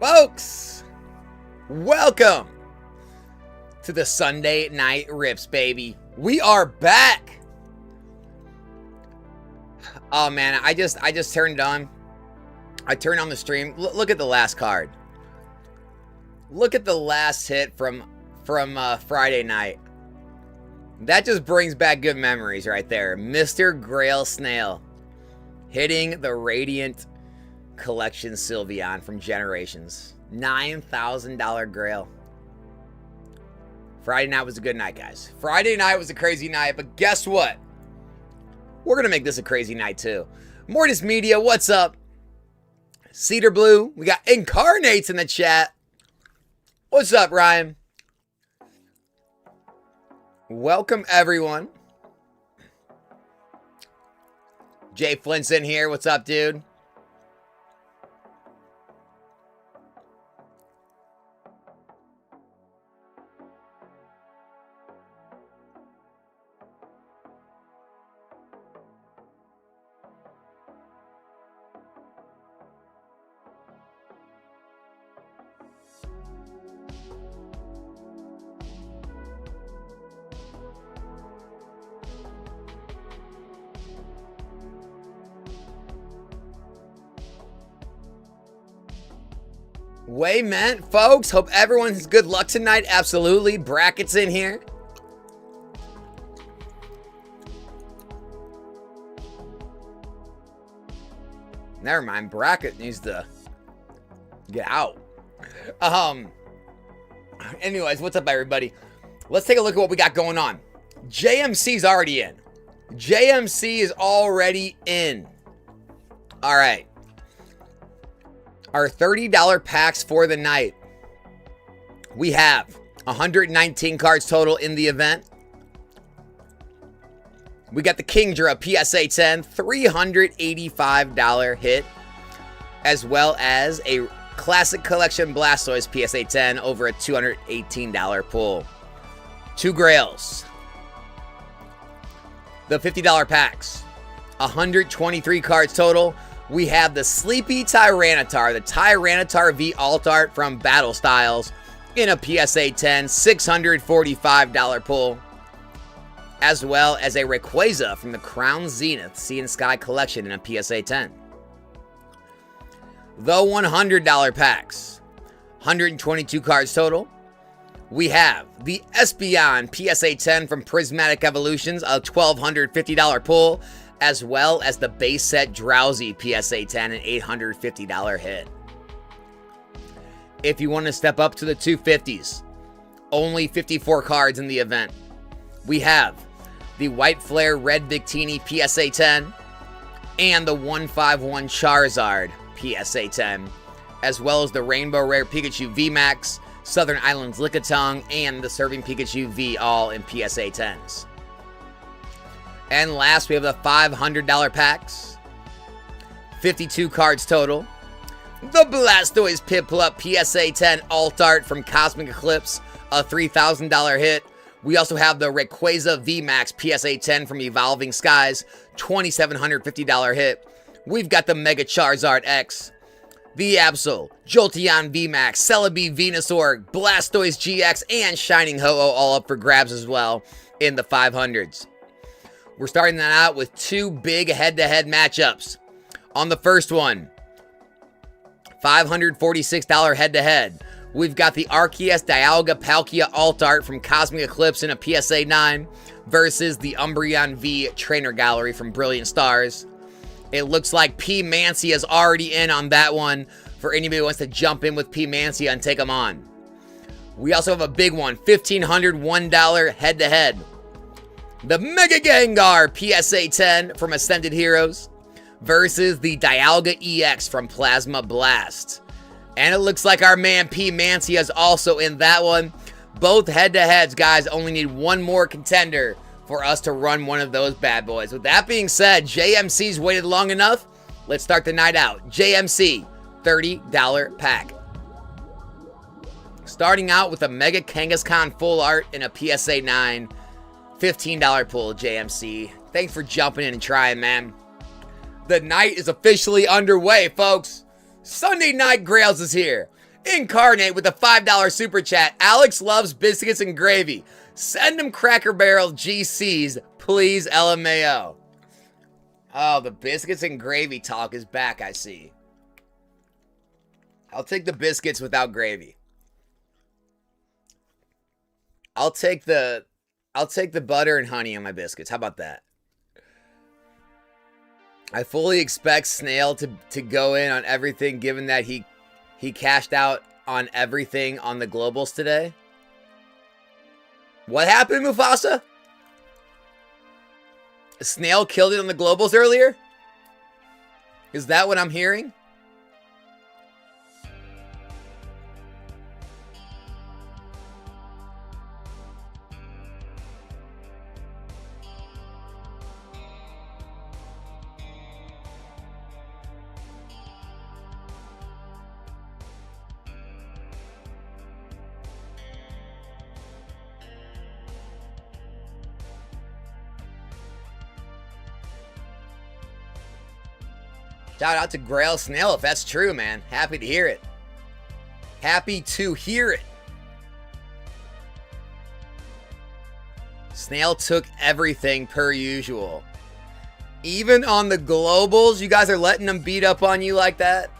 Folks, welcome to the Sunday Night Rips, baby. We are back. Oh man, I just turned on. I turned on the stream. Look at the last card. Look at the last hit from Friday night. That just brings back good memories right there. Mr. Grail Snail hitting the Radiant Collection Sylveon from Generations. $9,000 Grail. Friday night was a good night, guys. Friday night was a crazy night, but guess what? We're going to make this a crazy night too. Mortis Media, what's up? Cedar Blue, we got Incarnates in the chat. What's up, Ryan? Welcome, everyone. Jay Flint's in here. What's up, dude? Way meant, folks. Hope everyone has good luck tonight. Absolutely. Brackets in here. Never mind. Bracket needs to get out. Anyways, what's up, everybody? Let's take a look at what we got going on. JMC's already in. JMC is already in. All right. Our $30 packs for the night. We have 119 cards total in the event. We got the Kingdra PSA 10, $385 hit, as well as a Classic Collection Blastoise PSA 10 over a $218 pull. 2 Grails. The $50 packs. 123 cards total. We have the Sleepy Tyranitar, the Tyranitar V Alt Art from Battle Styles in a PSA 10, $645 pull, as well as a Rayquaza from the Crown Zenith Sea and Sky Collection in a PSA 10. The $100 packs, 122 cards total. We have the Espeon PSA 10 from Prismatic Evolutions, a $1,250 pull, as well as the base set Drowsy PSA 10, an $850 hit. If you want to step up to the 250s, only 54 cards in the event. We have the White Flare Red Victini PSA 10 and the 151 Charizard PSA 10, as well as the Rainbow Rare Pikachu VMAX, Southern Islands Lickitung, and the Serving Pikachu V, all in PSA 10s. And last, we have the $500 packs. 52 cards total. The Blastoise Piplup PSA 10 Alt Art from Cosmic Eclipse, a $3,000 hit. We also have the Rayquaza VMAX PSA 10 from Evolving Skies, $2,750 hit. We've got the Mega Charizard X, the Absol, Jolteon VMAX, Celebi Venusaur, Blastoise GX, and Shining Ho-Oh all up for grabs as well in the 500s. We're starting that out with 2 big head-to-head matchups. On the first one, $546 head-to-head. We've got the Arceus Dialga Palkia Alt Art from Cosmic Eclipse in a PSA 9 versus the Umbreon V Trainer Gallery from Brilliant Stars. It looks like P. Mancy is already in on that one for anybody who wants to jump in with P. Mancy and take them on. We also have a big one, $1,501 head-to-head. The Mega Gengar PSA 10 from Ascended Heroes versus the Dialga EX from Plasma Blast. And it looks like our man P. Mancy is also in that one. Both head-to-heads, guys. Only need one more contender for us to run one of those bad boys. With that being said, JMC's waited long enough. Let's start the night out. JMC, $30 pack. Starting out with a Mega Kangaskhan Full Art in a PSA 9. $15 pull, JMC. Thanks for jumping in and trying, man. The night is officially underway, folks. Sunday Night Grails is here. Incarnate with a $5 super chat. Alex loves biscuits and gravy. Send him Cracker Barrel GCs, please, LMAO. Oh, the biscuits and gravy talk is back, I see. I'll take the biscuits without gravy. I'll take the butter and honey on my biscuits. How about that? I fully expect Snail to go in on everything, given that he cashed out on everything on the globals today. What happened, Mufasa? Snail killed it on the globals earlier? Is that what I'm hearing? Shout out to Grail Snail if that's true, man. Happy to hear it. Happy to hear it. Snail took everything per usual. Even on the globals, you guys are letting them beat up on you like that?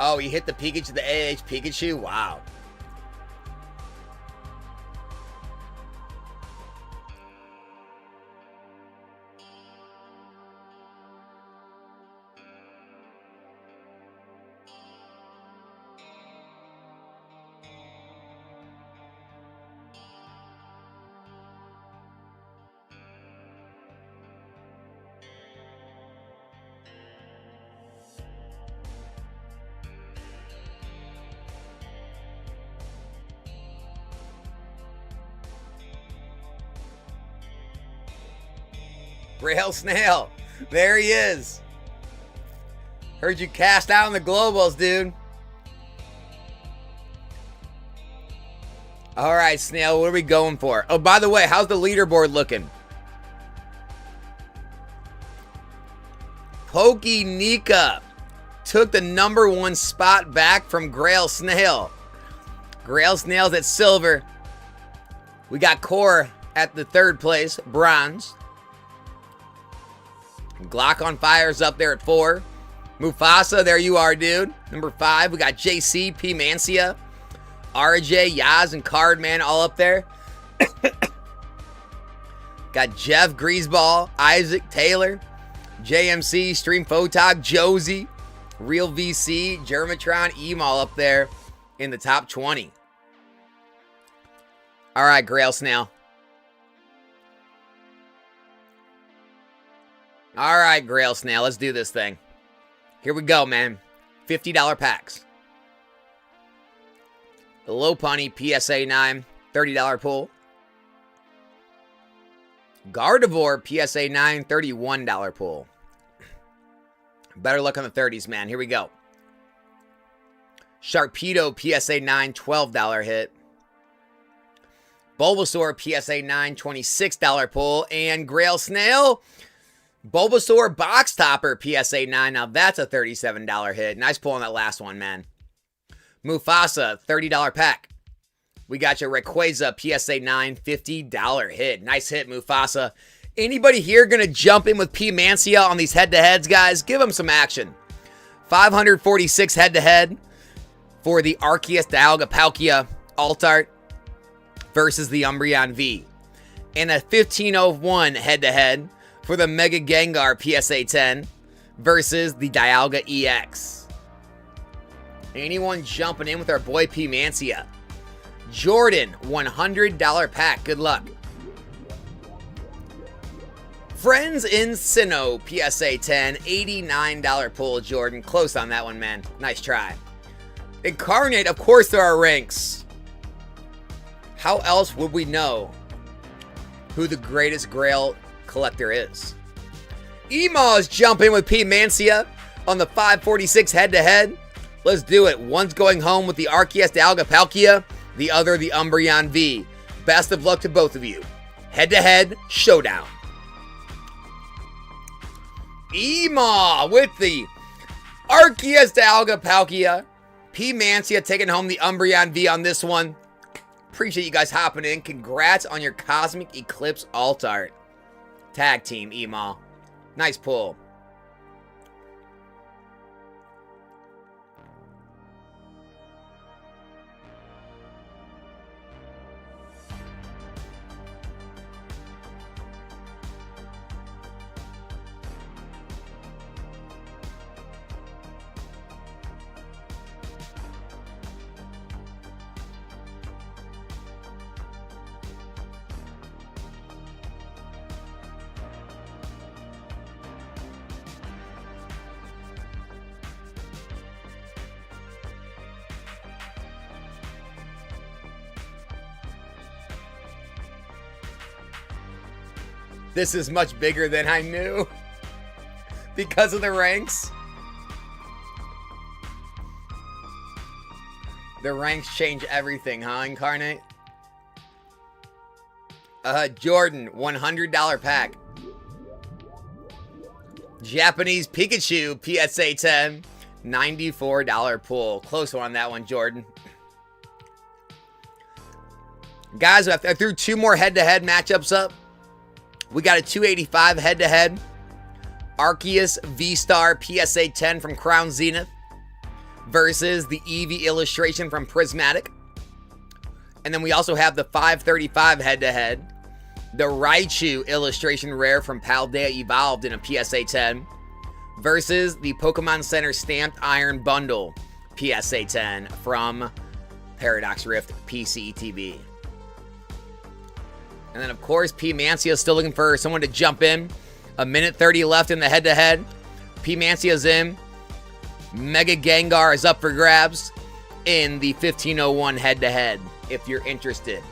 Oh, he hit the Pikachu, the AH Pikachu? Wow. Rail Snail. There he is. Heard you cast out in the globals, dude. All right, Snail, what are we going for? Oh, by the way, how's the leaderboard looking? Pokey Nika took the #1 spot back from Grail Snail. Grail Snail's at silver. We got Core at the 3rd place, bronze. Glock on Fire's up there at 4. Mufasa, there you are, dude. Number 5, we got JC, P. Mancia, RJ, Yaz, and Cardman all up there. Got Jeff, Greaseball, Isaac, Taylor, JMC, Stream Photog, Josie, Real VC, Germatron, all up there in the top 20. All right, Grail Snail. All right, Grail Snail, let's do this thing. Here we go, man. $50 packs. The Lopunny PSA 9, $30 pull. Gardevoir PSA 9, $31 pull. Better luck on the 30s, man. Here we go. Sharpedo PSA 9, $12 hit. Bulbasaur PSA 9, $26 pull. And Grail Snail, Bulbasaur Box Topper PSA 9. Now that's a $37 hit. Nice pull on that last one, man. Mufasa, $30 pack. We got your Rayquaza PSA 9, $50 hit. Nice hit, Mufasa. Anybody here going to jump in with P. Mancia on these head-to-heads, guys? Give them some action. 546 head-to-head for the Arceus Dialga Palkia Alt-Art versus the Umbreon V. And a 1501 head-to-head for the Mega Gengar PSA 10 versus the Dialga EX. Anyone jumping in with our boy P. Mancia? Jordan, $100 pack. Good luck. Friends in Sinnoh, PSA 10, $89 pull, Jordan. Close on that one, man. Nice try. Incarnate, of course there are ranks. How else would we know who the greatest Grail collector is? Emaws jump in with P. Mancia on the 546 head-to-head. Let's do it. One's going home with the Arceus Dialga Palkia, the other the Umbreon V. Best of luck to both of you. Head-to-head showdown. Ema with the Arceus de Alga Palkia. P. Mancia taking home the Umbreon V on this one. Appreciate you guys hopping in. Congrats on your Cosmic Eclipse Alt Art. Tag team, Ema. Nice pull. This is much bigger than I knew because of the ranks. The ranks change everything, huh, Incarnate? Jordan, $100 pack. Japanese Pikachu, PSA 10, $94 pull. Close one on that one, Jordan. Guys, I threw two more head-to-head matchups up. We got a 285 head-to-head. Arceus V-Star PSA 10 from Crown Zenith versus the Eevee illustration from Prismatic. And then we also have the 535 head-to-head. The Raichu illustration rare from Paldea Evolved in a PSA 10 versus the Pokemon Center Stamped Iron Bundle PSA 10 from Paradox Rift PCTV. And then, of course, P. Mancia is still looking for someone to jump in. A minute 30 left in the head-to-head. P. Mancia's in. Mega Gengar is up for grabs in the 1501 head-to-head, if you're interested.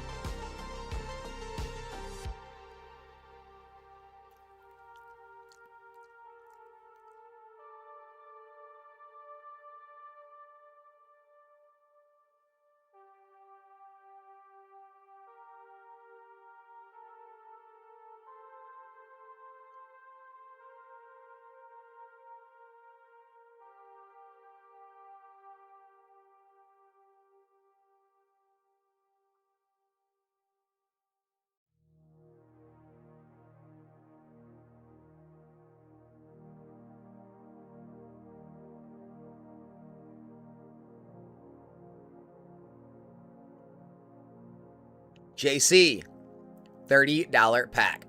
JC, $30 pack.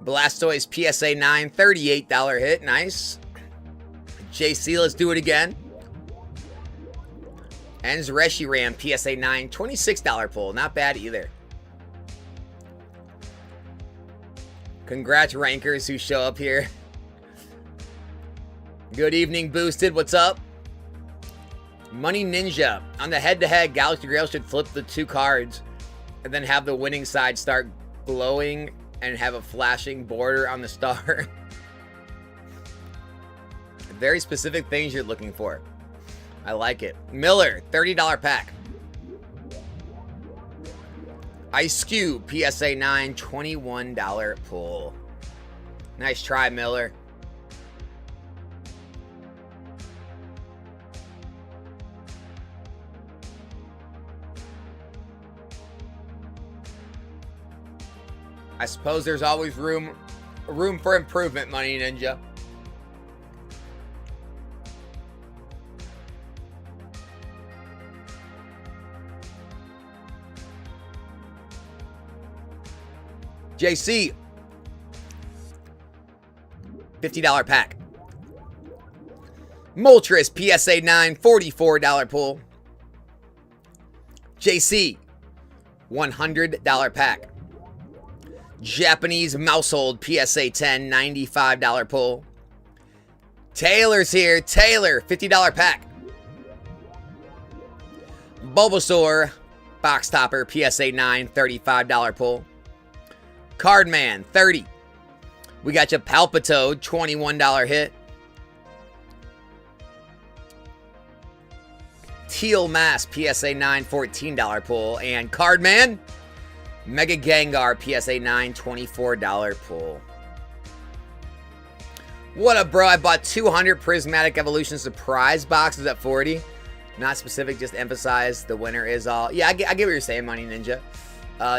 Blastoise PSA 9, $38 hit. Nice. JC, let's do it again. And Reshiram PSA 9, $26 pull. Not bad either. Congrats, rankers who show up here. Good evening, Boosted. What's up? Money Ninja. On the head-to-head, Galaxy Grail should flip the two cards and then have the winning side start glowing and have a flashing border on the star. Very specific things you're looking for. I like it. Miller, $30 pack. Ice Cube, PSA 9, $21 pull. Nice try, Miller. I suppose there's always room for improvement, Money Ninja. JC, $50 pack. Moltres, PSA 9, $44 pull. JC, $100 pack. Japanese Mousehold, PSA 10, $95 pull. Taylor's here. Taylor, $50 pack. Bulbasaur, box topper, PSA 9, $35 pull. Cardman, $30. We got you Palpitoad, $21 hit. Teal Mass PSA 9 $14 pull. And Cardman, Mega Gengar PSA 9 $24 pull. What up, bro? I bought 200 Prismatic Evolution surprise boxes at 40. Not specific, just emphasize the winner is all. Yeah, I get what you're saying, Money Ninja.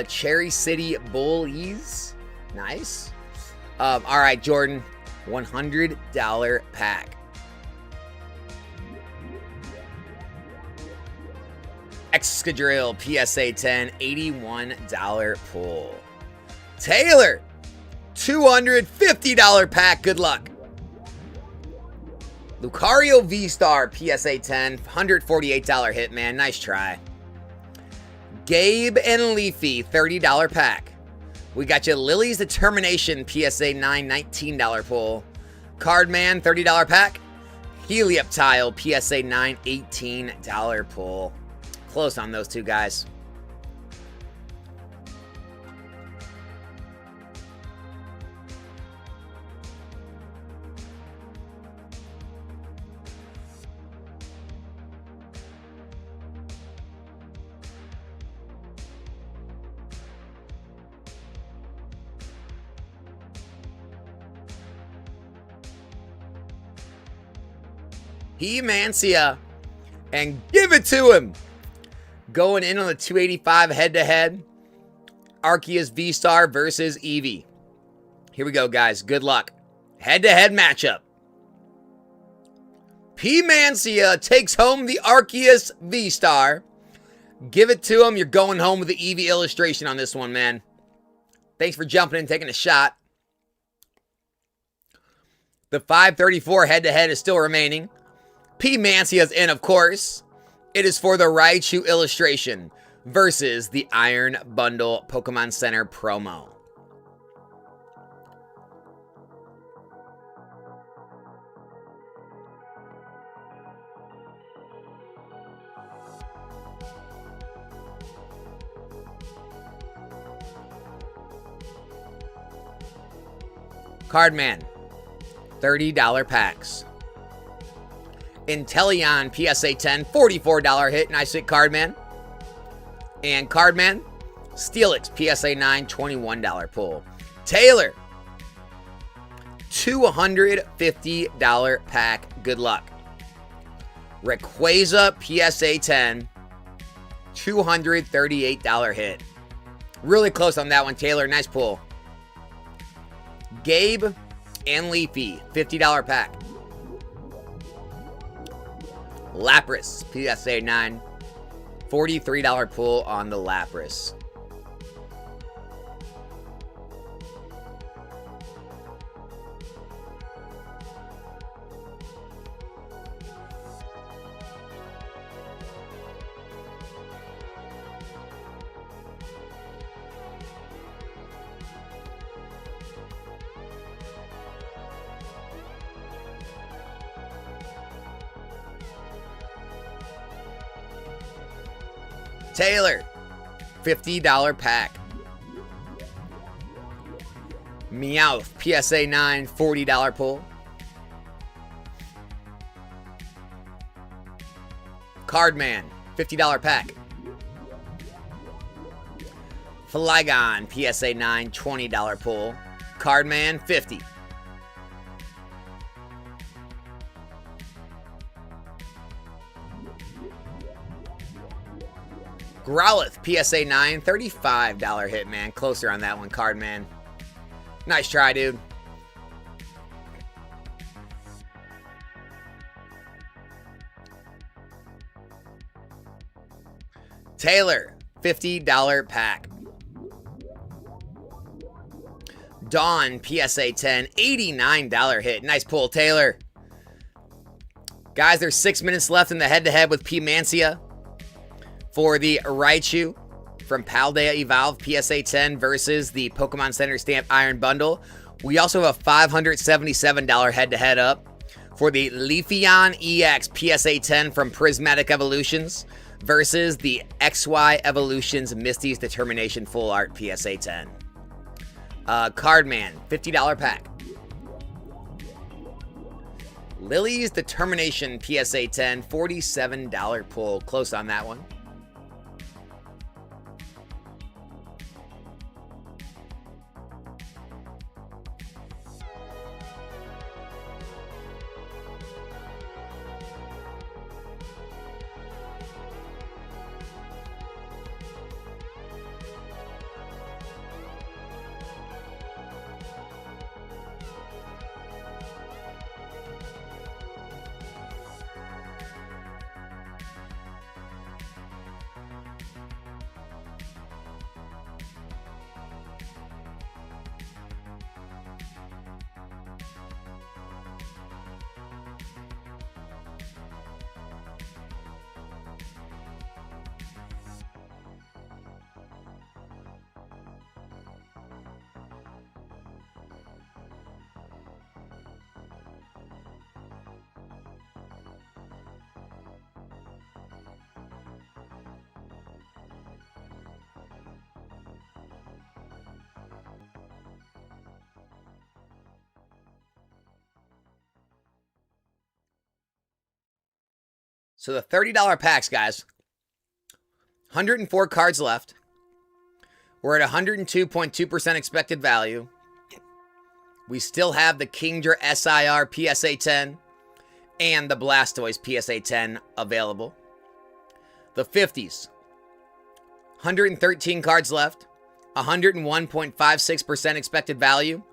Cherry City Bullies. Nice. All right, Jordan. $100 pack. Excadrill PSA 10 $81 pull. Taylor, $250 pack. Good luck. Lucario V-Star PSA 10 $148 hit, man. Nice try. Gabe and Leafy $30 pack. We got you Lily's Determination PSA 9 $19 pull. Cardman $30 pack. Helioptile PSA 9 $18 pull. Close on those two guys. He-Mancia, and give it to him. Going in on the 285 head-to-head. Arceus V-Star versus Eevee. Here we go, guys. Good luck. Head-to-head matchup. He-Mancia takes home the Arceus V-Star. Give it to him. You're going home with the Eevee illustration on this one, man. Thanks for jumping in, taking a shot. The 534 head-to-head is still remaining. He-Mancia's in, of course. It is for the Raichu illustration versus the Iron Bundle Pokemon Center promo. Cardman, $30 packs. Inteleon PSA 10, $44 hit. Nice hit, Cardman. And Cardman, Steelix PSA 9, $21 pull. Taylor, $250 pack. Good luck. Rayquaza PSA 10, $238 hit. Really close on that one, Taylor. Nice pull. Gabe and Leafy, $50 pack. Lapras, PSA 9, $43 pull on the Lapras. Taylor, $50 pack. Meowth, PSA 9, $40 pull. Cardman, $50 pack. Flygon, PSA 9, $20 pull. Cardman, $50. Growlithe, PSA 9, $35 hit, man. Closer on that one, Cardman. Nice try, dude. Taylor, $50 pack. Dawn, PSA 10, $89 hit. Nice pull, Taylor. Guys, there's 6 minutes left in the head-to-head with He-Mancia for the Raichu from Paldea Evolve PSA 10 versus the Pokemon Center Stamp Iron Bundle. We also have a $577 head-to-head up for the Leafeon EX PSA 10 from Prismatic Evolutions versus the XY Evolutions Misty's Determination Full Art PSA 10. Cardman, $50 pack. Lily's Determination PSA 10, $47 pull. Close on that one. So the $30 packs, guys. 104 cards left. We're at 102.2% expected value. We still have the Kingdra SIR PSA 10 and the Blastoise PSA 10 available. The 50s. 113 cards left. 101.56% expected value.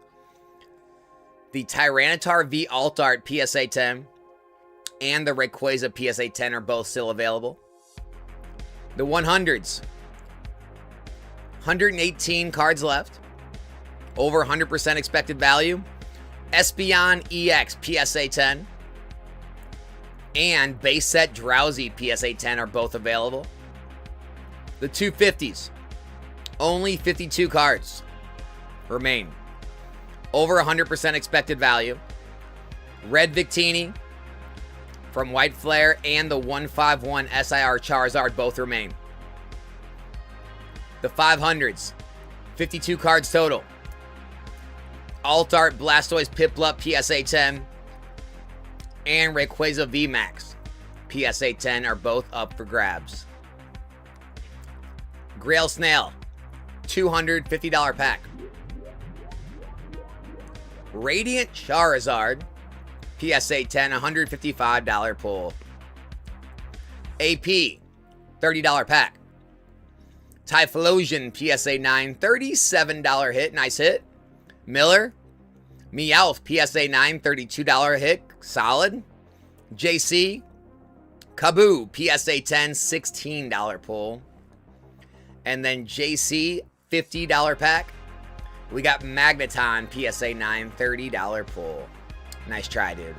The Tyranitar V Alt Art PSA 10 and the Rayquaza PSA 10 are both still available. The 100s. 118 cards left. Over 100% expected value. Espeon EX PSA 10 and base set Drowsy PSA 10 are both available. The 250s. Only 52 cards remain. Over 100% expected value. Red Victini from White Flare and the 151 SIR Charizard both remain. The 500s. 52 cards total. Alt Art Blastoise Piplup PSA 10 and Rayquaza VMAX PSA 10 are both up for grabs. Grail Snail, $250 pack. Radiant Charizard PSA 10, $155 pull. AP, $30 pack. Typhlosion PSA 9, $37 hit. Nice hit. Miller, Meowth PSA 9, $32 hit. Solid. JC, Kaboo PSA 10, $16 pull. And then JC, $50 pack. We got Magneton PSA 9, $30 pull. Nice try, dude.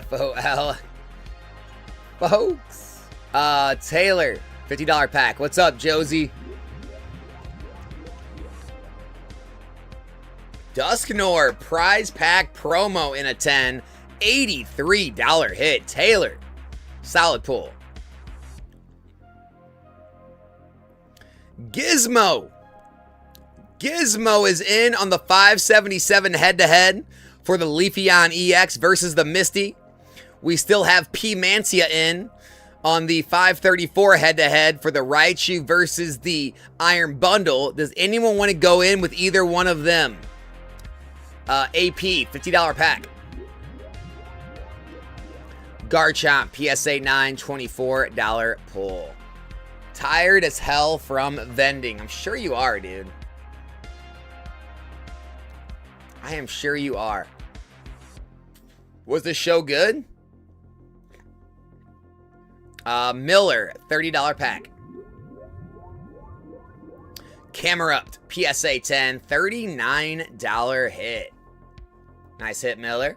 FOL. Folks. Taylor, $50 pack. What's up, Josie? Dusknoir, prize pack promo in a 10. $83 hit. Taylor, solid pull. Gizmo. Gizmo is in on the 577 head-to-head for the Leafeon EX versus the Misty. We still have P-Mancia in on the 534 head-to-head for the Raichu versus the Iron Bundle. Does anyone want to go in with either one of them? AP, $50 pack. Garchomp, PSA 9, $24 pull. Tired as hell from vending. I'm sure you are, dude. I am sure you are. Was the show good? Miller, $30 pack. Camerupt, PSA 10, $39 hit. Nice hit, Miller.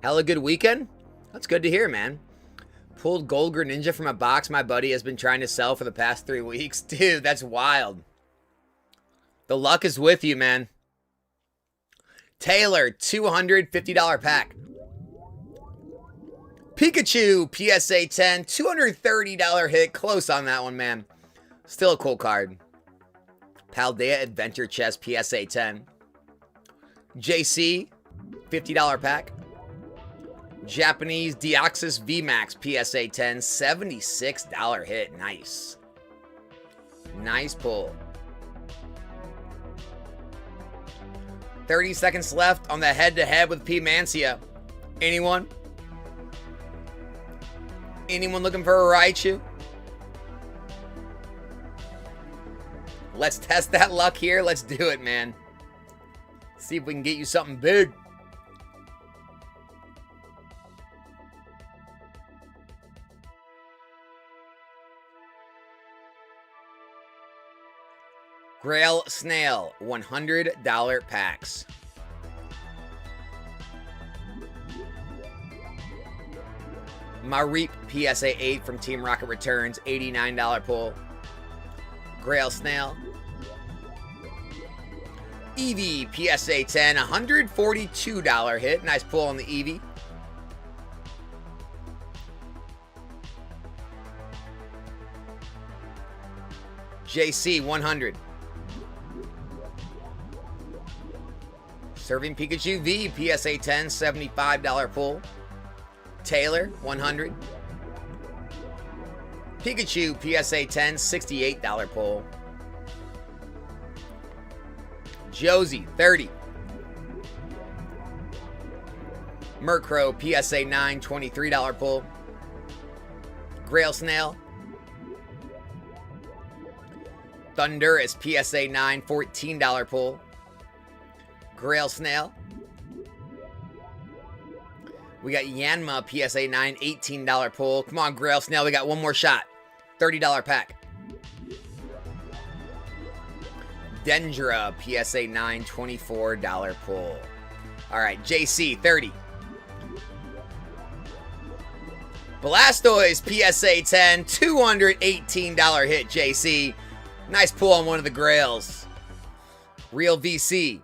Hella good weekend? That's good to hear, man. Pulled Gold Greninja from a box my buddy has been trying to sell for the past 3 weeks. Dude, that's wild. The luck is with you, man. Taylor, $250 pack. Pikachu, PSA 10, $230 hit. Close on that one, man. Still a cool card. Paldea Adventure Chest, PSA 10. JC, $50 pack. Japanese Deoxys VMAX, PSA 10, $76 hit. Nice. Nice pull. 30 seconds left on the head-to-head with P. Mancia. Anyone? Anyone looking for a Raichu? Let's test that luck here. Let's do it, man. See if we can get you something big. Grail Snail, $100 packs. My RIPS PSA 8 from Team Rocket Returns, $89 pull. Grail Snail. Eevee PSA 10, $142 hit. Nice pull on the Eevee. JC, 100. Serving Pikachu V, PSA 10, $75 pull. Taylor, 100. Pikachu, PSA 10, $68 pull. Josie, 30. Murkrow, PSA 9, $23 pull. Grail Snail. Thundurus, PSA 9, $14 pull. Grail Snail. We got Yanma, PSA 9, $18 pull. Come on, Grail Snail, we got one more shot. $30 pack. Dendra, PSA 9, $24 pull. All right, JC, 30. Blastoise, PSA 10, $218 hit, JC. Nice pull on one of the Grails. Real VC.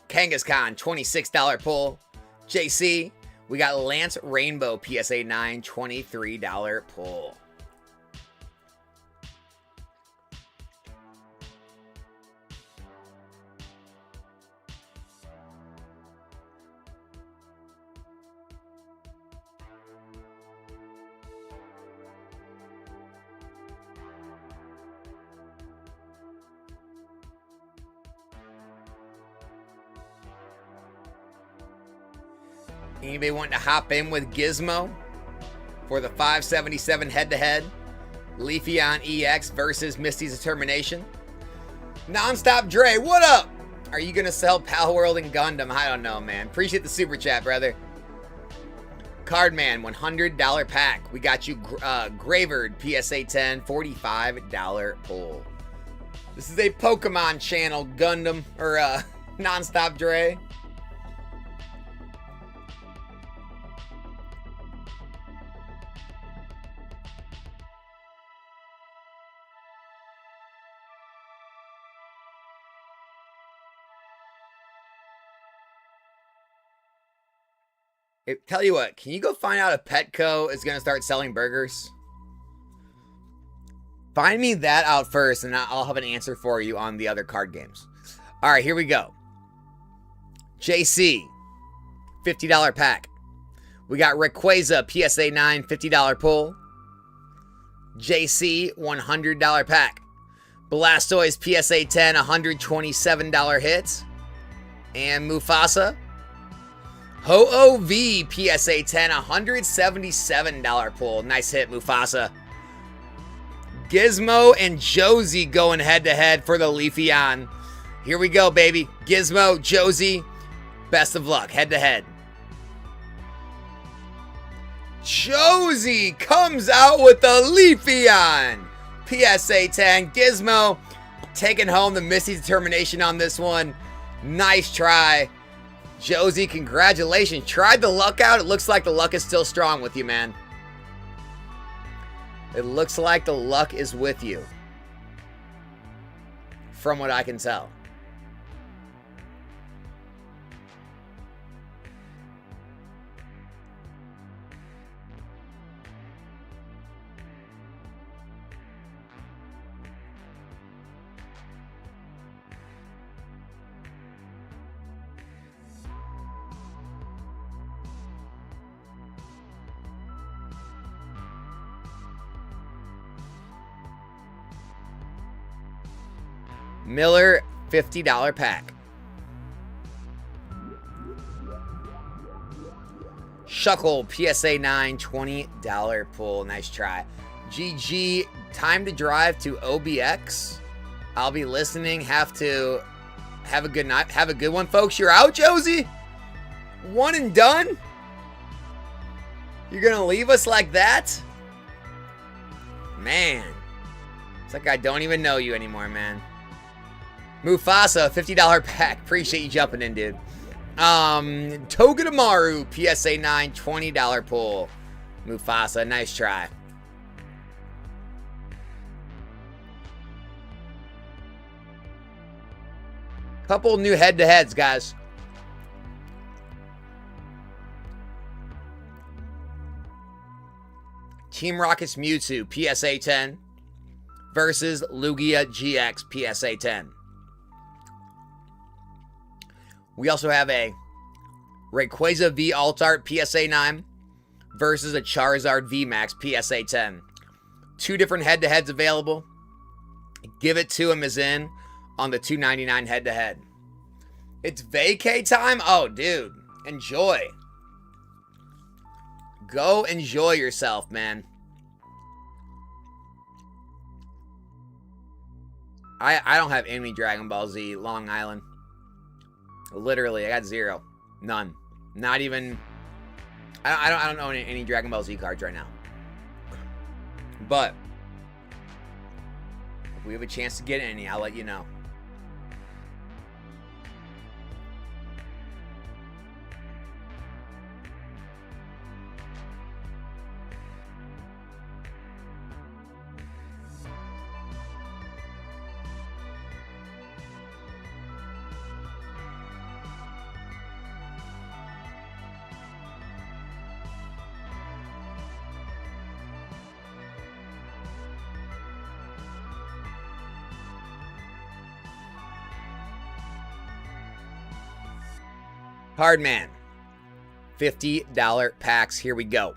Kangaskhan, $26 pull. JC, we got Lance Rainbow, PSA 9, $23 pull. Anybody wanting to hop in with Gizmo for the 577 head-to-head? Leafeon EX versus Misty's Determination. Nonstop Dre, what up? Are you going to sell Pal World and Gundam? I don't know, man. Appreciate the super chat, brother. Cardman, $100 pack. We got you Gravered, PSA 10, $45 pull. This is a Pokemon channel, Gundam, or Nonstop Dre. Tell you what, can you go find out if Petco is going to start selling burgers? Find me that out first, and I'll have an answer for you on the other card games. All right, here we go. JC, $50 pack. We got Rayquaza, PSA 9, $50 pull. JC, $100 pack. Blastoise, PSA 10, $127 hits. And Mufasa. Ho-Oh-V, PSA 10, $177 pull. Nice hit, Mufasa. Gizmo and Josie going head-to-head for the Leafeon. Here we go, baby. Gizmo, Josie, best of luck, head-to-head. Josie comes out with the Leafeon. PSA 10, Gizmo taking home the Misty Determination on this one. Nice try. Josie, congratulations. Tried the luck out. It looks like the luck is still strong with you, man. It looks like the luck is with you. From what I can tell. Miller, $50 pack. Shuckle, PSA 9, $20 pull. Nice try. GG, time to drive to OBX. I'll be listening. Have a good night. Have a good one, folks. You're out, Josie? One and done? You're going to leave us like that? Man. It's like I don't even know you anymore, man. Mufasa, $50 pack. Appreciate you jumping in, dude. Togedemaru, PSA 9, $20 pull. Mufasa, nice try. Couple new head-to-heads, guys. Team Rocket's Mewtwo, PSA 10 versus Lugia GX, PSA 10. We also have a Rayquaza V Alt Art PSA 9 versus a Charizard V Max PSA 10. Two different head-to-heads available. Give It To Him is in on the $2.99 head-to-head. It's vacay time? Oh, dude. Enjoy. Go enjoy yourself, man. I don't have any Dragon Ball Z Long Island. Literally, I got 0. None. Not even... I don't own any Dragon Ball Z cards right now. But if we have a chance to get any, I'll let you know. Hardman, $50 packs. Here we go.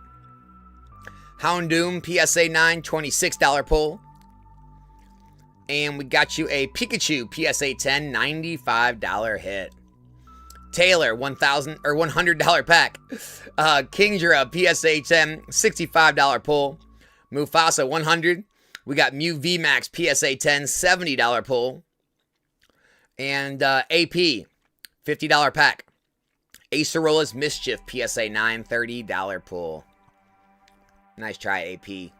Houndoom, PSA 9, $26 pull. And we got you a Pikachu, PSA 10, $95 hit. Taylor, $100 pack. Kingdra, PSA 10, $65 pull. Mufasa, $100. We got Mew VMAX, PSA 10, $70 pull. And AP, $50 pack. Acerola's Mischief, PSA 9, $30 pull. Nice try, AP.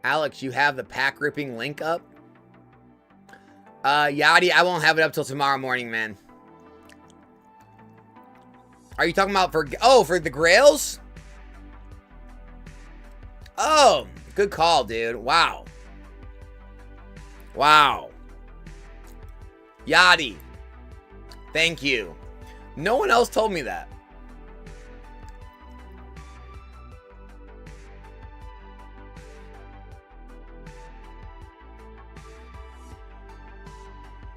Alex, you have the pack ripping link up? Yachty, I won't have it up till tomorrow morning, man. Are you talking about for the Grails? Oh, good call, dude. Wow. Wow. Yachty. Thank you. No one else told me that.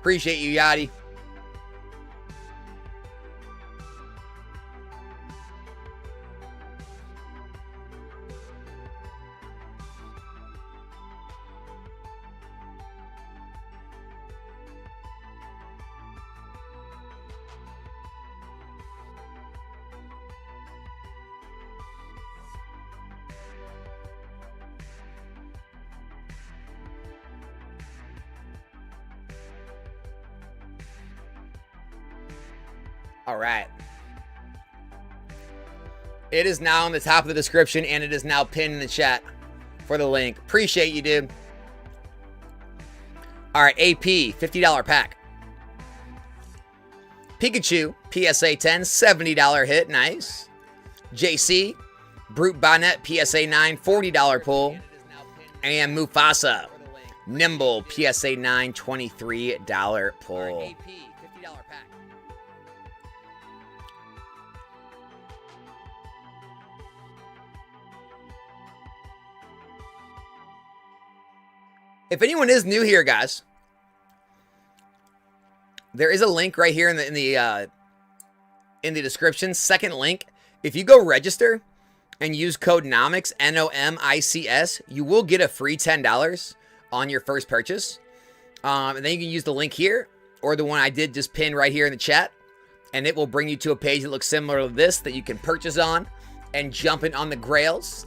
Appreciate you, Yachty. All right. It is now on the top of the description, and it is now pinned in the chat for the link. Appreciate you, dude. All right, AP, $50 pack. Pikachu, PSA 10, $70 hit. Nice. JC, Brute Bonnet, PSA 9, $40 pull. And Mufasa, Nimble, PSA 9, $23 pull. If anyone is new here, guys, there is a link right here in the description. Second link. If you go register and use code NOMICS, NOMICS, you will get a free $10 on your first purchase. And then you can use the link here or the one I did just pin right here in the chat, and it will bring you to a page that looks similar to this that you can purchase on and jump in on the Grails.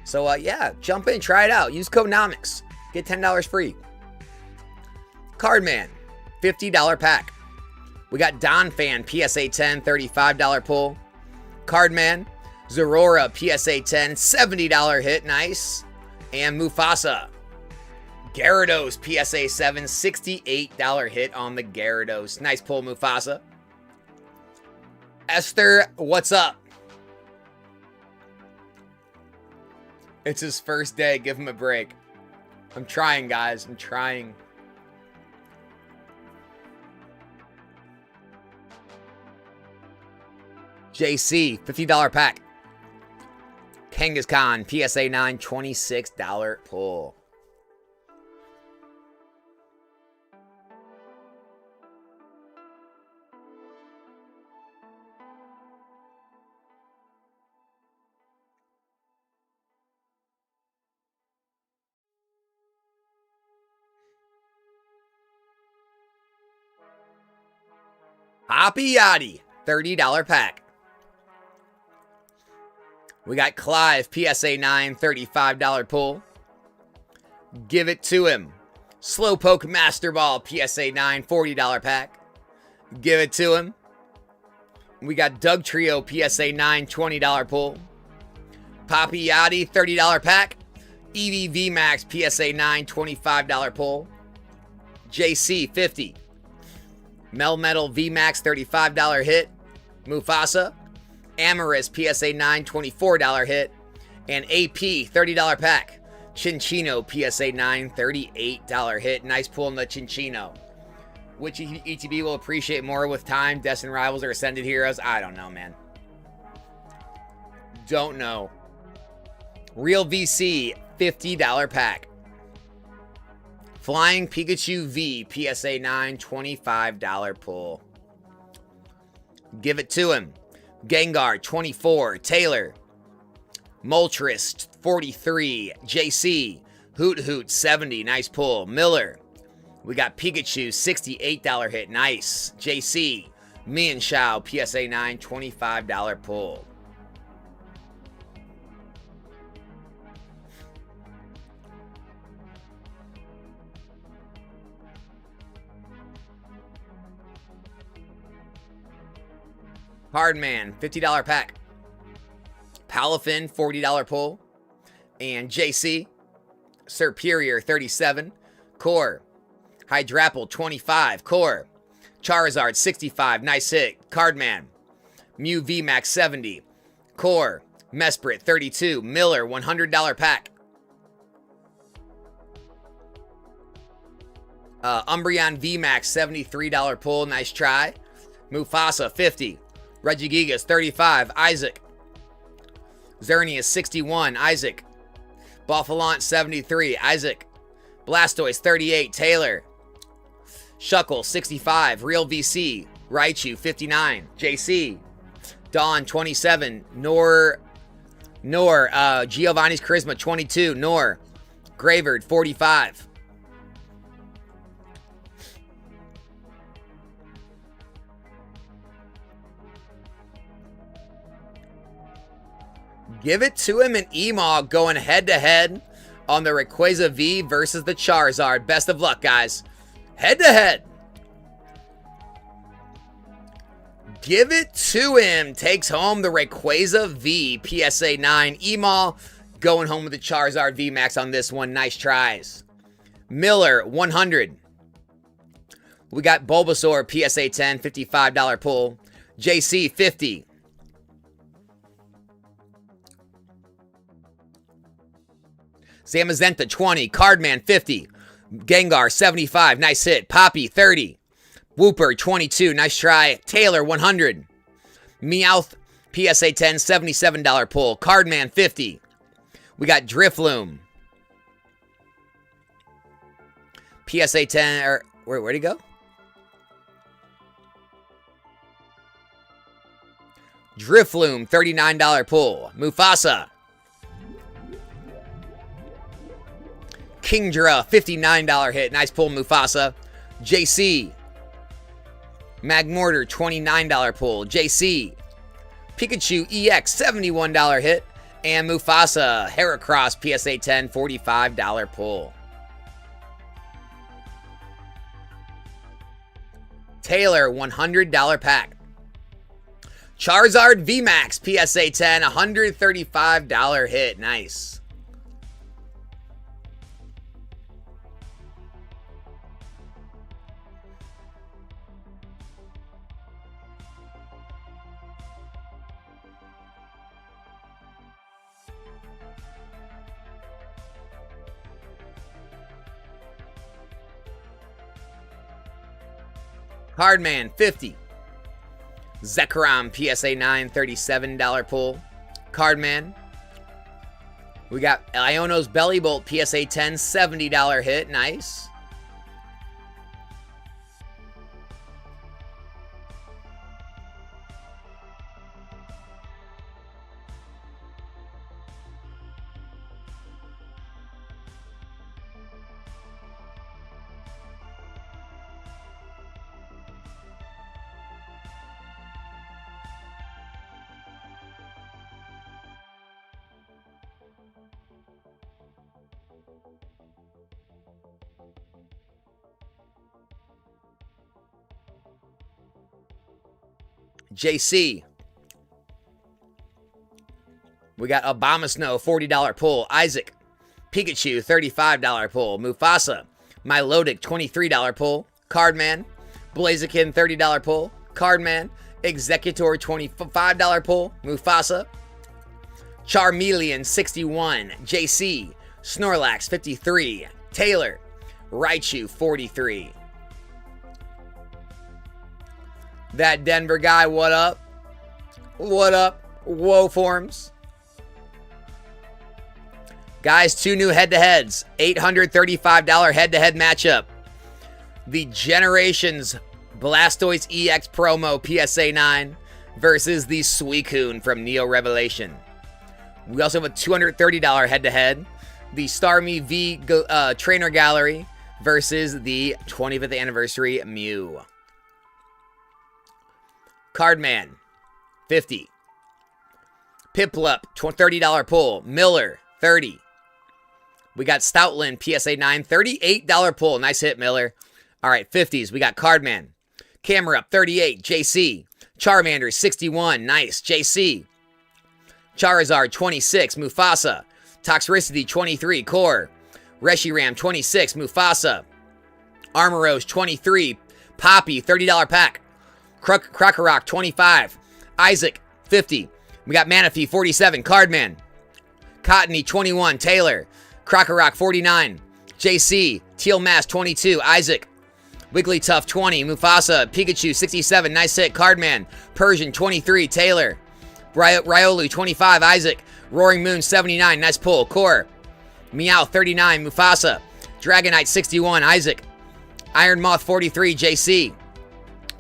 So yeah, jump in, try it out. Use code NOMICS. Get $10 free. Cardman, $50 pack. We got Don Fan, PSA 10, $35 pull. Cardman, Zorora, PSA 10, $70 hit. Nice. And Mufasa, Gyarados, PSA 7, $68 hit on the Gyarados. Nice pull, Mufasa. Esther, what's up? It's his first day. Give him a break. I'm trying, guys. I'm trying. JC, $50 pack. Kangaskhan, PSA 9, $26 pull. Hoppy Yachty, $30 pack. We got Clive, PSA 9, $35 pull. Give it to him. Slowpoke Master Ball, PSA 9, $40 pack. Give it to him. We got Doug Trio, PSA 9, $20 pull. Poppy Yachty, $30 pack. Eevee VMAX, PSA 9, $25 pull. JC, $50. Melmetal VMAX, $35 hit. Mufasa. Amorous, PSA 9, $24 hit. And AP, $30 pack. Chinchino, PSA 9, $38 hit. Nice pull in the Chinchino. Which ETB will appreciate more with time? Destined Rivals or Ascended Heroes? I don't know, man. Don't know. Real VC, $50 pack. Flying Pikachu V, PSA 9, $25 pull. Give it to him. Gengar, 24. Taylor. Moltres, 43. JC. Hoot Hoot, 70. Nice pull. Miller. We got Pikachu, $68 hit. Nice. JC. Mian Shao, PSA 9, $25 pull. Hardman, $50 pack. Palafin, $40 pull. And JC. Superior, 37. Core. Hydrapple, 25. Core. Charizard, 65. Nice hit. Cardman. Mew VMAX, 70. Core. Mesprit, 32. Miller, $100 pack. Umbreon VMAX, $73 pull. Nice try. Mufasa, 50. Regigigas, 35. Isaac. Xerneas, 61. Isaac. Buffalont, 73. Isaac. Blastoise, 38. Taylor. Shuckle, 65. Real VC. Raichu, 59. JC. Dawn, 27. Nor. Giovanni's Charisma, 22. Nor. Graverd, 45. Give it to him and Emog going head-to-head on the Rayquaza V versus the Charizard. Best of luck, guys. Head-to-head. Give it to him. Takes home the Rayquaza V PSA 9. Emal going home with the Charizard VMAX on this one. Nice tries. Miller, 100. We got Bulbasaur PSA 10, $55 pull. JC, 50. Zamazenta, 20. Cardman, 50. Gengar, 75. Nice hit. Poppy, 30. Whooper, 22. Nice try. Taylor, 100. Meowth, PSA 10, $77 pull. Cardman, 50. We got Drifloom. PSA 10, or where'd he go? Drifloom, $39 pull. Mufasa. Kingdra, $59 hit. Nice pull, Mufasa. JC. Magmortar, $29 pull. JC. Pikachu EX, $71 hit. And Mufasa, Heracross, PSA 10, $45 pull. Taylor, $100 pack. Charizard VMAX, PSA 10, $135 hit. Nice. Hardman, 50. Zekrom, PSA 9, $37 pull. Cardman. We got Iono's Belly Bolt, PSA 10, $70 hit. Nice. JC. We got Abomasnow, $40 pull. Isaac. Pikachu, $35 pull. Mufasa. Milotic, $23 pull. Cardman. Blaziken, $30 pull. Cardman. Executor, $25 pull. Mufasa. Charmeleon, 61. JC. Snorlax, 53. Taylor. Raichu, 43. That Denver guy, what up? What up? Whoa forms. Guys, 2 new head-to-heads. $835 head-to-head matchup. The Generations Blastoise EX promo PSA 9 versus the Suicune from Neo Revelation. We also have a $230 head-to-head. The Starmie V Trainer Gallery versus the 25th Anniversary Mew. Cardman, 50. Piplup, $30 pull. Miller, 30. We got Stoutland, PSA 9, $38 pull. Nice hit, Miller. All right, 50s. We got Cardman. Camerup, 38. JC. Charmander, 61. Nice. JC. Charizard, 26. Mufasa. Toxtricity, 23. Core. Reshiram, 26. Mufasa. Armorose, 23. Poppy, $30 pack. Krokorok, 25. Isaac, 50. We got Manaphy, 47. Cardman. Cottony, 21. Taylor. Krokorok, 49. JC. Teal Mask, 22. Isaac. Wigglytuff, 20. Mufasa. Pikachu, 67. Nice hit. Cardman. Persian, 23. Taylor. Riolu, 25. Isaac. Roaring Moon, 79. Nice pull. Core. Meow, 39. Mufasa. Dragonite, 61. Isaac. Iron Moth, 43. JC.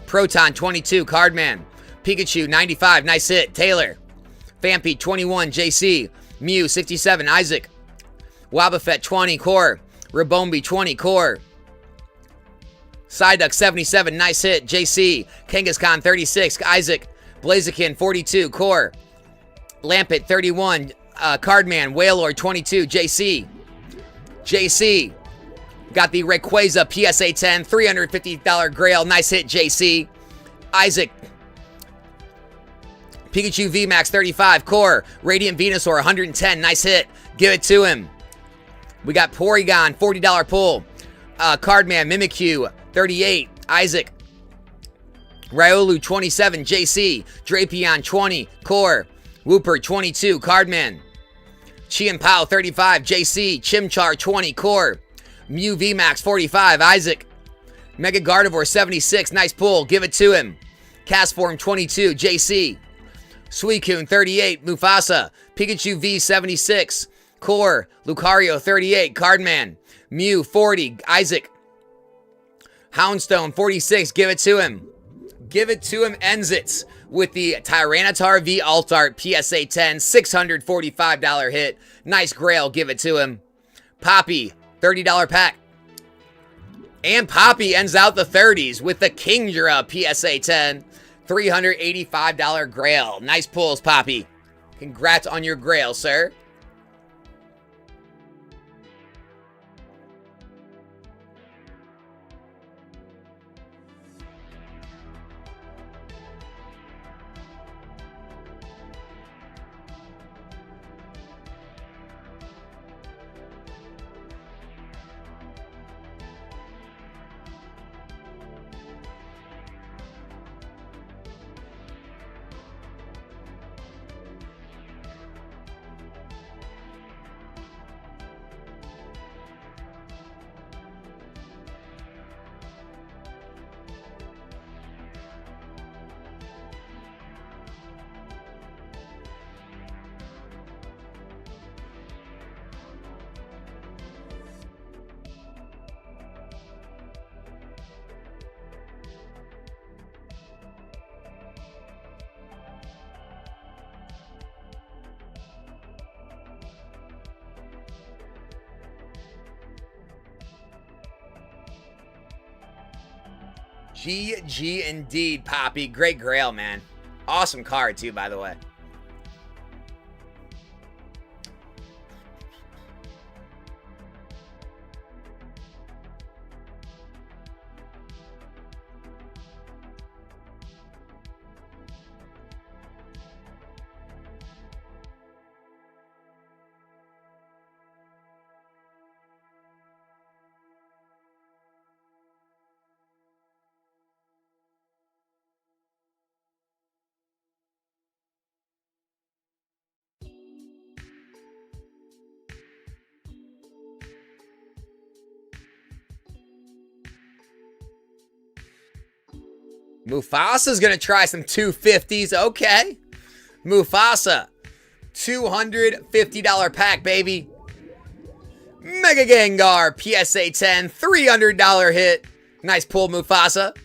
Proton, 22. Cardman. Pikachu, 95. Nice hit. Taylor. Fampy, 21. JC. Mew, 67. Isaac. Wobbuffet, 20. Core. Rabombi, 20. Core. Psyduck, 77. Nice hit. JC. Kangaskhan, 36. Isaac. Blaziken, 42. Core. Lampet, 31. Cardman. Wailord, 22. JC. JC. Got the Rayquaza PSA 10, $350 Grail. Nice hit, JC. Isaac. Pikachu VMAX 35. Core. Radiant Venusaur 110. Nice hit. Give it to him. We got Porygon, $40 pull. Cardman, Mimikyu, 38. Isaac. Riolu, 27. JC. Drapion, 20. Core. Wooper, 22. Cardman. Chienpao, 35. JC. Chimchar, 20. Core. Mew VMAX, 45. Isaac. Mega Gardevoir, 76. Nice pull. Give it to him. Castform, 22. JC. Suicune, 38. Mufasa. Pikachu V, 76. Core. Lucario, 38. Cardman. Mew, 40. Isaac. Houndstone, 46. Give it to him. Give it to him. Ends it with the Tyranitar V Altart PSA 10. $645 hit. Nice Grail. Give it to him. Poppy, $30 pack. And Poppy ends out the 30s with the Kingdra PSA 10. $385 Grail. Nice pulls, Poppy. Congrats on your Grail, sir. GG indeed, Poppy. Great Grail, man. Awesome card, too, by the way. Mufasa's going to try some 250s. Okay. Mufasa. $250 pack, baby. Mega Gengar. PSA 10. $300 hit. Nice pull, Mufasa.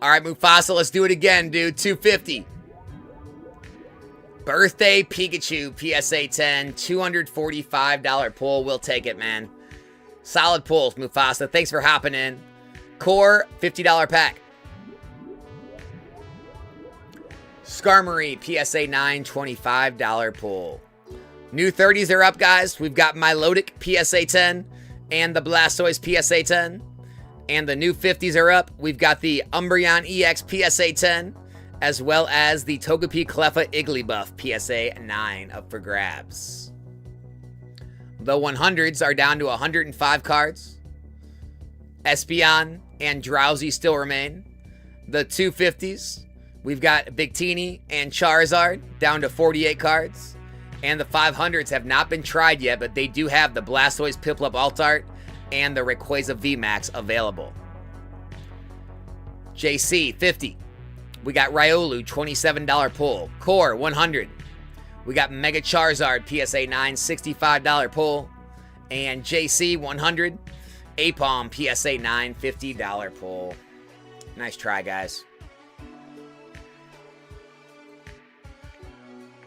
All right, Mufasa. Let's do it again, dude. 250. Birthday Pikachu. PSA 10. $245 pull. We'll take it, man. Solid pulls, Mufasa. Thanks for hopping in. Core. $50 pack. Skarmory, PSA 9, $25 pull. New 30s are up, guys. We've got Milotic, PSA 10, and the Blastoise, PSA 10. And the new 50s are up. We've got the Umbreon EX, PSA 10, as well as the Togepi Cleffa Igglybuff, PSA 9, up for grabs. The 100s are down to 105 cards. Espeon and Drowsy still remain. The 250s. We've got Victini and Charizard down to 48 cards. And the 500s have not been tried yet, but they do have the Blastoise Piplup Altart and the Rayquaza VMAX available. JC, 50. We got Riolu, $27 pull. Core, 100. We got Mega Charizard, PSA 9, $65 pull. And JC, 100. Apom, PSA 9, $50 pull. Nice try, guys.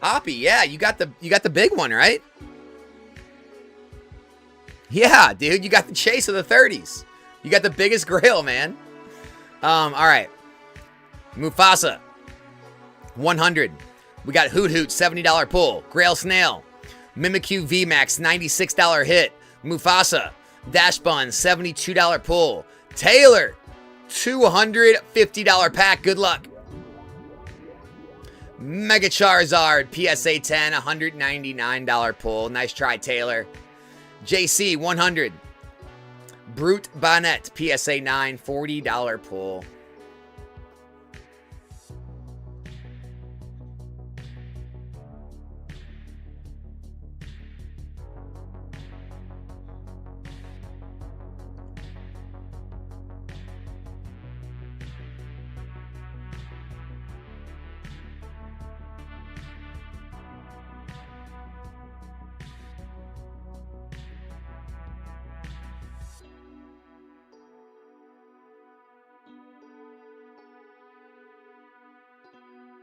Hoppy, yeah, you got the big one, right? Yeah, dude, you got the chase of the 30s. You got the biggest Grail, man. All right. Mufasa, 100. We got Hoot Hoot, $70 pull. Grail Snail. Mimikyu VMAX, $96 hit. Mufasa. Dash Bun, $72 pull. Taylor, $250 pack. Good luck. Mega Charizard, PSA 10, $199 pull. Nice try, Taylor. JC, 100. Brute Bonnet, PSA 9, $40 pull.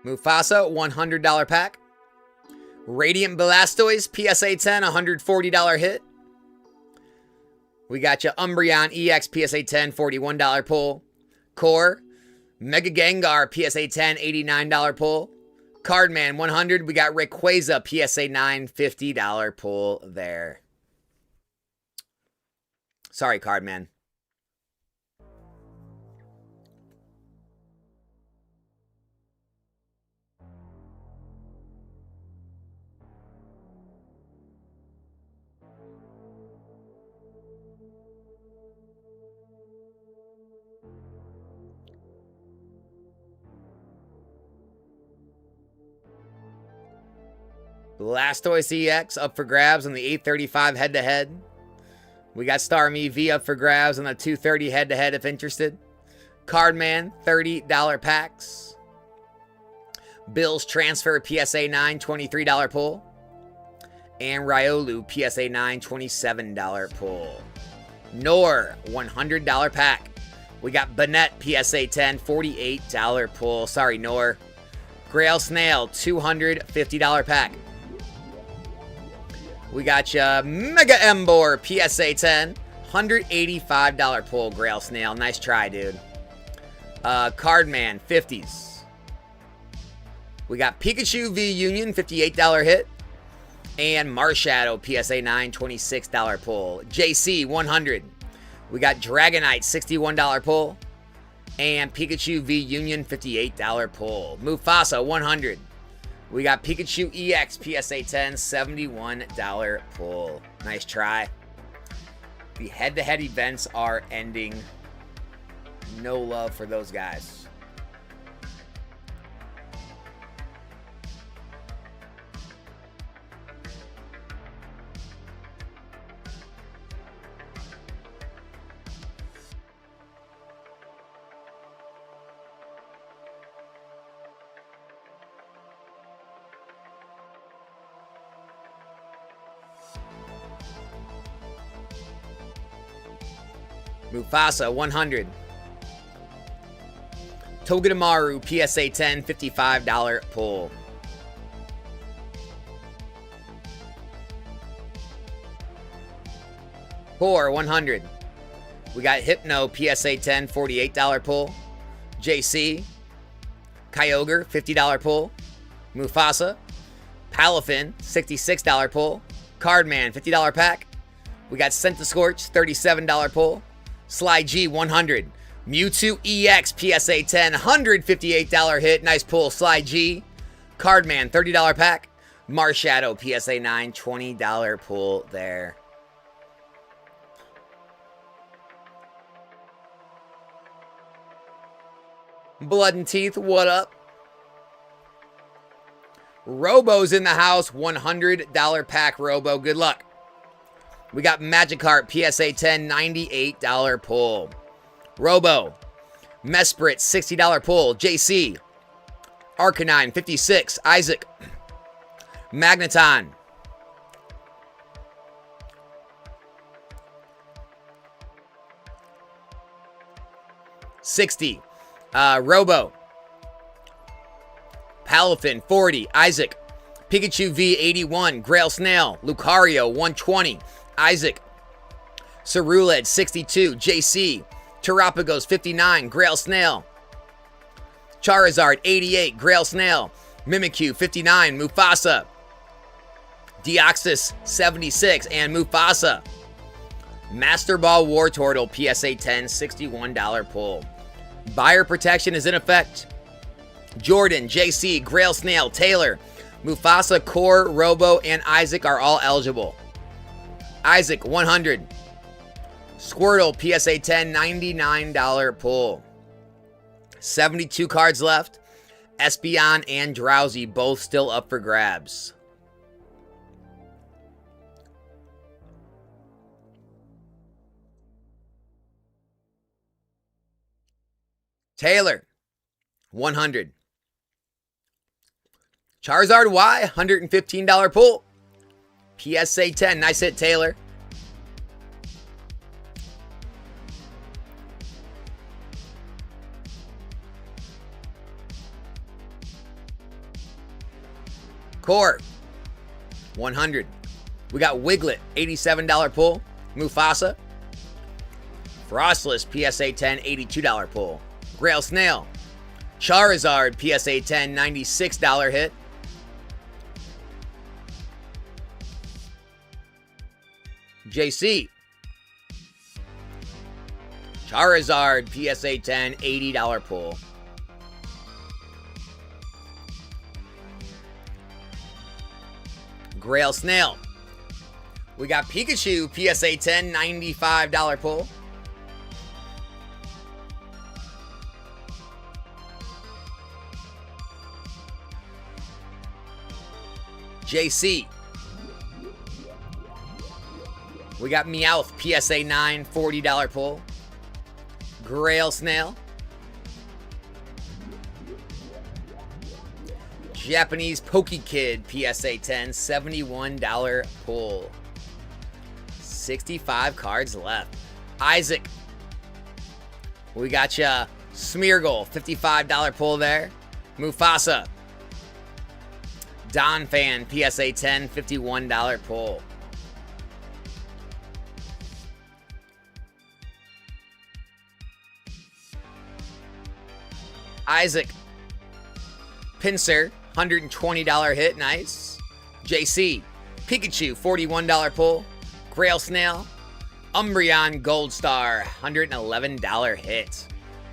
Mufasa, $100 pack. Radiant Blastoise, PSA 10, $140 hit. We got you Umbreon EX, PSA 10, $41 pull. Core, Mega Gengar, PSA 10, $89 pull. Cardman, 100. We got Rayquaza, PSA 9, $50 pull there. Sorry, Cardman. Blastoise EX up for grabs on the 835 head-to-head. We got Starmie V up for grabs on the 230 head-to-head if interested. Cardman, $30 packs. Bills Transfer, PSA 9, $23 pull. And Riolu, PSA 9, $27 pull. Nor, $100 pack. We got Bonnet, PSA 10, $48 pull. Sorry, Nor. Grail Snail, $250 pack. We got you Mega Embor, PSA 10, $185 pull, Grail Snail. Nice try, dude. Cardman, 50s. We got Pikachu V Union, $58 hit. And Marshadow, PSA 9, $26 pull. JC, 100. We got Dragonite, $61 pull. And Pikachu V Union, $58 pull. Mufasa, 100. We got Pikachu EX, PSA 10, $71 pull. Nice try. The head-to-head events are ending. No love for those guys. Mufasa, 100. Togedemaru, PSA 10, $55 pull. Core, 100. We got Hypno, PSA 10, $48 pull. JC. Kyogre, $50 pull. Mufasa. Palafin, $66 pull. Cardman, $50 pack. We got Centiskorch, $37 pull. Sly G, 100. Mewtwo EX, PSA 10, $158 hit. Nice pull, Sly G. Cardman, $30 pack. Marshadow, PSA 9, $20 pull there. Blood and Teeth, what up? Robo's in the house, $100 pack Robo. Good luck. We got Magikarp, PSA 10, $98 pull. Robo. Mesprit, $60 pull. JC. Arcanine, $56. Isaac. Magneton. $60. Robo. Palafin, $40. Isaac. Pikachu V, $81. Grail Snail. Lucario, $120. Isaac. Cerulid, $62. JC. Terapagos, $59. Grail Snail. Charizard, $88. Grail Snail. Mimikyu, $59. Mufasa. Deoxys, $76. And Mufasa. Master Ball Wartortle, PSA 10, $61 pull. Buyer protection is in effect. Jordan, JC, Grail Snail, Taylor, Mufasa, Core, Robo, and Isaac are all eligible. Isaac, 100. Squirtle, PSA 10, $99 pull. 72 cards left. Espeon and Drowsy both still up for grabs. Taylor, 100. Charizard Y, $115 pull. PSA 10, nice hit, Taylor. Core, 100. We got Wiglet, $87 pull. Mufasa. Frostless, PSA 10, $82 pull. Grail Snail. Charizard, PSA 10, $96 hit. JC. Charizard, PSA 10, $80 pull. Grail Snail. We got Pikachu, PSA 10, $95 pull. JC. We got Meowth, PSA 9, $40 pull. Grail Snail. Japanese Pokekid, PSA 10, $71 pull. 65 cards left. Isaac. We got ya Smeargle, $55 pull there. Mufasa. Don Fan, PSA 10, $51 pull. Isaac. Pinsir, $120 hit, nice. JC. Pikachu, $41 pull. Grail Snail. Umbreon Gold Star, $111 hit.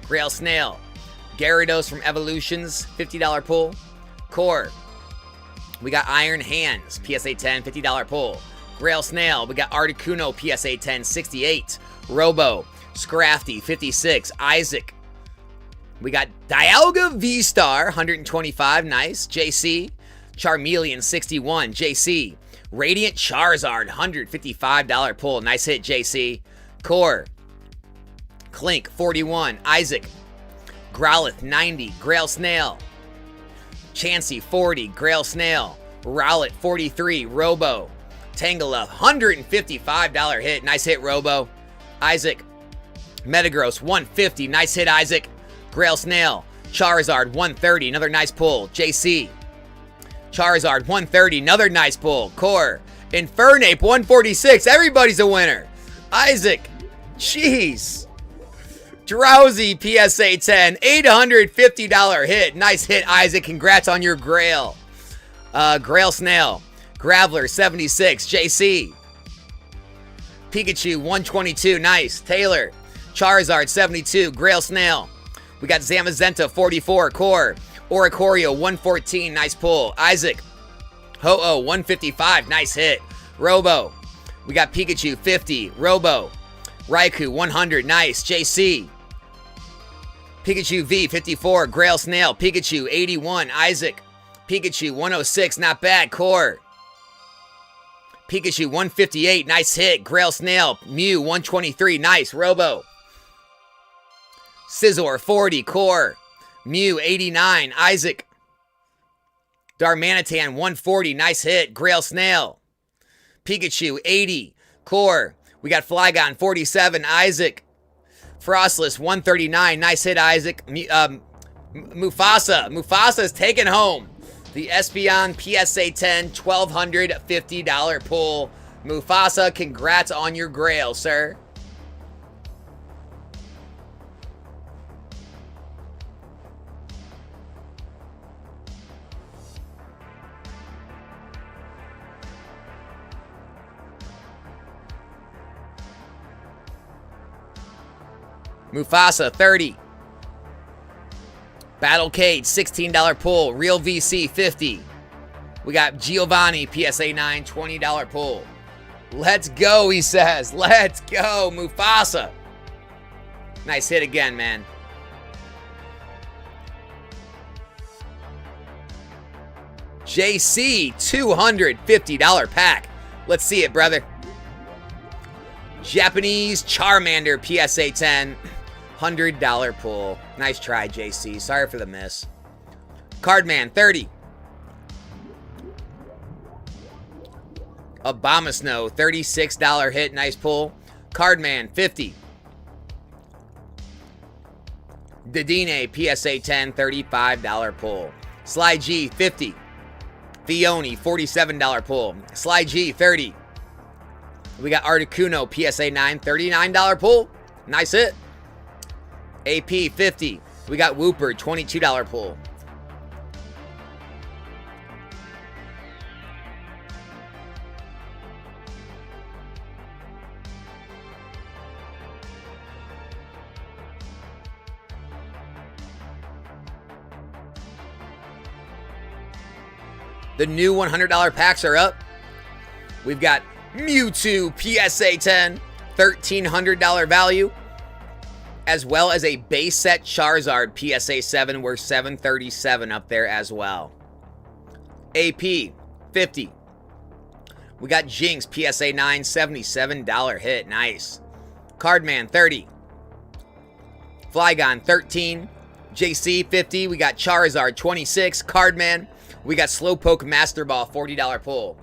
Grail Snail. Gyarados from Evolutions, $50 pull. Core. We got Iron Hands, PSA 10, $50 pull. Grail Snail. We got Articuno, PSA 10, $68. Robo. Scrafty, $56. Isaac. We got Dialga V-Star, $125, nice. JC. Charmeleon, $61. JC. Radiant Charizard, $155 pull. Nice hit, JC. Core. Clink, $41. Isaac. Growlithe, $90. Grail Snail. Chansey, $40. Grail Snail. Rowlet, $43. Robo. Tangela, $155 hit. Nice hit, Robo. Isaac. Metagross, $150. Nice hit, Isaac. Grail Snail. Charizard, $130. Another nice pull. JC. Charizard, $130. Another nice pull. Core. Infernape, $146. Everybody's a winner. Isaac. Jeez. Drowsy, PSA 10. $850 hit. Nice hit, Isaac. Congrats on your Grail. Grail Snail. Graveler, $76. JC. Pikachu, $122. Nice. Taylor. Charizard, $72. Grail Snail. We got Zamazenta, $44. Core. Oricorio, $114. Nice pull. Isaac. Ho-Oh, $155. Nice hit. Robo. We got Pikachu, $50. Robo. Raikou, $100. Nice. JC. Pikachu V, $54. Grail Snail. Pikachu, $81. Isaac. Pikachu, $106. Not bad. Core. Pikachu, $158. Nice hit. Grail Snail. Mew, $123. Nice. Robo. Scizor, $40. Core. Mew, $89. Isaac. Darmanitan, $140. Nice hit. Grail Snail. Pikachu, $80. Core. We got Flygon, $47. Isaac. Frostless, $139. Nice hit, Isaac. Mufasa. Mufasa's taken home the Espeon PSA 10, $1,250 pull. Mufasa, congrats on your Grail, sir. Mufasa, $30. Battle Cage, $16 pull. Real VC, 50. We got Giovanni, PSA 9, $20 pull. Let's go, he says. Let's go, Mufasa. Nice hit again, man. JC, $250 pack. Let's see it, brother. Japanese Charmander, PSA 10, $100 pull. Nice try, JC. Sorry for the miss. Cardman, 30. Abomasnow, $36 hit. Nice pull. Cardman, 50. Dedenne, PSA 10, $35 pull. Sly G, 50. Fione, $47 pull. Sly G, 30. We got Articuno, PSA 9, $39 pull. Nice hit. AP, 50. We got Wooper, $22 pull. The new $100 packs are up. We've got Mewtwo PSA 10, $1,300 value, as well as a base set Charizard PSA 7 worth $737 up there as well. AP, 50. We got Jinx PSA 9, $77 hit. Nice. Cardman, 30. Flygon, 13. JC, 50. We got Charizard, 26. Cardman. We got Slowpoke Master Ball, $40 pull.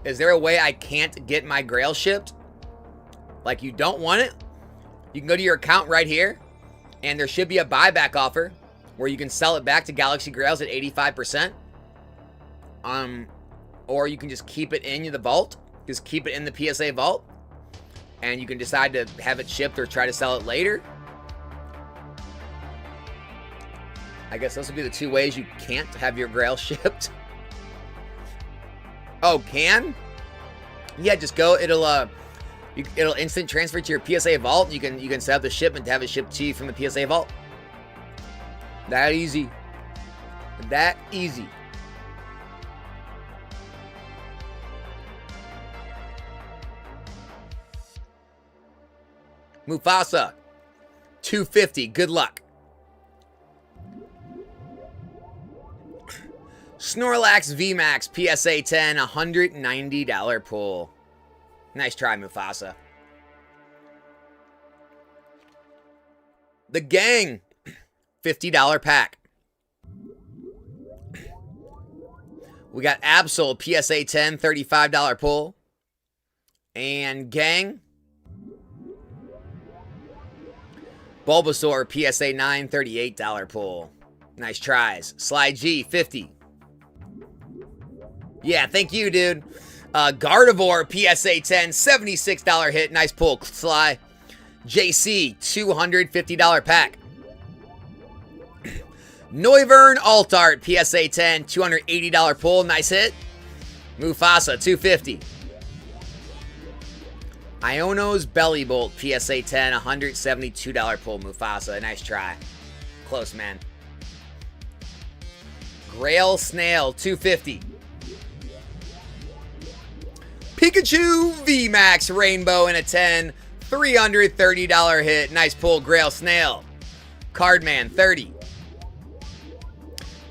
Is there a way I can't get my Grail shipped? Like, you don't want it? You can go to your account right here, and there should be a buyback offer where you can sell it back to Galaxy Grails at 85%. Or you can just keep it in the vault. Just keep it in the PSA vault. And you can decide to have it shipped or try to sell it later. I guess those would be the two ways you can't have your Grail shipped. Oh, can? Yeah, just go. It'll instant transfer to your PSA vault. You can set up the shipment to have it shipped to you from the PSA vault. That easy. That easy. Mufasa, $250. Good luck. Snorlax VMAX PSA 10, $190 pull. Nice try, Mufasa. The Gang, $50 pack. We got Absol PSA 10, $35 pull. And Gang, Bulbasaur PSA 9, $38 pull. Nice tries. Sly G, 50. Yeah, thank you, dude. Gardevoir, PSA 10, $76 hit. Nice pull, Sly. JC, $250 pack. Noivern Altart, PSA 10, $280 pull. Nice hit. Mufasa, $250. Iono's Bellybolt, PSA 10, $172 pull. Mufasa, nice try. Close, man. Grail Snail, $250. Pikachu VMAX Rainbow in a 10, $330 hit. Nice pull, Grail Snail. Cardman, 30.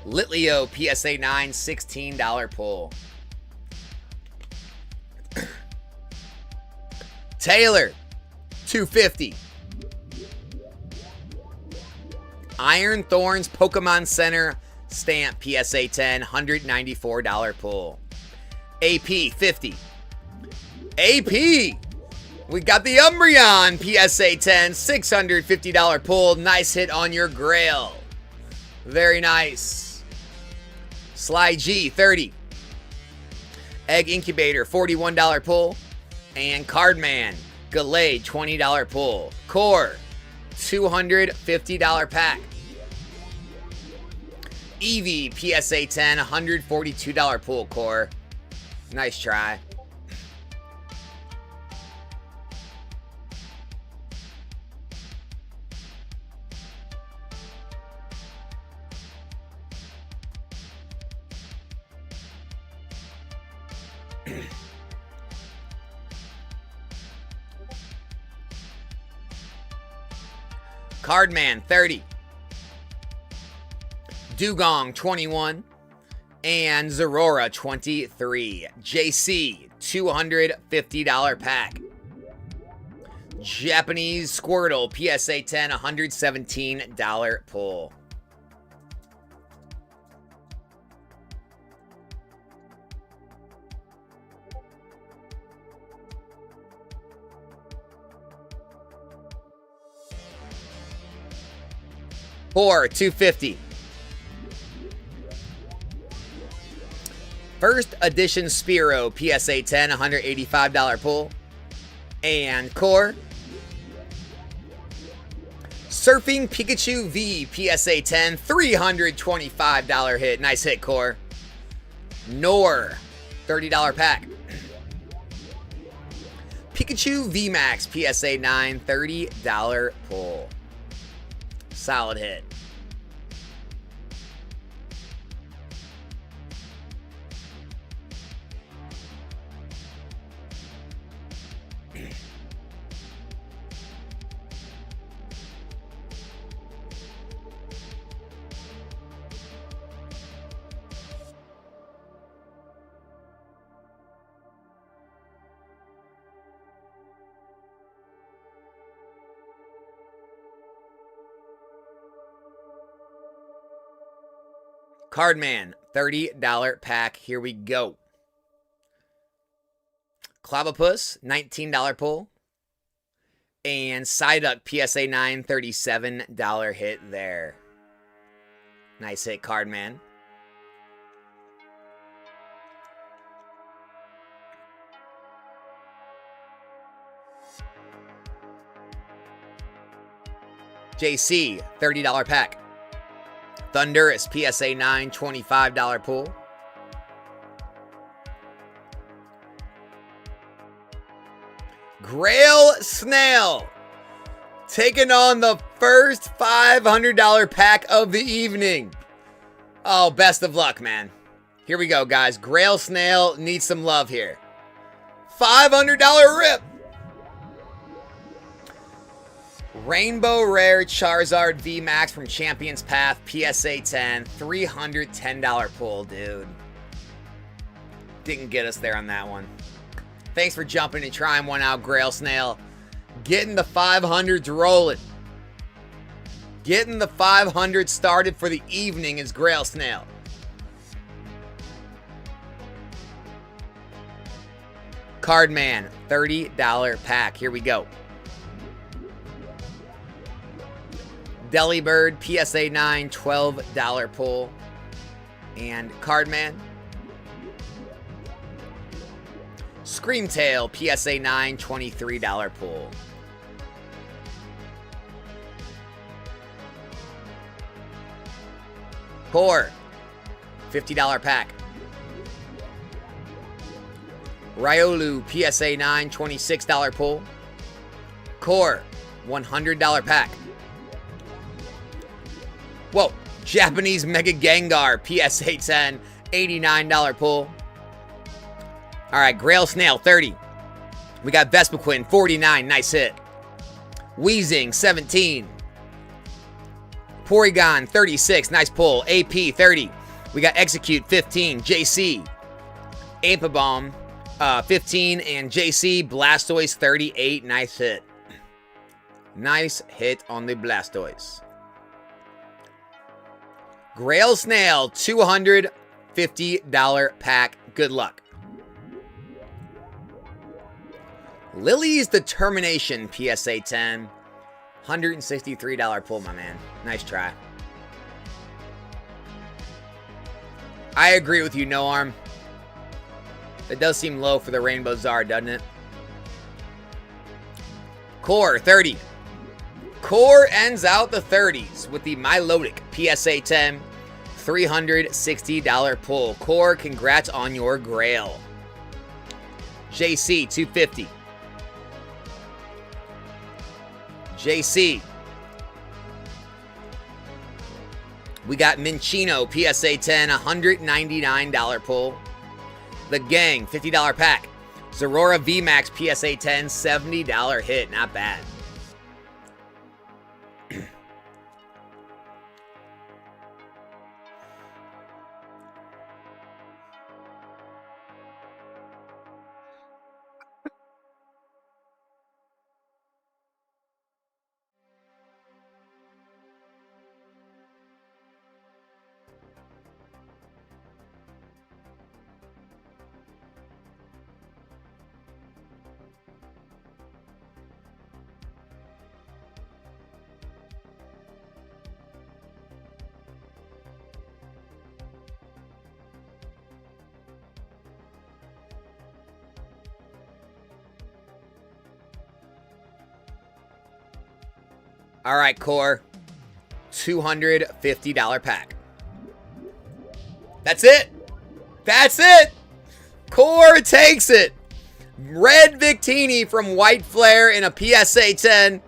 Litleo, PSA 9, $16 pull. Taylor, $250. Iron Thorns Pokemon Center Stamp, PSA 10, $194 pull. AP, 50. AP, we got the Umbreon PSA 10, $650 pull. Nice hit on your Grail. Very nice. Sly G, 30. Egg Incubator, $41 pull. And Cardman, Gallade, $20 pull. Core, $250 pack. Eevee, PSA 10, $142 pull, Core. Nice try. Cardman, 30. Dugong, 21. And Zorora, 23. JC, $250 pack. Japanese Squirtle, PSA 10, $117 pull. For $250. First edition Spearow, PSA 10, $185 pull. And core. Surfing Pikachu V, PSA 10, $325 hit. Nice hit, core. Nor, $30 pack. Pikachu VMAX, PSA 9, $30 pull. Solid hit. Cardman, $30 pack. Here we go. Clavapus, $19 pull. And Psyduck, PSA 9, $37 hit there. Nice hit, Cardman. JC, $30 pack. Thundurus, PSA 9, $25 pull. Grail Snail, taking on the first $500 pack of the evening. Oh, best of luck, man. Here we go, guys. Grail Snail needs some love here. $500 rip. Rainbow Rare Charizard VMAX from Champions Path, PSA 10, $310 pull, dude. Didn't get us there on that one. Thanks for jumping and trying one out, Grail Snail. Getting the 500s rolling. Getting the 500 started for the evening is Grail Snail. Cardman, $30 pack. Here we go. Delibird, PSA 9, $12 pull. And Cardman. Screamtail, PSA 9, $23 pull. Core, $50 pack. Riolu, PSA 9, $26 pull. Core, $100 pack. Whoa, Japanese Mega Gengar, PSA 10, $89 pull. All right, Grail Snail, 30. We got Vespiquen, 49, nice hit. Weezing, 17. Porygon, 36, nice pull. AP, 30. We got Execute, 15. JC. Apabomb, 15. And JC, Blastoise, 38, nice hit. Nice hit on the Blastoise. Grail Snail, $250 pack. Good luck. Lily's Determination, PSA 10. $163 pull, my man. Nice try. I agree with you, No Arm. That does seem low for the Rainbow Zard, doesn't it? Core, 30. Core ends out the 30s with the Milotic, PSA 10. $360 pull. Core, congrats on your Grail. JC, $250. JC. We got Minchino, PSA 10, $199 pull. The Gang, $50 pack. Zorora VMAX PSA 10, $70 hit. Not bad. All right, Core. $250 pack. That's it. That's it. Core takes it. Red Victini from White Flare in a PSA 10.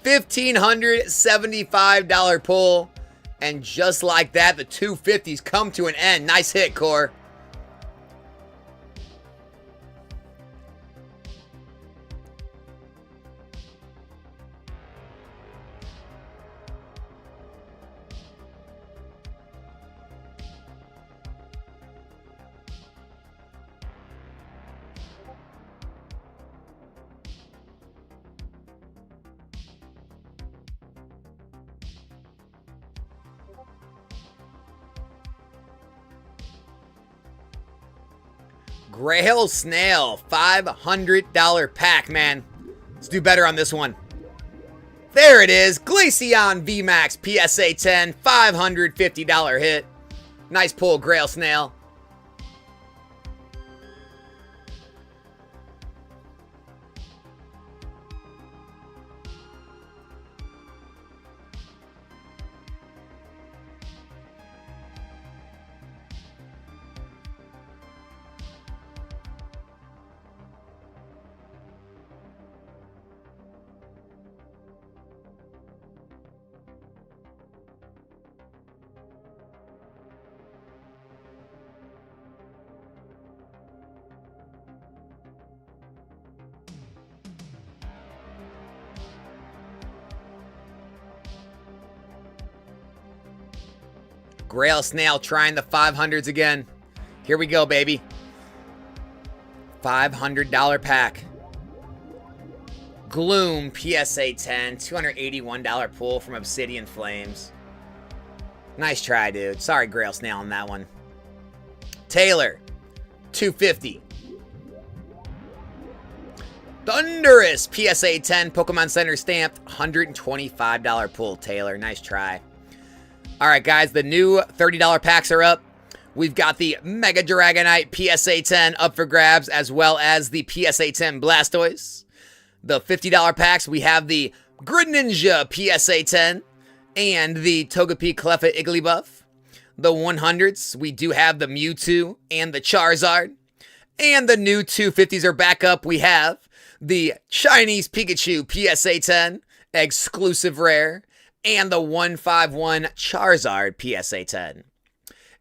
$1,575 pull. And just like that, the 250s come to an end. Nice hit, Core. GRAILS Snail, $500 pack, man. Let's do better on this one. There it is. Glaceon VMAX PSA 10, $550 hit. Nice pull, GRAILS Snail. GRAILS Snail trying the 500s again. Here we go, baby. $500 pack. Gloom PSA 10, $281 pull from Obsidian Flames. Nice try, dude. Sorry, GRAILS Snail on that one. Taylor, $250. Thunderous PSA 10, Pokemon Center stamped, $125 pull. Taylor, nice try. All right, guys, the new $30 packs are up. We've got the Mega Dragonite PSA 10 up for grabs, as well as the PSA 10 Blastoise. The $50 packs, we have the Greninja PSA 10 and the Togepi Cleffa Igglybuff. The 100s, we do have the Mewtwo and the Charizard. And the new 250s are back up. We have the Chinese Pikachu PSA 10 exclusive rare, and the 151 Charizard PSA 10.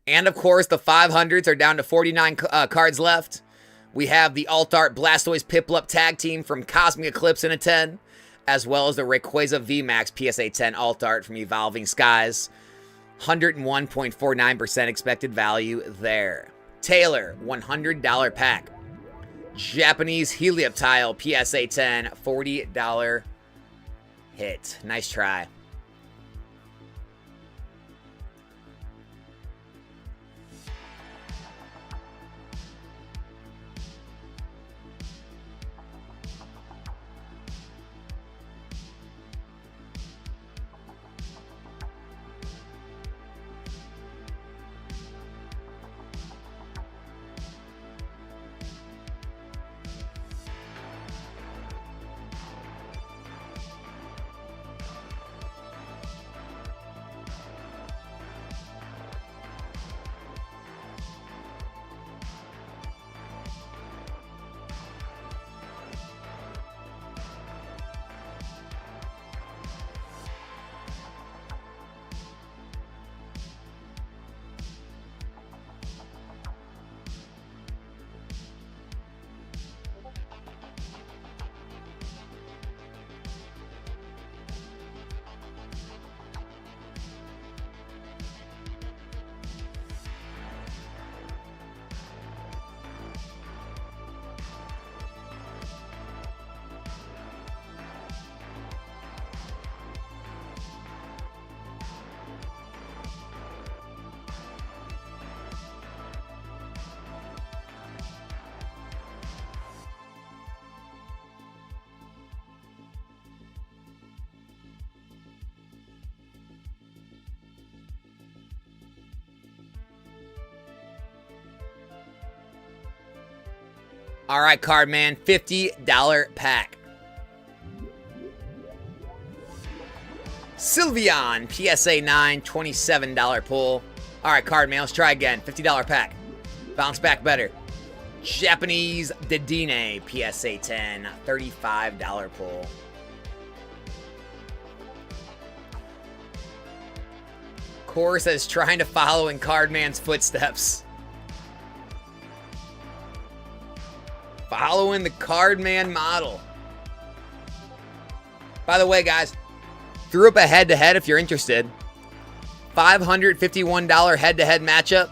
And of course, the 500s are down to 49 cards left. We have the Alt Art Blastoise Piplup Tag Team from Cosmic Eclipse in a 10, as well as the Rayquaza VMAX PSA 10 Alt Art from Evolving Skies. 101.49% expected value there. Taylor, $100 pack. Japanese Helioptile PSA 10, $40 hit. Nice try. All right, card man, $50 pack. Sylveon, PSA 9, $27 pull. All right, card man, let's try again. $50 pack. Bounce back better. Japanese Dedenne, PSA 10, $35 pull. Core says trying to follow in Cardman's footsteps. Following the Cardman model. By the way, guys, threw up a head-to-head if you're interested. $551 head-to-head matchup.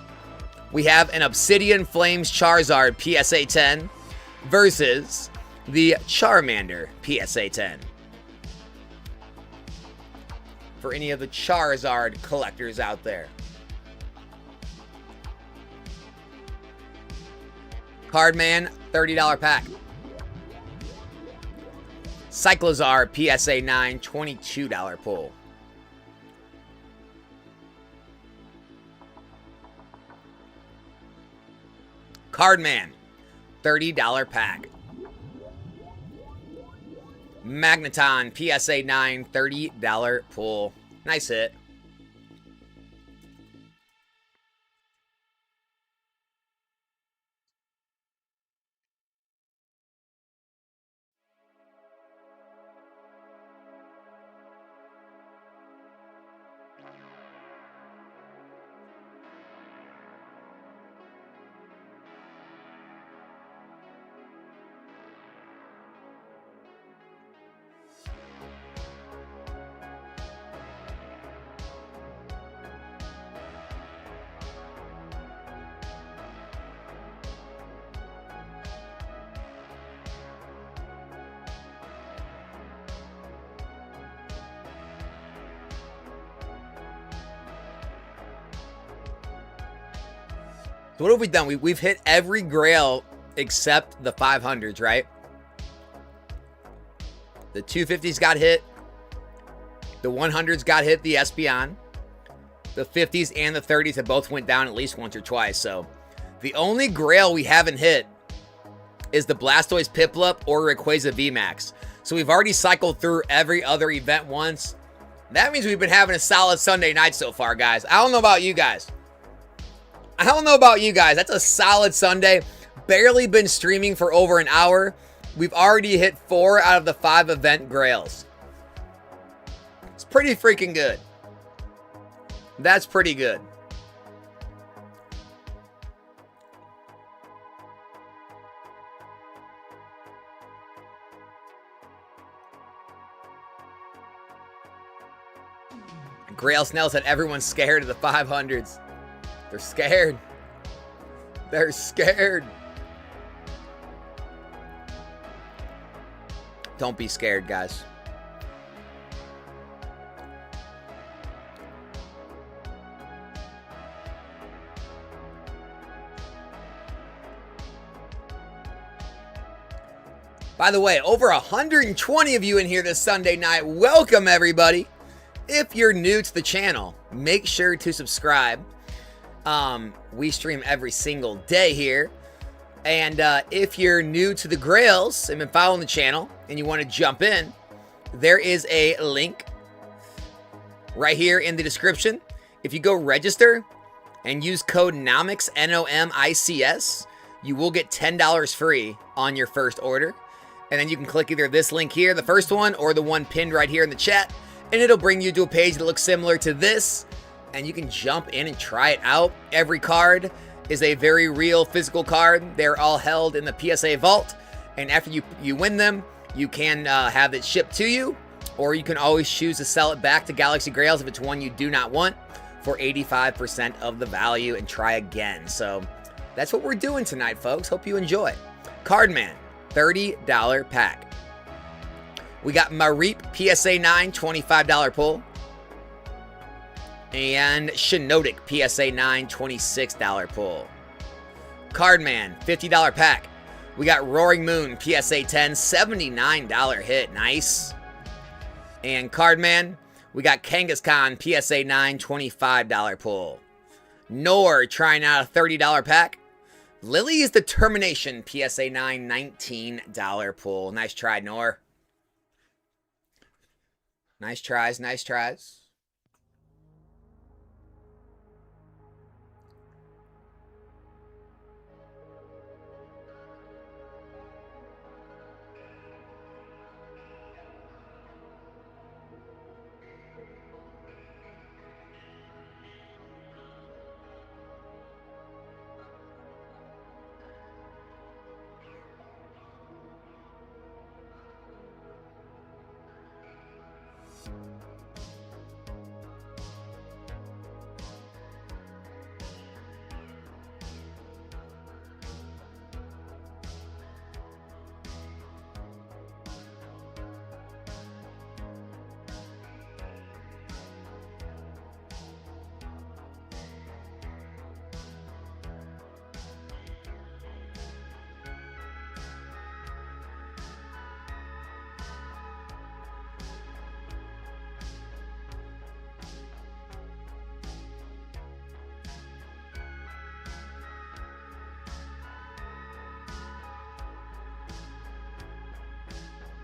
We have an Obsidian Flames Charizard PSA 10 versus the Charmander PSA 10. For any of the Charizard collectors out there. Cardman, $30 pack. Cyclozar PSA 9, $22 pull. Cardman, $30 pack. Magneton PSA 9, $30 pull. Nice hit. So what have we done? We've hit every grail except the 500s, right? The 250s got hit. The 100s got hit, the Espeon. The 50s and the 30s have both went down at least once or twice. So the only grail we haven't hit is the Blastoise Piplup or Rayquaza VMAX. So we've already cycled through every other event once. That means we've been having a solid Sunday night so far, guys. I don't know about you guys. That's a solid Sunday. Barely been streaming for over an hour. We've already hit 4 out of the 5 event grails. It's pretty freaking good. That's pretty good. Grail Snell said everyone's scared of the 500s. They're scared. They're scared. Don't be scared, guys. By the way, over 120 of you in here this Sunday night. Welcome, everybody. If you're new to the channel, make sure to subscribe. We stream every single day here. And if you're new to the Grails and been following the channel and you want to jump in, there is a link right here in the description. If you go register and use code NOMICS, NOMICS, you will get $10 free on your first order. And then you can click either this link here, the first one, or the one pinned right here in the chat. And it'll bring you to a page that looks similar to this. And you can jump in and try it out. Every card is a very real physical card. They're all held in the PSA vault. And after you win them, you can have it shipped to you. Or you can always choose to sell it back to Galaxy Grails if it's one you do not want for 85% of the value and try again. So that's what we're doing tonight, folks. Hope you enjoy. Cardman, $30 pack. We got Marip PSA 9, $25 pull. And Shiinotic PSA 9, $26 pull. Cardman, $50 pack. We got Roaring Moon PSA 10, $79 hit. Nice. And Cardman, we got Kangaskhan PSA 9, $25 pull. Nor trying out a $30 pack. Lily's Determination, PSA 9, $19 pull. Nice try, Nor. Nice tries, nice tries.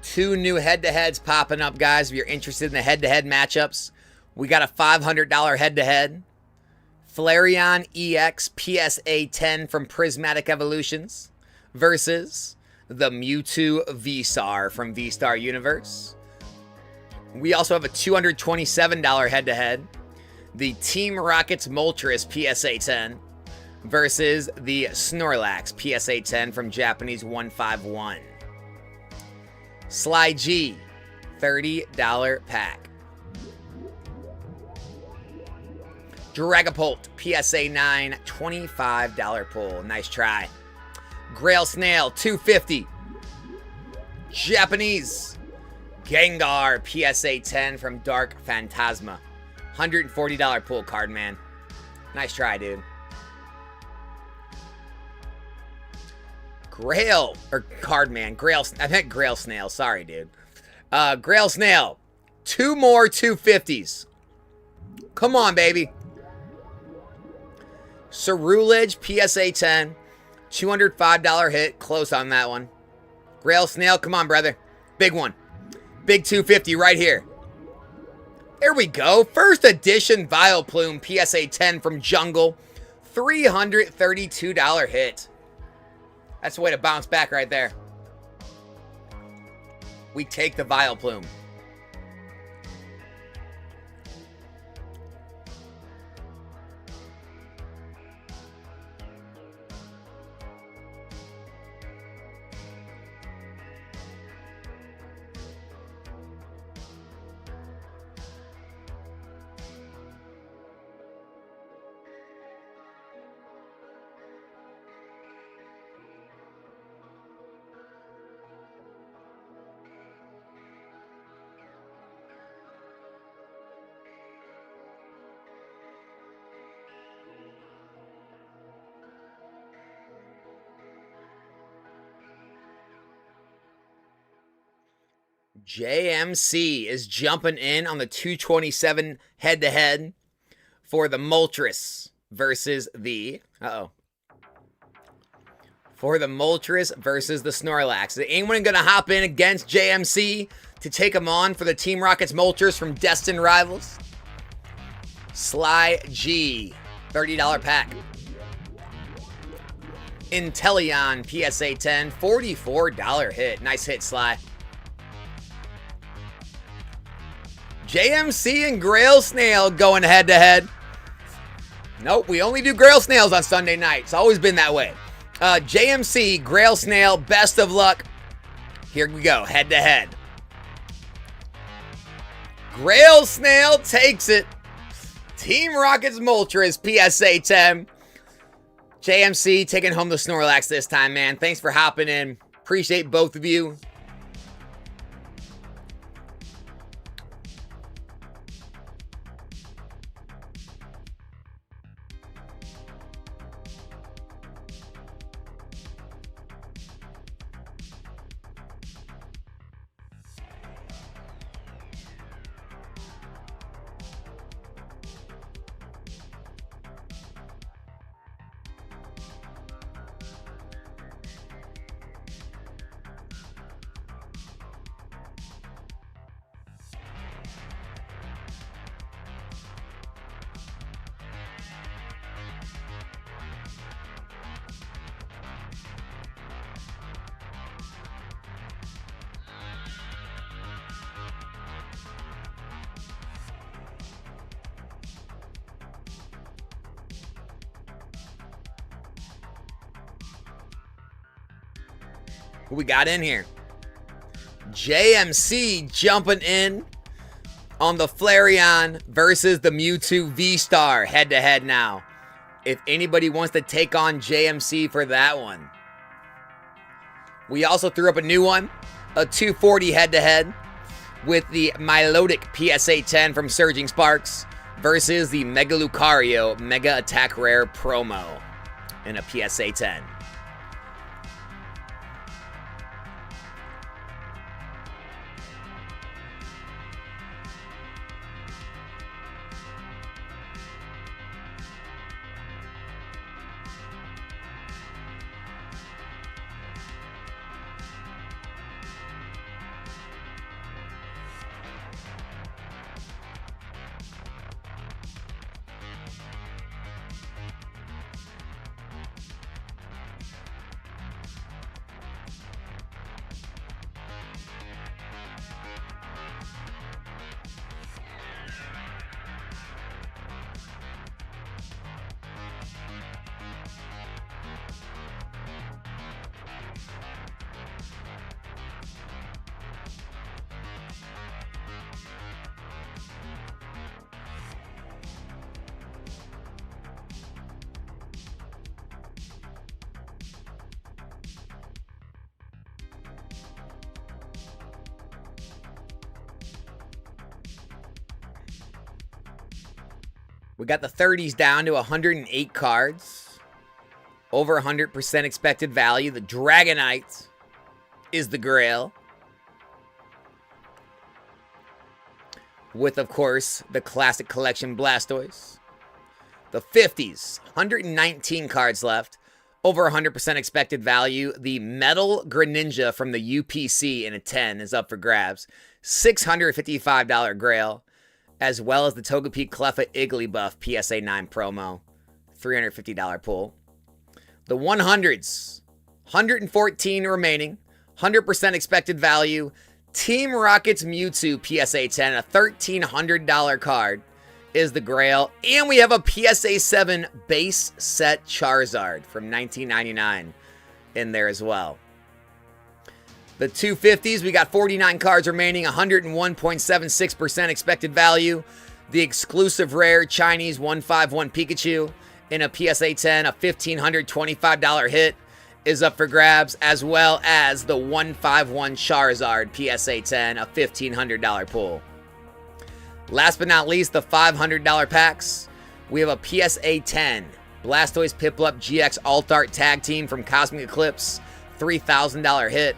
Two new head-to-heads popping up, guys. If you're interested in the head-to-head matchups, we got a $500 head-to-head. Flareon EX PSA 10 from Prismatic Evolutions versus the Mewtwo V-Star from V-Star Universe. We also have a $227 head-to-head. The Team Rockets Moltres PSA 10 versus the Snorlax PSA 10 from Japanese 151. Sly G, $30 pack. Dragapult, PSA 9, $25 pull. Nice try. Grail Snail, $250. Japanese Gengar, PSA 10 from Dark Phantasma. $140 pull card, man. Nice try, dude. Grail, or card man, Grail, I meant Grail Snail, sorry, dude. Grail Snail, two more 250s. Come on, baby. Cerulege, PSA 10, $205 hit, close on that one. Grail Snail, come on, brother. Big one. Big 250 right here. There we go. First edition Vileplume, PSA 10 from Jungle, $332 hit. That's the way to bounce back right there. We take the Vileplume. JMC is jumping in on the 227 head-to-head for the Moltres versus the... For the Moltres versus the Snorlax. Is anyone going to hop in against JMC to take him on for the Team Rockets Moltres from Destined Rivals? Sly G, $30 pack. Inteleon PSA 10, $44 hit. Nice hit, Sly. JMC and Grail Snail going head-to-head. Nope, we only do Grail Snails on Sunday night. It's always been that way. JMC, Grail Snail, best of luck. Here we go, head-to-head. Grail Snail takes it. Team Rockets Moltres, PSA 10. JMC taking home the Snorlax this time, man. Thanks for hopping in. Appreciate both of you. Who we got in here? JMC jumping in on the Flareon versus the Mewtwo V-Star head-to-head now. If anybody wants to take on JMC for that one. We also threw up a new one, a 240 head-to-head with the Milotic PSA 10 from Surging Sparks versus the Mega Lucario Mega Attack Rare promo in a PSA 10. We got the 30s down to 108 cards. Over 100% expected value. The Dragonite is the Grail. With, of course, the Classic Collection Blastoise. The 50s, 119 cards left. Over 100% expected value. The Metal Greninja from the UPC in a 10 is up for grabs. $655 Grail. As well as the Togepi Cleffa Igglybuff PSA 9 promo. $350 pull. The 100s. 114 remaining. 100% expected value. Team Rocket's Mewtwo PSA 10. A $1,300 card is the Grail. And we have a PSA 7 base set Charizard from 1999 in there as well. The 250s, we got 49 cards remaining, 101.76% expected value. The exclusive rare Chinese 151 Pikachu in a PSA 10, a $1,525 hit is up for grabs, as well as the 151 Charizard PSA 10, a $1,500 pull. Last but not least, the $500 packs. We have a PSA 10 Blastoise Piplup GX Alt-Art Tag Team from Cosmic Eclipse, $3,000 hit.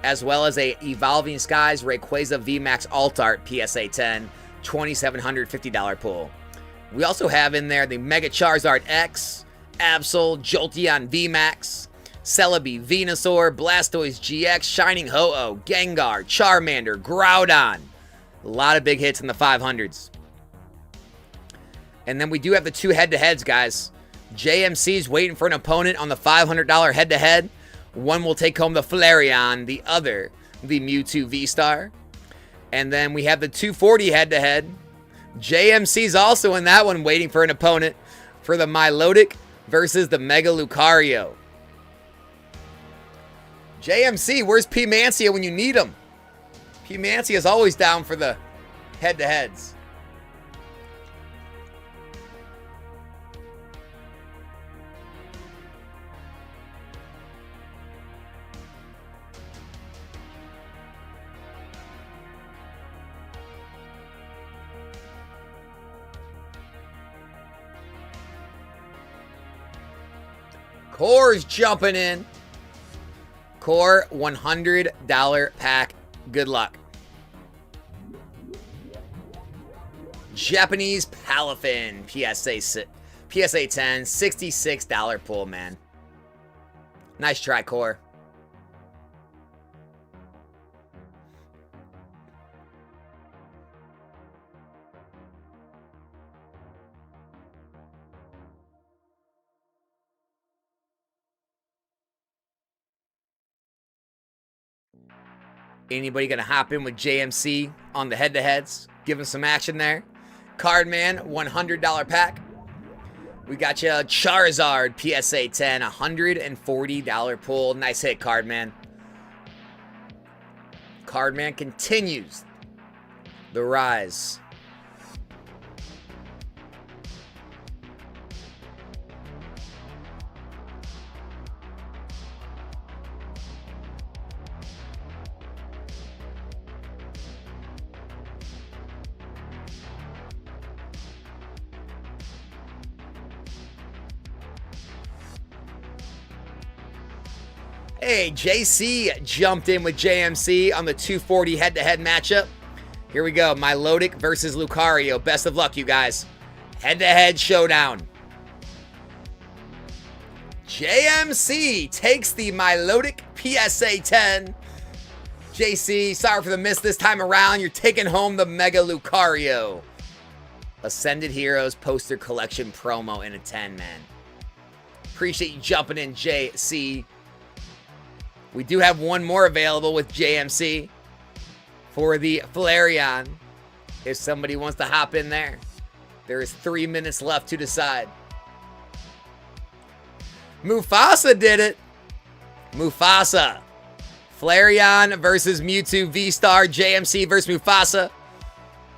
As well as a Evolving Skies Rayquaza VMAX Alt-Art PSA 10, $2,750 pull. We also have in there the Mega Charizard X, Absol, Jolteon VMAX, Celebi, Venusaur, Blastoise GX, Shining Ho-Oh, Gengar, Charmander, Groudon. A lot of big hits in the 500s. And then we do have the two head-to-heads, guys. JMC's waiting for an opponent on the $500 head-to-head. One will take home the Flareon, the other, the Mewtwo V-Star. And then we have the 240 head-to-head. JMC's also in that one waiting for an opponent for the Milotic versus the Mega Lucario. JMC, where's P. Mancia when you need him? P. Mancia is always down for the head-to-heads. Core's jumping in. Core $100 pack. Good luck. Japanese Palafin PSA 10, $66 pull, man. Nice try, Core. Anybody going to hop in with JMC on the head-to-heads? Give him some action there. Cardman, $100 pack. We got you Charizard PSA 10, $140 pull. Nice hit, Cardman. Cardman continues the rise. Hey, JC jumped in with JMC on the 240 head-to-head matchup. Here we go. Milotic versus Lucario. Best of luck, you guys. Head-to-head showdown. JMC takes the Milotic PSA 10. JC, sorry for the miss this time around. You're taking home the Mega Lucario. Ascended Heroes poster collection promo in a 10, man. Appreciate you jumping in, JC. We do have one more available with JMC for the Flareon. If somebody wants to hop in there. There is 3 minutes left to decide. Mufasa did it. Mufasa. Flareon versus Mewtwo V-Star. JMC versus Mufasa.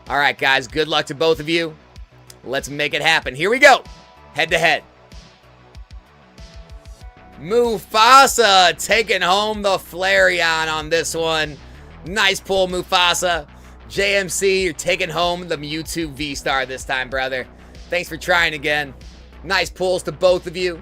All right, guys. Good luck to both of you. Let's make it happen. Here we go. Head to head. Mufasa taking home the Flareon on this one. Nice pull, Mufasa. JMC, you're taking home the Mewtwo V-Star this time, brother. Thanks for trying again. Nice pulls to both of you.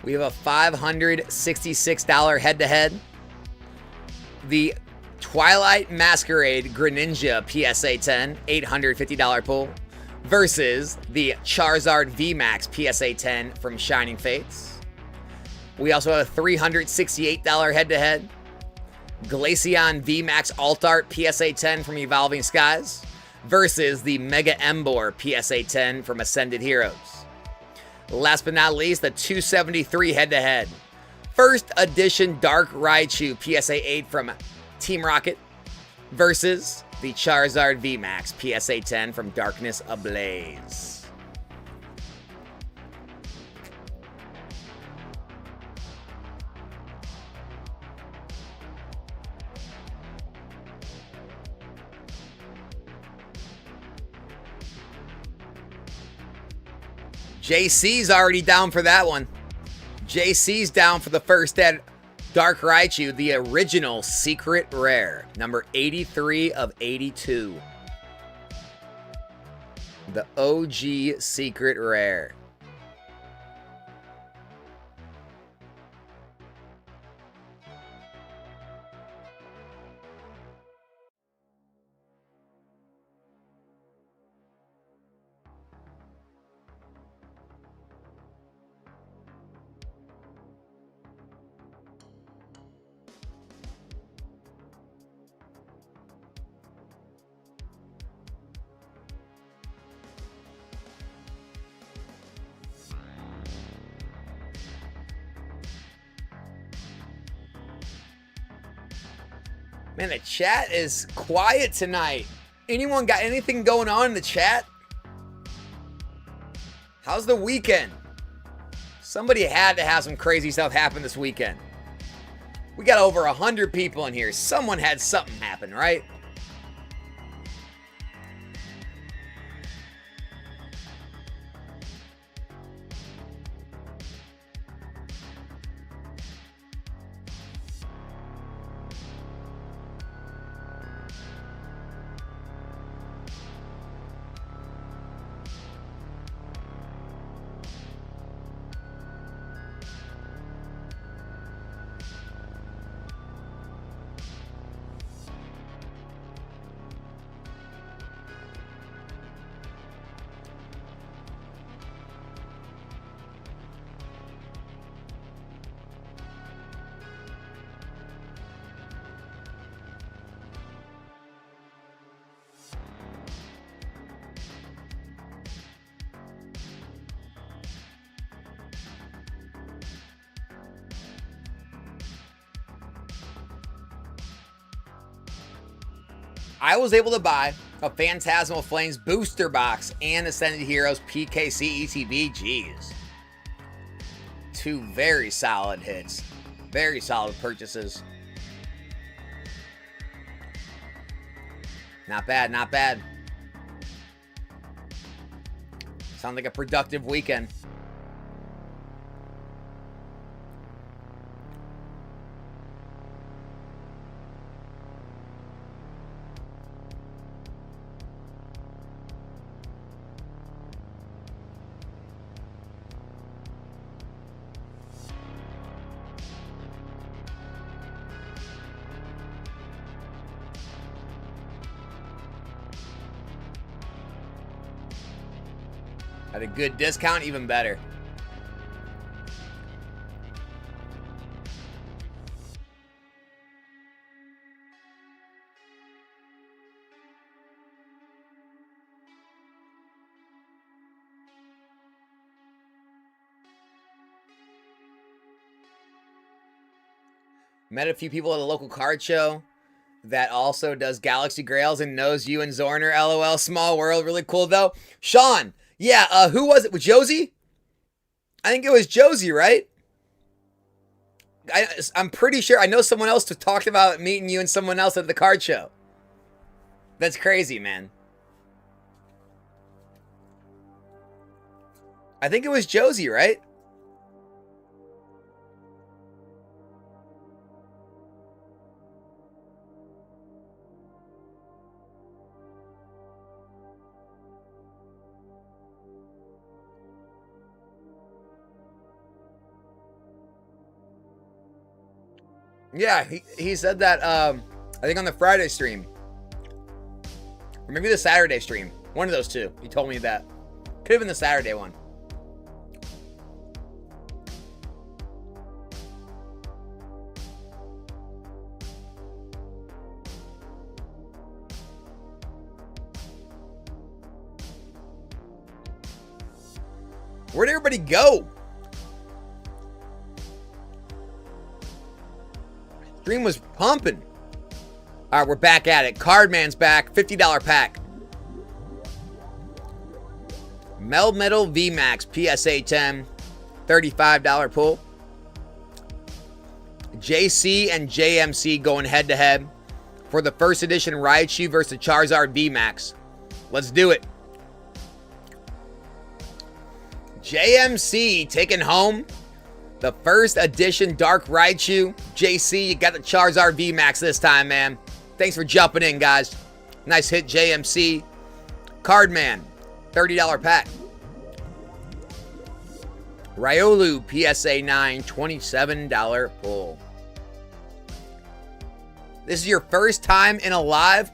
We have a $566 head-to-head. The Twilight Masquerade Greninja PSA 10, $850 pull, versus the Charizard VMAX PSA 10 from Shining Fates. We also have a $368 head-to-head. Glaceon VMAX Alt-Art PSA 10 from Evolving Skies versus the Mega Emboar PSA 10 from Ascended Heroes. Last but not least, the 273 head-to-head. First edition Dark Raichu PSA 8 from Team Rocket versus the Charizard VMAX PSA 10 from Darkness Ablaze. JC's already down for that one. JC's down for the first ed Dark Raichu, the original secret rare, number 83 of 82. The OG secret rare. Man, the chat is quiet tonight. Anyone got anything going on in the chat? How's the weekend? Somebody had to have some crazy stuff happen this weekend. We got over 100 people in here. Someone had something happen, right? I was able to buy a Phantasmal Flames booster box and Ascended Heroes PKC ETB. Jeez. 2 very solid hits. Very solid purchases. Not bad, not bad. Sounds like a productive weekend. At a good discount, even better. Met a few people at a local card show that also does Galaxy Grails and knows you and Zorner. LOL, small world. Really cool, though. Sean. Yeah, who was it? With Josie? I think it was Josie, right? I'm pretty sure. I know someone else talked about meeting you and someone else at the card show. That's crazy, man. I think it was Josie, right? Yeah, he said that, I think on the Friday stream. Or maybe the Saturday stream. One of those two. He told me that. Could have been the Saturday one. Where'd everybody go? Stream was pumping. All right, we're back at it. Cardman's back. $50 pack. Meld Metal VMAX PSA 10. $35 pull. JC and JMC going head to head for the first edition Raichu versus Charizard VMAX. Let's do it. JMC taking home the first edition Dark Raichu. JC, you got the Charizard VMAX this time, man. Thanks for jumping in, guys. Nice hit, JMC. Cardman, $30 pack. Riolu, PSA 9, $27 pull. This is your first time in a live,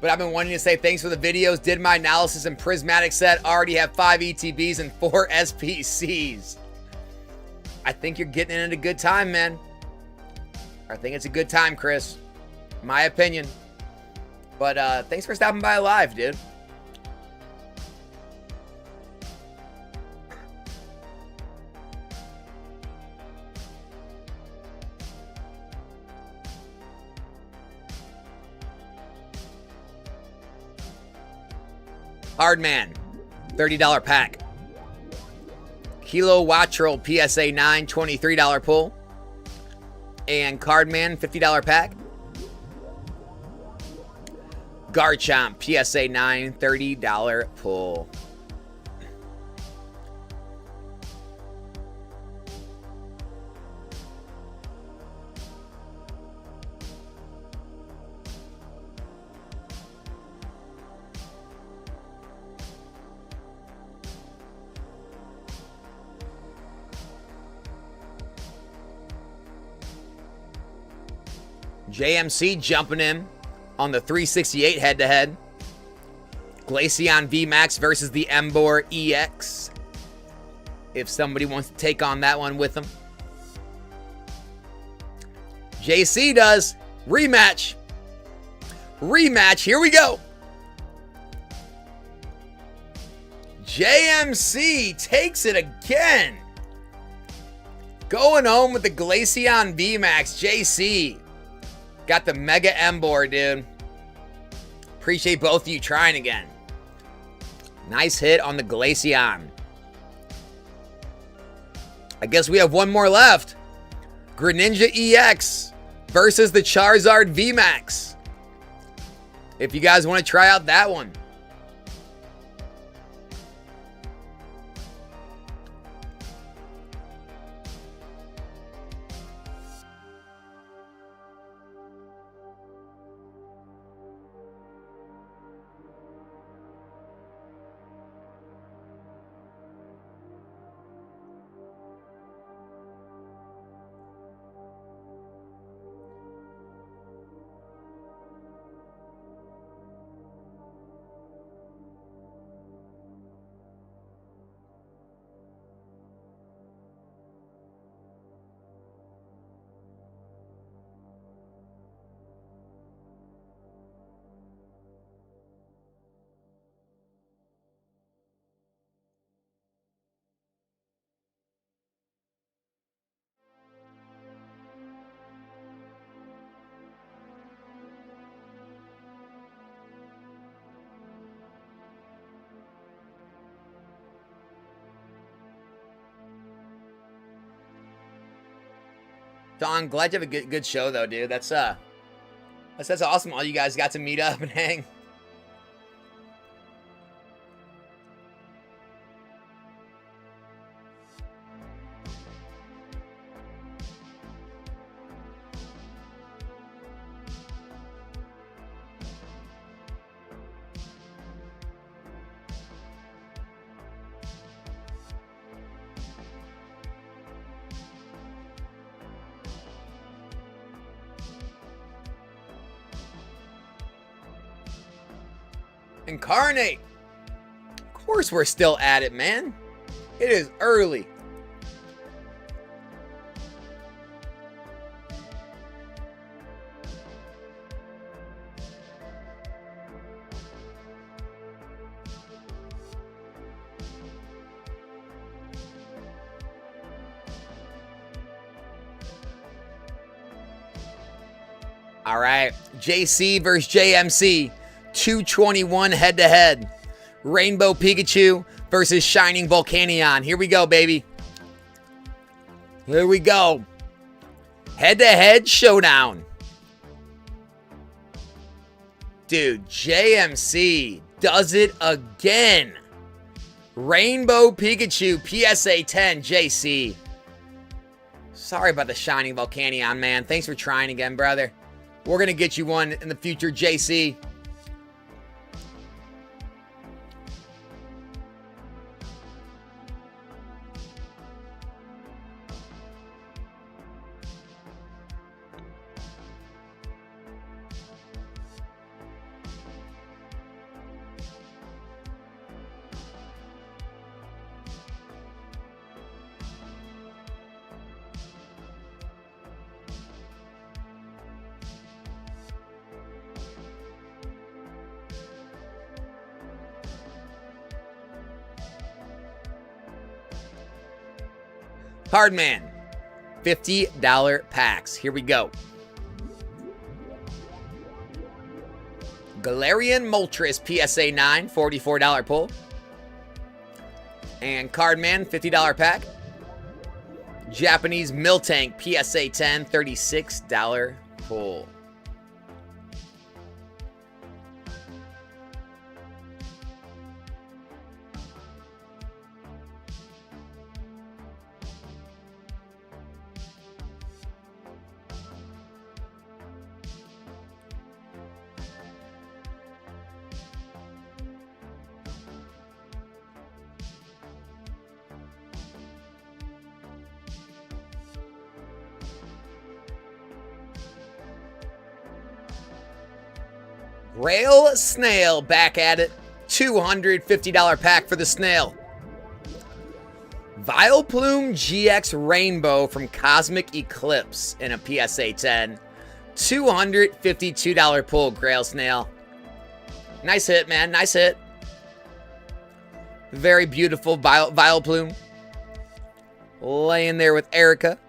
but I've been wanting to say thanks for the videos. Did my analysis and prismatic set. Already have 5 ETBs and 4 SPCs. I think you're getting in at a good time, man. I think it's a good time, Chris. My opinion. But thanks for stopping by live, dude. Hardman, $30 pack. Kilo Wattrel, PSA 9, $23 pull. And Cardman, $50 pack. Garchomp, PSA 9, $30 pull. JMC jumping in on the 368 head-to-head. Glaceon VMAX versus the Emboar EX. If somebody wants to take on that one with him. JC does. Rematch. Rematch. Here we go. JMC takes it again. Going home with the Glaceon VMAX. JC. Got the Mega Emboar, dude. Appreciate both of you trying again. Nice hit on the Glaceon. I guess we have one more left. Greninja EX versus the Charizard VMAX. If you guys want to try out that one. Don, glad you have a good show though, dude. That's awesome. All you guys got to meet up and hang. Incarnate. Of course we're still at it, man. It is early. All right, JC versus JMC. 221 head-to-head. Rainbow Pikachu versus Shining Volcanion. Here we go, baby. Here we go. Head-to-head showdown. Dude, JMC does it again. Rainbow Pikachu, PSA 10, JC. Sorry about the Shining Volcanion, man. Thanks for trying again, brother. We're going to get you one in the future, JC. Hardman, $50 packs. Here we go. Galarian Moltres PSA 9, $44 pull. And Cardman, $50 pack. Japanese Miltank PSA 10, $36 pull. Rail Snail back at it. $250 pack for the Snail. Vileplume GX Rainbow from Cosmic Eclipse in a PSA 10. $252 pull, Grail Snail. Nice hit, man. Nice hit. Very beautiful Vileplume. Laying there with Erica.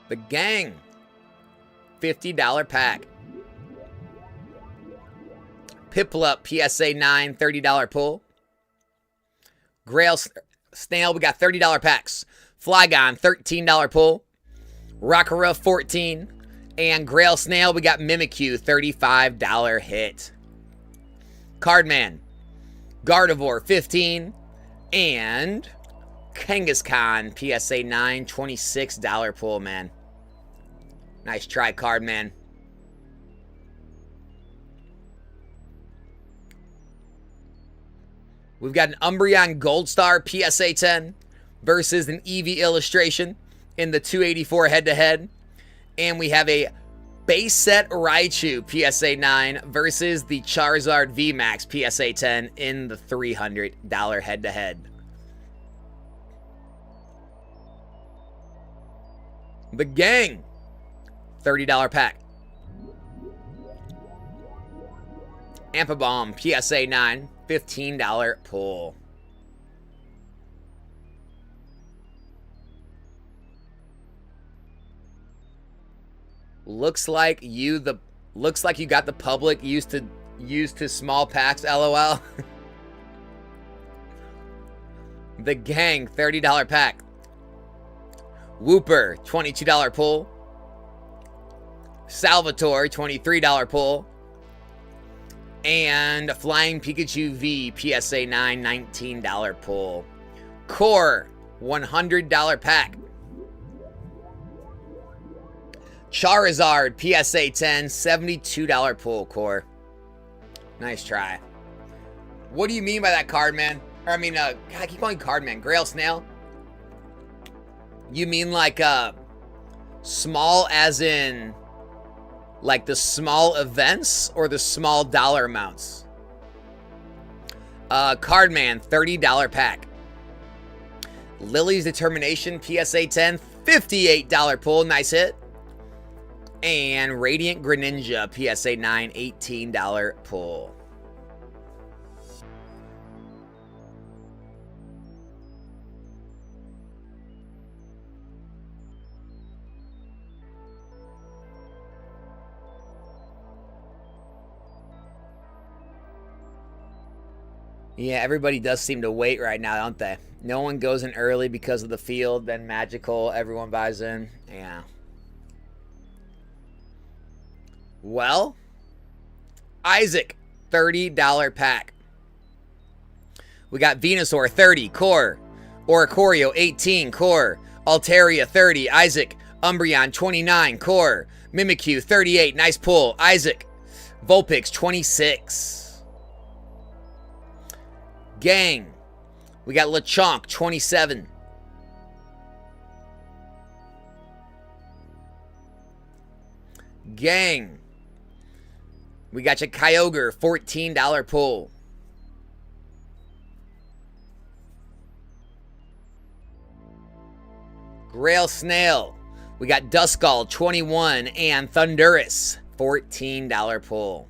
The Gang, $50 pack. Piplup PSA 9, $30 pull. GRAILS Snail, we got $30 packs. Flygon, $13 pull. Rockera, 14. And GRAILS Snail, we got Mimikyu, $35 hit. Cardman, Gardevoir, 15. And Kangaskhan, PSA 9, $26 pull, man. Nice try, Cardman. We've got an Umbreon Gold Star PSA 10 versus an Eevee illustration in the 284 head-to-head. And we have a base set Raichu PSA 9 versus the Charizard VMAX PSA 10 in the $300 head-to-head. The Gang, $30 pack. Ampabomb PSA 9, $15 pull. Looks like you got the public used to small packs, LOL. The Gang, $30 pack. Wooper, $22 pull. Salvatore, $23 pull. And Flying Pikachu V, PSA 9, $19 pull. Core, $100 pack. Charizard, PSA 10, $72 pull, Core. Nice try. What do you mean by that, Cardman? Or I mean, God, I keep calling you Cardman. GRAILS Snail? You mean like small as in like the small events or the small dollar amounts? Cardman, $30 pack. Lily's Determination, PSA 10, $58 pull. Nice hit. And Radiant Greninja, PSA 9, $18 pull. Yeah, everybody does seem to wait right now, don't they? No one goes in early because of the field, then Magical, everyone buys in. Yeah. Well, Isaac, $30 pack. We got Venusaur, 30, Core. Oricorio, 18, Core. Altaria, 30, Isaac. Umbreon, 29, Core. Mimikyu, 38, nice pull, Isaac. Vulpix, 26. Gang, we got Lechonk, 27. Gang, we got you Kyogre, $14 pull. GRAILS Snail, we got Duskull, 21, and Thundurus, $14 pull.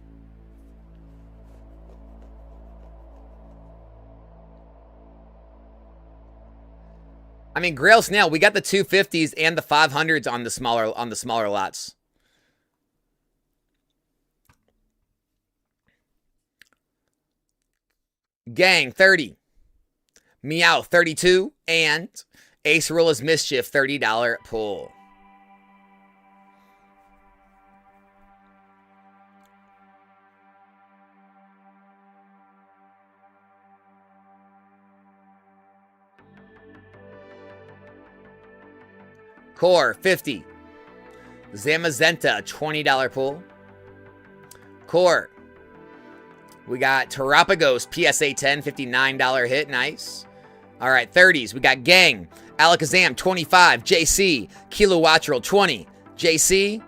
I mean, GRAILS Snail, we got the 250s and the 500s on the smaller lots. Gang, 30. Meow, 32. And Acerilla's Mischief, $30 pull. Core, 50. Zamazenta, $20 pull. Core. We got Terapagos, PSA 10, $59 hit. Nice. All right, 30s. We got Gang. Alakazam, 25. JC. Kilowattrel, 20. JC.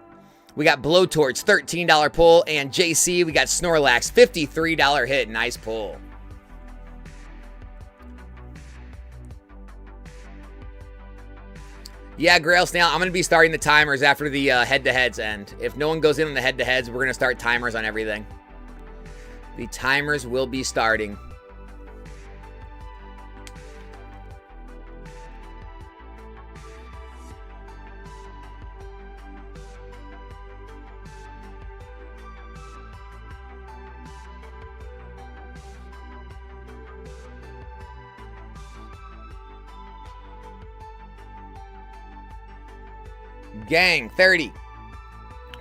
We got Blowtorch, $13 pull. And JC, we got Snorlax, $53 hit. Nice pull. Yeah, GRAILS Snail, I'm going to be starting the timers after the head-to-heads end. If no one goes in on the head-to-heads, we're going to start timers on everything. The timers will be starting. Gang, 30.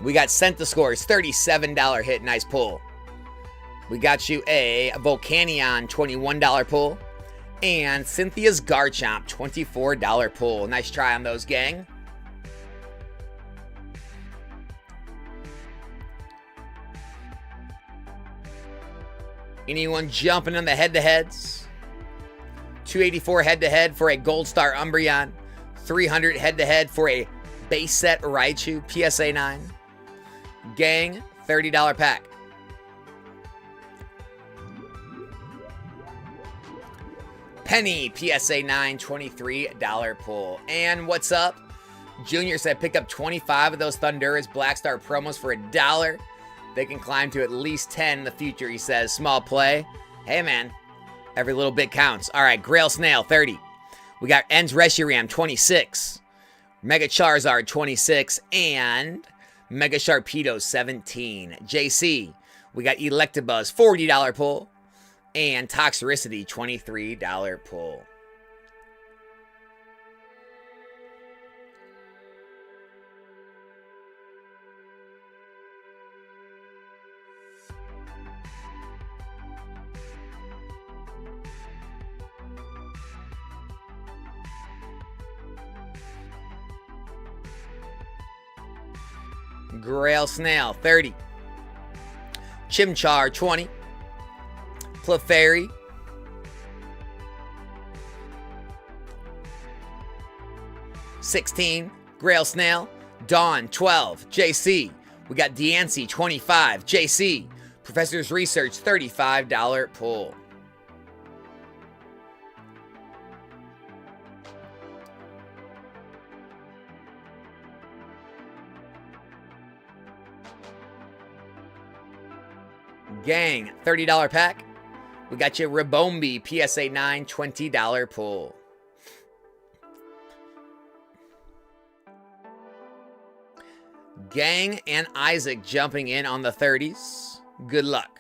We got Centiscores, $37 hit. Nice pull. We got you a Volcanion, $21 pull. And Cynthia's Garchomp, $24 pull. Nice try on those, gang. Anyone jumping on the head-to-heads? 284 head-to-head for a Gold Star Umbreon. 300 head-to-head for a base set Raichu PSA 9. Gang, $30 pack. Penny, PSA 9, $23 pull. And what's up? Junior said pick up 25 of those Thunderous Black Star promos for $1. They can climb to at least 10 in the future, he says. Small play. Hey, man. Every little bit counts. All right, Grail Snail, 30. We got Ens Reshiram, 26. Mega Charizard, 26. And Mega Sharpedo, 17. JC, we got Electabuzz, $40 pull. And Toxicity, $23 pull. Grail Snail, 30. Chimchar, 20. Clefairy. 16. Grail Snail. Dawn, 12. JC. We got Deancey, 25. JC. Professor's Research, $35 pull. Gang, $30 pack. We got you Rabombi, PSA 9, $20 pull. Gang and Isaac jumping in on the 30s. Good luck.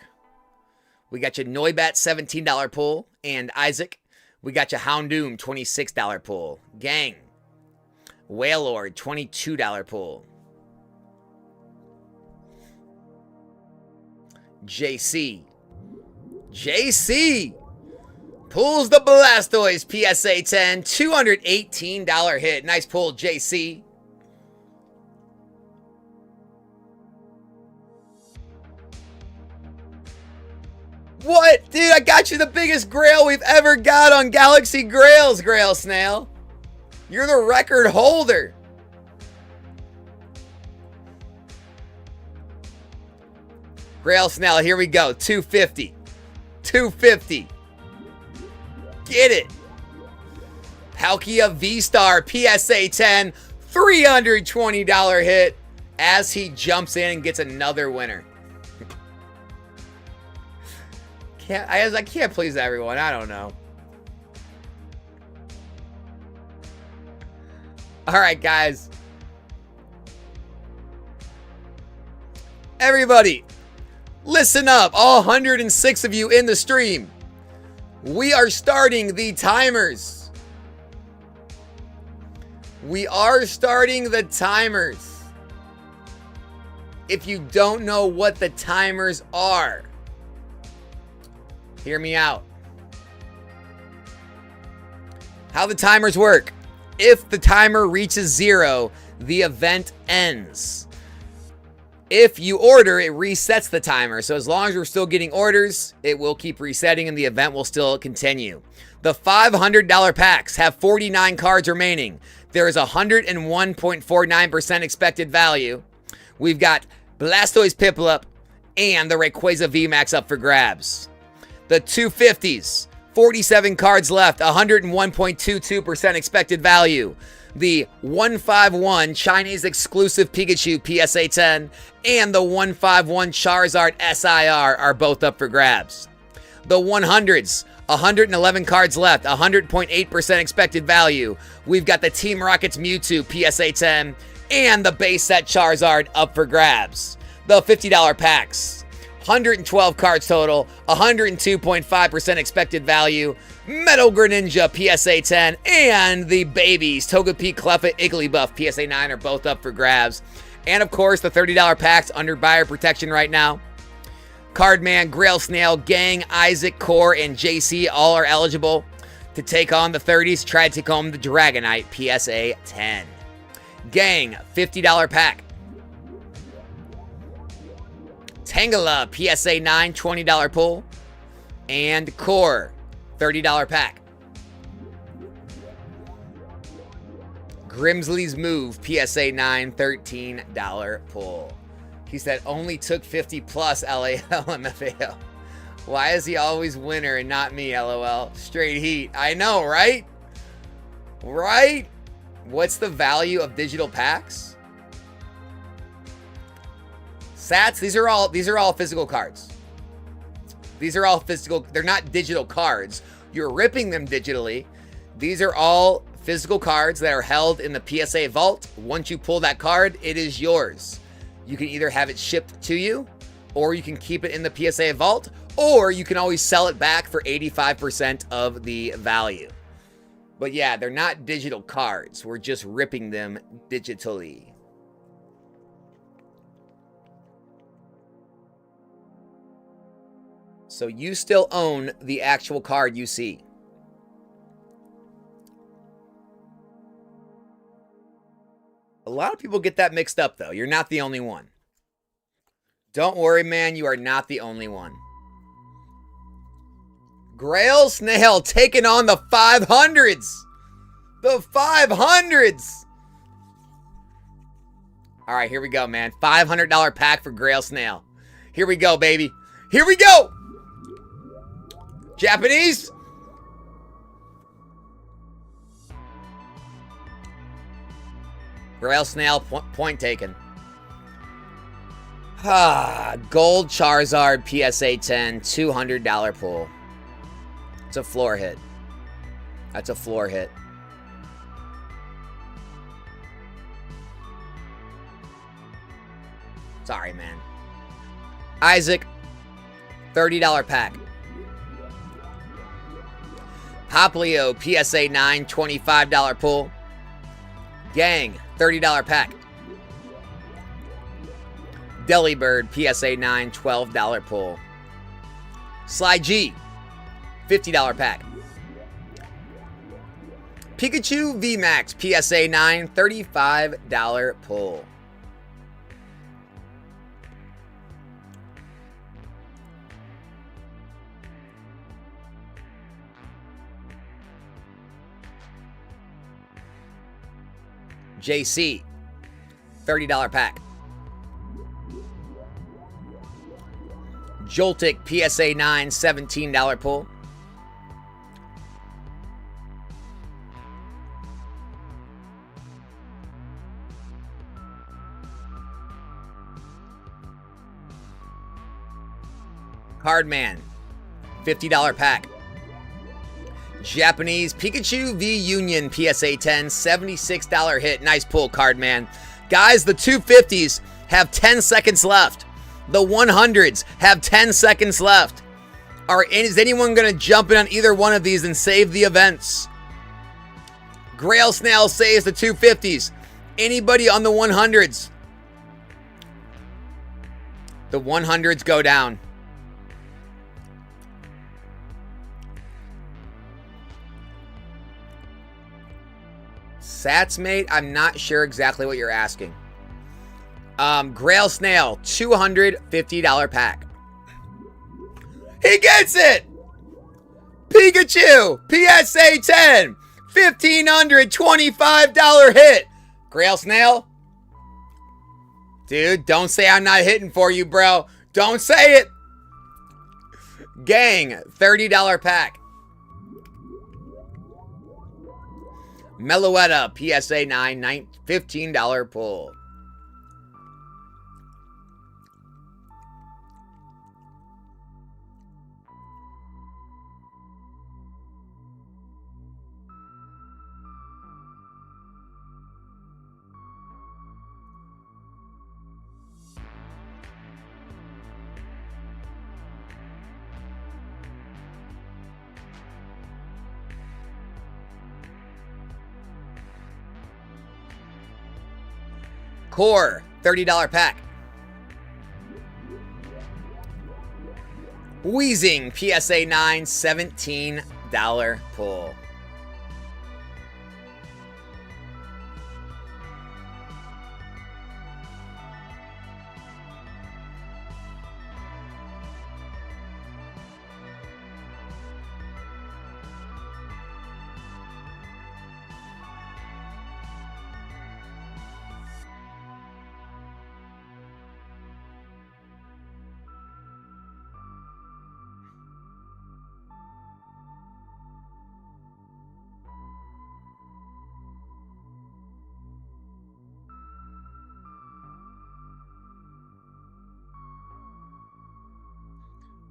We got you Noibat, $17 pull. And Isaac, we got you Houndoom, $26 pull. Gang. Wailord, $22 pull. JC pulls the Blastoise PSA 10, $218 hit. Nice pull, JC. What? Dude, I got you the biggest grail we've ever got on Galaxy Grails, Grail Snail. You're the record holder. Grail Snail, here we go. 250. 250. Get it. Palkia V-Star PSA 10, $320 hit as he jumps in and gets another winner. I can't please everyone. I don't know. All right, guys. Everybody, listen up. All 106 of you in the stream. We are starting the timers. We are starting the timers. If you don't know what the timers are, hear me out. How the timers work. If the timer reaches 0, the event ends. If you order, it resets the timer. So as long as we're still getting orders, it will keep resetting and the event will still continue. The $500 packs have 49 cards remaining. There is 101.49% expected value. We've got Blastoise Piplup and the Rayquaza VMAX up for grabs. The 250s, 47 cards left, 101.22% expected value. The 151 Chinese exclusive Pikachu PSA 10 and the 151 Charizard SIR are both up for grabs. The 100s, 111 cards left, 100.8% expected value. We've got the Team Rocket's Mewtwo PSA 10 and the base set Charizard up for grabs. The $50 packs, 112 cards total, 102.5% expected value. Metal Greninja PSA 10, and the babies Togepi, Cleffa, Igglybuff PSA 9 are both up for grabs. And of course, the $30 packs under buyer protection right now. Cardman, Grail Snail, Gang, Isaac, Core, and JC all are eligible to take on the 30s. Try to take home the Dragonite PSA 10. Gang, $50 pack. Tangela, PSA 9, $20 pull. And Core, $30 pack. Grimsley's Move, PSA 9, $13 pull. He said, only took 50 plus, LALMFAO. Why is he always winner and not me, LOL? Straight heat. I know, right? Right? What's the value of digital packs? Sats, these are all physical cards. These are all physical. They're not digital cards. You're ripping them digitally. These are all physical cards that are held in the PSA vault. Once you pull that card, it is yours. You can either have it shipped to you, or you can keep it in the PSA vault, or you can always sell it back for 85% of the value. But yeah, they're not digital cards. We're just ripping them digitally. So you still own the actual card you see. A lot of people get that mixed up, though. You're not the only one. Don't worry, man. You are not the only one. Grail Snail taking on the 500s. The 500s. All right, here we go, man. $500 pack for Grail Snail. Here we go, baby. Here we go. Japanese. Grail Snail, point taken. Gold Charizard PSA 10, $200 pull. It's a floor hit. That's a floor hit. Sorry, man. Isaac, $30 pack. Poplio PSA 9, $25 pull. Gang, $30 pack. Delibird PSA 9, $12 pull. Sly G, $50 pack. Pikachu VMAX PSA 9, $35 pull. JC, $30 pack. Joltik PSA 9, $17 pull. Cardman, $50 pack. Japanese Pikachu V Union PSA 10, $76 hit. Nice pull, Cardman. Guys, the 250s have 10 seconds left. The 100s have 10 seconds left. Is anyone going to jump in on either one of these and save the events? Grail Snail saves the 250s. Anybody on the 100s? The 100s go down. Sats, mate, I'm not sure exactly what you're asking. Grail Snail, $250 pack. He gets it! Pikachu, PSA 10, $1,525 hit. Grail Snail? Dude, don't say I'm not hitting for you, bro. Don't say it. Gang, $30 pack. Meloetta, PSA 9, $15 pull. Core, $30 pack. Wheezing, PSA 9, $17 pull.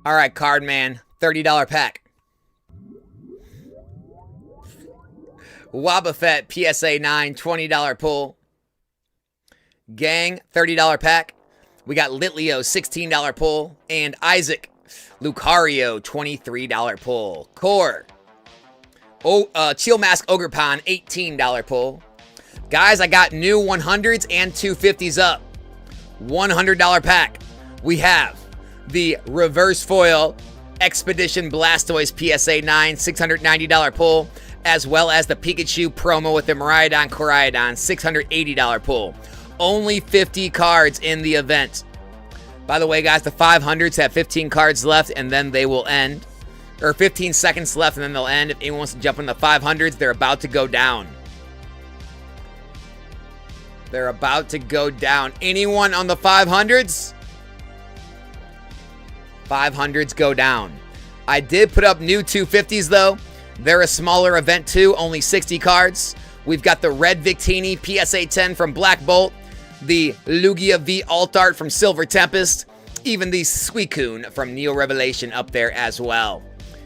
All right, card man, $30 pack. Wobbuffet, PSA 9, $20 pull. Gang, $30 pack. We got Litleo, $16 pull. And Isaac, Lucario, $23 pull. Core. Chill Mask Ogerpon, $18 pull. Guys, I got new 100s and 250s up. $100 pack. We have the Reverse Foil Expedition Blastoise PSA 9, $690 pull, as well as the Pikachu promo with the Miraidon Koraidon, $680 pull. Only 50 cards in the event. By the way, guys, the 500s have 15 cards left, and then they will end. Or 15 seconds left, and then they'll end. If anyone wants to jump in the 500s, they're about to go down. They're about to go down. Anyone on the 500s? 500s go down. I did put up new 250s, though. They're a smaller event, too. Only 60 cards. We've got the Red Victini PSA 10 from Black Bolt. The Lugia V Alt Art from Silver Tempest. Even the Suicune from Neo Revelation up there as well.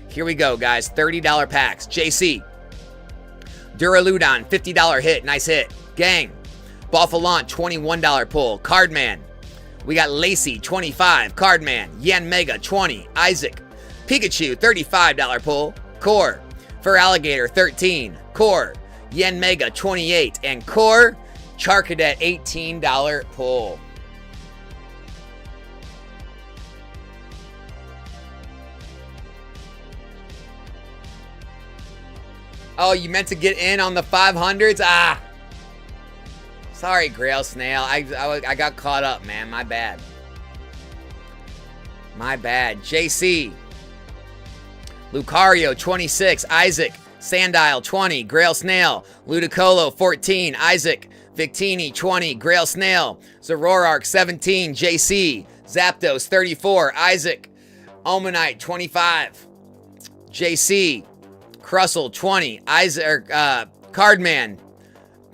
Here we go, guys. $30 packs. JC. Duraludon, $50 hit. Nice hit. Gang. Balfalant, $21 pull. Cardman. We got Lacey, $25. Cardman. Yan Mega, $20. Isaac. Pikachu, $35 pull. Core. For Alligator, $13. Core. Yen Mega, $28. And Core. Charcadet, $18 pull. Oh, you meant to get in on the 500s? Ah. Sorry, Grail Snail. I got caught up, man. My bad. My bad. JC. Lucario, 26. Isaac. Sandile, 20. Grail Snail. Ludicolo, 14. Isaac. Victini, 20. Grail Snail. Zoroark, 17. JC. Zapdos, 34. Isaac. Omanite, 25. JC. Crustle, 20. Isaac. Cardman.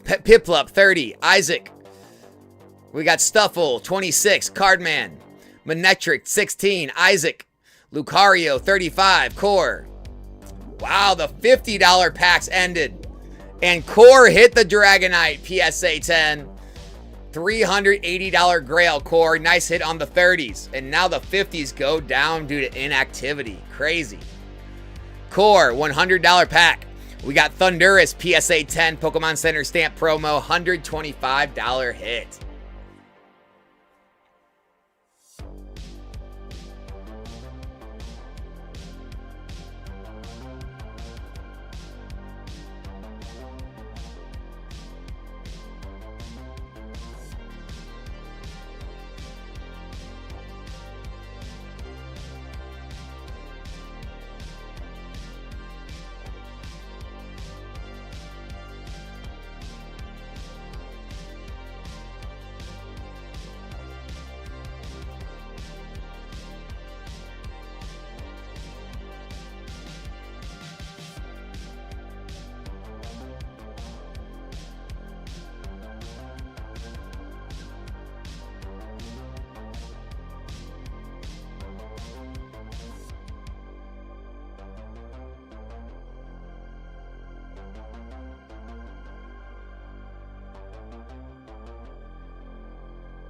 Piplup, 30. Isaac. We got Stuffle, 26. Cardman. Manectric, 16. Isaac. Lucario, 35. Core. Wow, the $50 packs ended. And Core hit the Dragonite PSA 10. $380 Grail Core. Nice hit on the 30s. And now the 50s go down due to inactivity. Crazy. Core, $100 pack. We got Thundurus PSA 10 Pokemon Center stamp promo. $125 hit.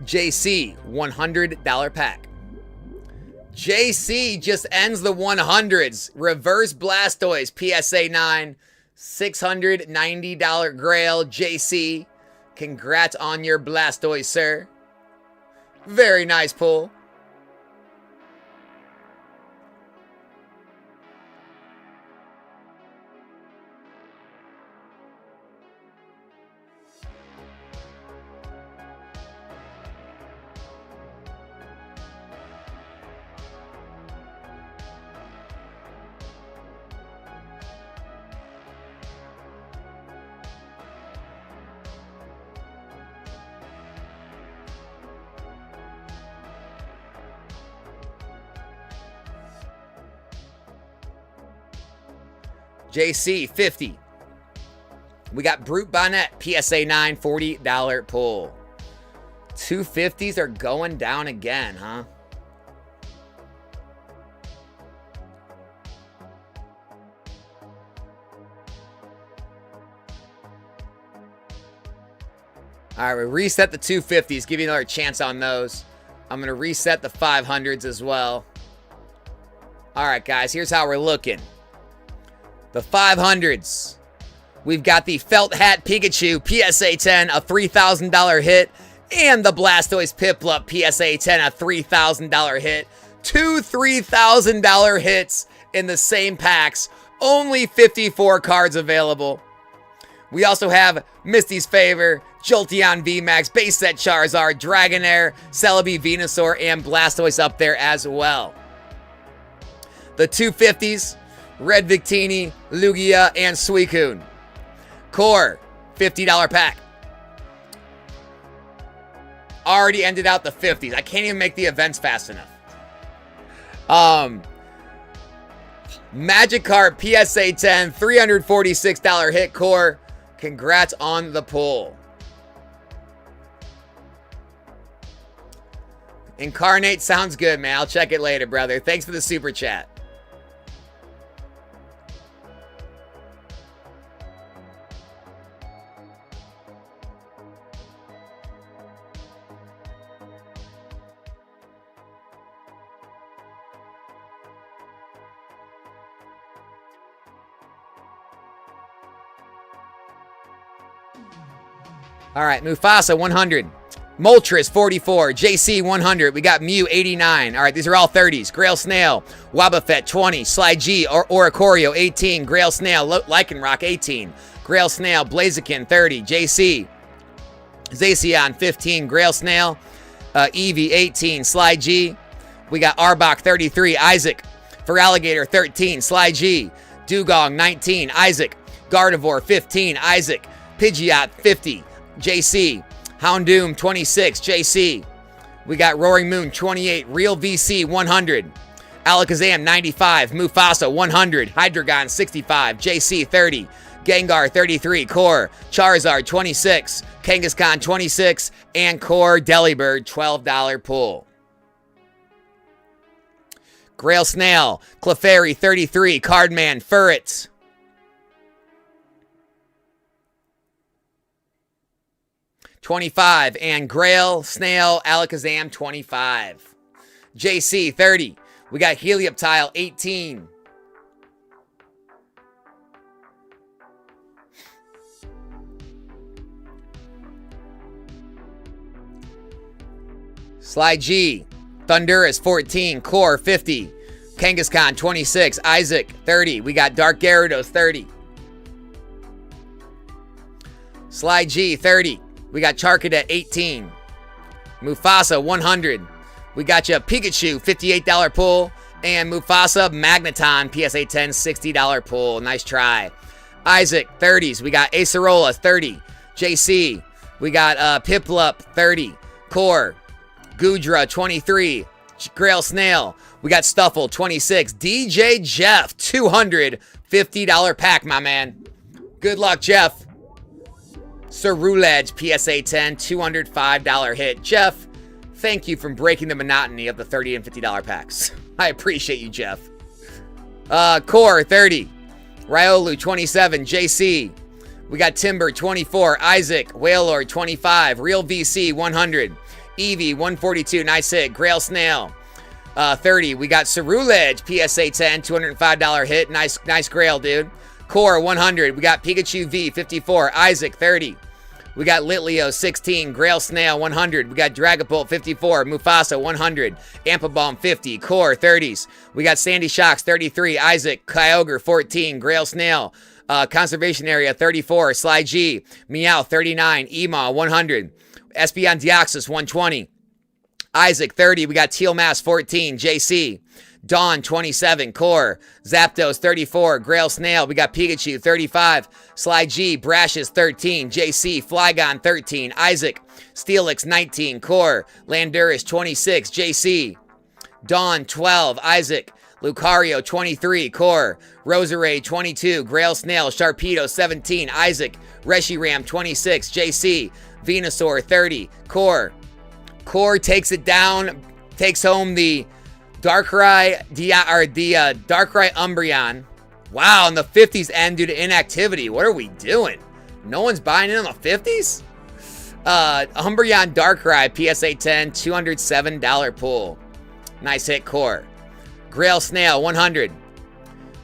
JC, $100 pack. JC just ends the 100s. Reverse Blastoise, PSA 9, $690 Grail. JC Congrats on your Blastoise, sir. Very nice pull. JC, 50. We got Brute Bonnet, PSA 9, $40 pull. 250s are going down again, huh? All right, we reset the 250s. Give you another chance on those. I'm going to reset the 500s as well. All right, guys, here's how we're looking. The 500s. We've got the Felt Hat Pikachu PSA 10, a $3,000 hit. And the Blastoise Piplup PSA 10, a $3,000 hit. Two $3,000 hits in the same packs. Only 54 cards available. We also have Misty's Favor, Jolteon VMAX, Base Set Charizard, Dragonair, Celebi Venusaur, and Blastoise up there as well. The 250s, Red Victini, Lugia, and Suicune. Core, $50 pack. Already ended out the 50s. I can't even make the events fast enough. Magikarp PSA 10, $346 hit. Core, congrats on the pull. Incarnate sounds good, man. I'll check it later, brother. Thanks for the super chat. All right, Mufasa, 100. Moltres, 44. JC, 100. We got Mew, 89. All right, these are all 30s. Grail Snail, Wobbuffet, 20. Sly G, Oricorio, 18. Grail Snail, Lycanroc, 18. Grail Snail, Blaziken, 30. JC, Zacian, 15. Grail Snail, Eevee, 18. Sly G. We got Arbok, 33. Isaac, Feraligatr, 13. Sly G. Dugong, 19. Isaac. Gardevoir, 15. Isaac. Pidgeot, 50. JC. Houndoom, 26. JC. We got Roaring Moon, 28. Real VC, 100. Alakazam, 95. Mufasa, 100. Hydreigon, 65. JC, 30. Gengar, 33. Core. Charizard, 26. Kangaskhan, 26. And Core Delibird, $12 pull. Grail Snail, Clefairy, 33. Cardman, Furret. $25, and Grail, Snail, Alakazam, $25. JC, 30. We got Helioptile, 18. Sly G, Thundurus, 14. Core, 50. Kangaskhan, 26. Isaac, 30. We got Dark Gyarados, 30. Sly G, 30. We got Charcadet, 18. Mufasa, 100. We got you Pikachu, $58 pull. And Mufasa, Magneton, PSA 10, $60 pull. Nice try. Isaac, 30s. We got Acerola, 30. JC. We got Piplup, 30. Core. Goodra, 23. Grail Snail. We got Stuffle, 26. DJ Jeff, $250 pack, my man. Good luck, Jeff. Cerulege, PSA 10, $205 hit. Jeff, thank you for breaking the monotony of the $30 and $50 packs. I appreciate you, Jeff. Core, 30. Riolu, 27. JC. We got Timber, 24. Isaac. Wailord, 25. Real VC, 100. Eevee, 142. Nice hit. Grail Snail, 30. We got Cerulege, PSA 10, $205 hit. Nice Grail, dude. Core, 100. We got Pikachu V, 54. Isaac, 30. We got Litleo 16, Grail Snail 100. We got Dragapult 54, Mufasa 100, Ampabomb 50, Core 30s. We got Sandy Shocks 33, Isaac, Kyogre 14, Grail Snail, Conservation Area 34, Sly G, Meow 39, Emaw 100, Espeon Deoxys 120, Isaac 30. We got Teal Mass 14, JC. Dawn 27, Core, Zapdos 34, Grail Snail, we got Pikachu 35, Sly G, Brashes 13, JC, Flygon 13, Isaac, Steelix 19, Core, Landorus 26, JC, Dawn 12, Isaac, Lucario 23, Core, Roserade 22, Grail Snail, Sharpedo 17, Isaac, Reshiram 26, JC, Venusaur 30, Core. Core takes it down, takes home the Darkrai Darkrai Umbreon. Wow, and the 50s end due to inactivity. What are we doing? No one's buying in on the 50s? Umbreon Darkrai PSA 10, $207 pull. Nice hit, Core. Grail Snail 100.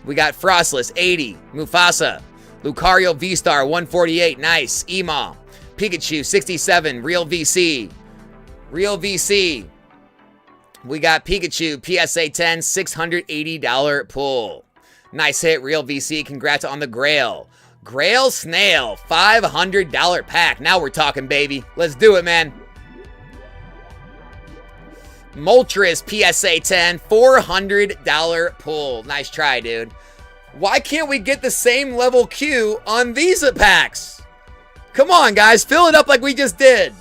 We got Frostless 80, Mufasa, Lucario V-Star 148, nice. Emaw, Pikachu 67, Real VC. Real VC. We got Pikachu, PSA 10, $680 pull. Nice hit, Real VC. Congrats on the Grail. Grail Snail, $500 pack. Now we're talking, baby. Let's do it, man. Moltres, PSA 10, $400 pull. Nice try, dude. Why can't we get the same level Q on these packs? Come on, guys. Fill it up like we just did.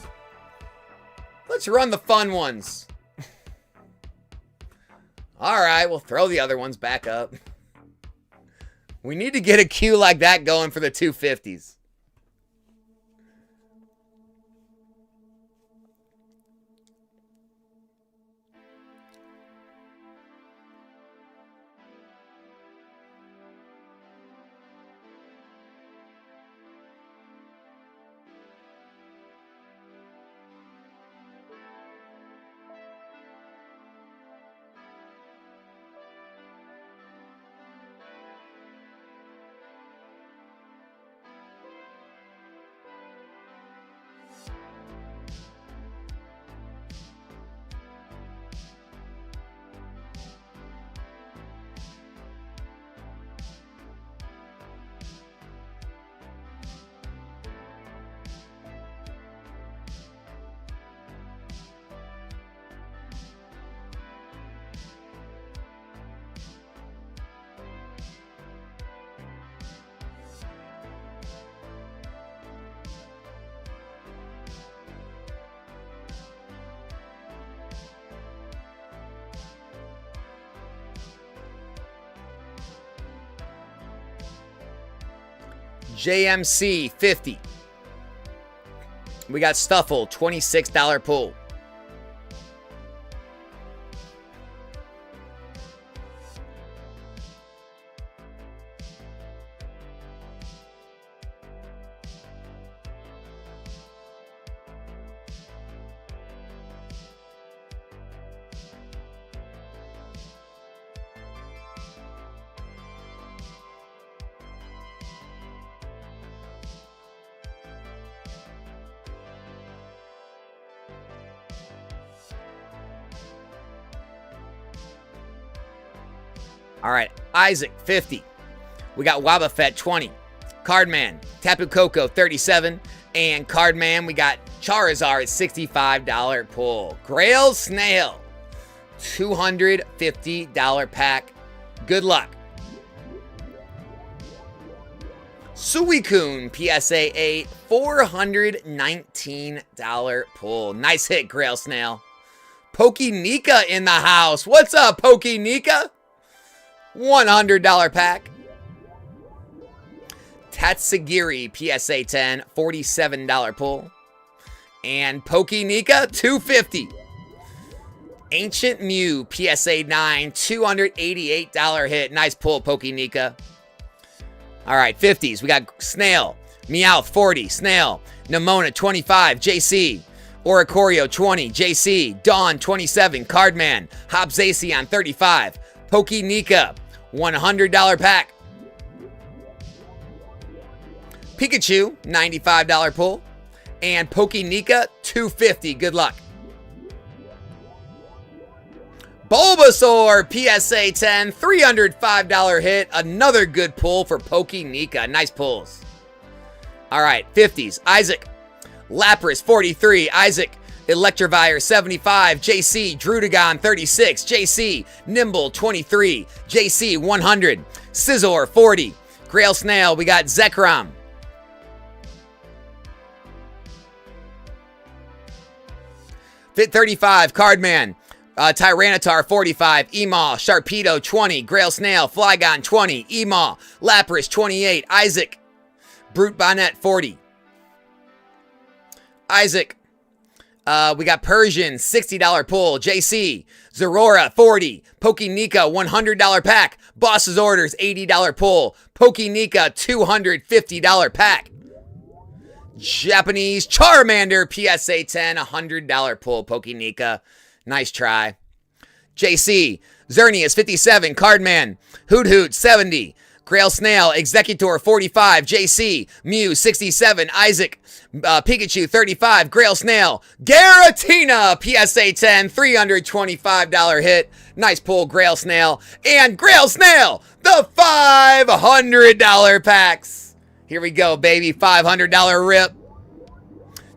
Let's run the fun ones. All right, we'll throw the other ones back up. We need to get a queue like that going for the 250s. JMC 50. We got Stuffle, $26 pull. All right, Isaac, 50. We got Wobbuffet, 20. Cardman, Tapu Koko, 37. And Cardman, we got Charizard, $65 pull. Grail Snail, $250 pack. Good luck. Suicune, PSA 8, $419 pull. Nice hit, Grail Snail. Pokenika in the house. What's up, Pokenika? $100 pack. Tatsugiri, PSA 10, $47 pull. And Pokenika, $250. Ancient Mew, PSA 9, $288 hit. Nice pull, Pokenika. All right, 50s. We got Snail, Meowth, 40, Snail, Nimona, 25, JC, Oricorio, 20, JC, Dawn, 27, Cardman, Hobzacion, 35, Pokenika, $100 pack. Pikachu, $95 pull. And Pokenika, $250. Good luck. Bulbasaur, PSA 10, $305 hit. Another good pull for Pokenika. Nice pulls. All right, 50s. Isaac. Lapras, 43. Isaac. Electivire, 75. JC. Drudagon, 36. JC. Nimble, 23. JC, 100. Scizor, 40. Grail Snail, we got Zekrom. Fit 35, Cardman. Tyranitar, 45. Emaw, Sharpedo, 20. Grail Snail, Flygon, 20. Emaw, Lapras, 28. Isaac. Brute Bonnet, 40. Isaac. We got Persian, $60 pull. JC. Zorora, 40. Pokenika, $100 pack. Boss's Orders, $80 pull. Pokenika, $250 pack. Japanese Charmander, PSA 10, $100 pull. Pokenika. Nice try. JC. Xerneas, 57. Cardman. Hoot, 70. Grail Snail, Executor, 45. JC. Mew, 67. Isaac. Pikachu, 35. Grail Snail. Garatina, PSA 10, $325 hit. Nice pull, Grail Snail. And Grail Snail, the $500 packs. Here we go, baby. $500 rip.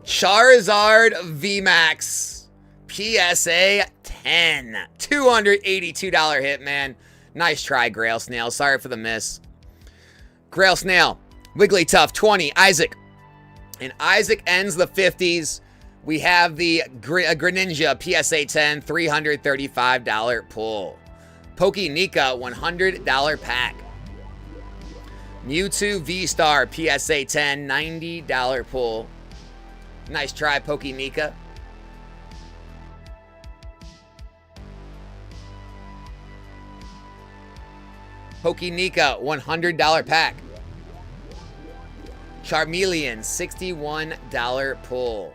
Charizard VMAX. PSA 10. $282 hit, man. Nice try, Grail Snail. Sorry for the miss. Grail Snail. Wigglytuff, 20. Isaac. And Isaac ends the 50s. We have the Greninja PSA 10, $335 pull. Pokenika, $100 pack. Mewtwo V-Star PSA 10, $90 pull. Nice try, Pokenika. Pokenika, $100 pack. Charmeleon, $61 pull.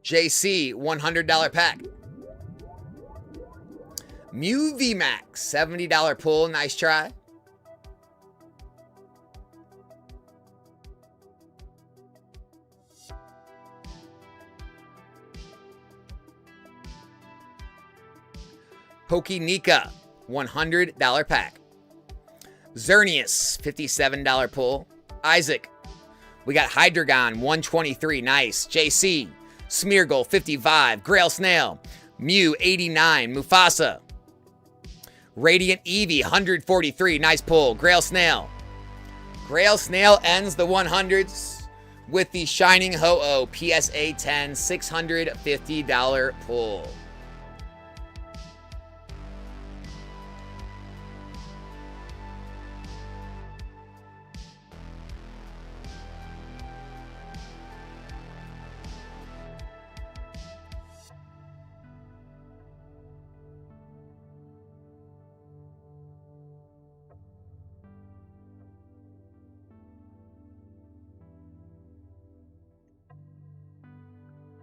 JC, $100 pack. Mew VMAX, $70 pull. Nice try. Pokenika, $100 pack. Xerneas, $57 pull. Isaac. We got Hydreigon, $123. Nice. JC. Smeargle, $55. Grail Snail. Mew, $89. Mufasa. Radiant Eevee, $143. Nice pull. Grail Snail. Grail Snail ends the 100s with the Shining Ho-Oh PSA 10, $650 pull.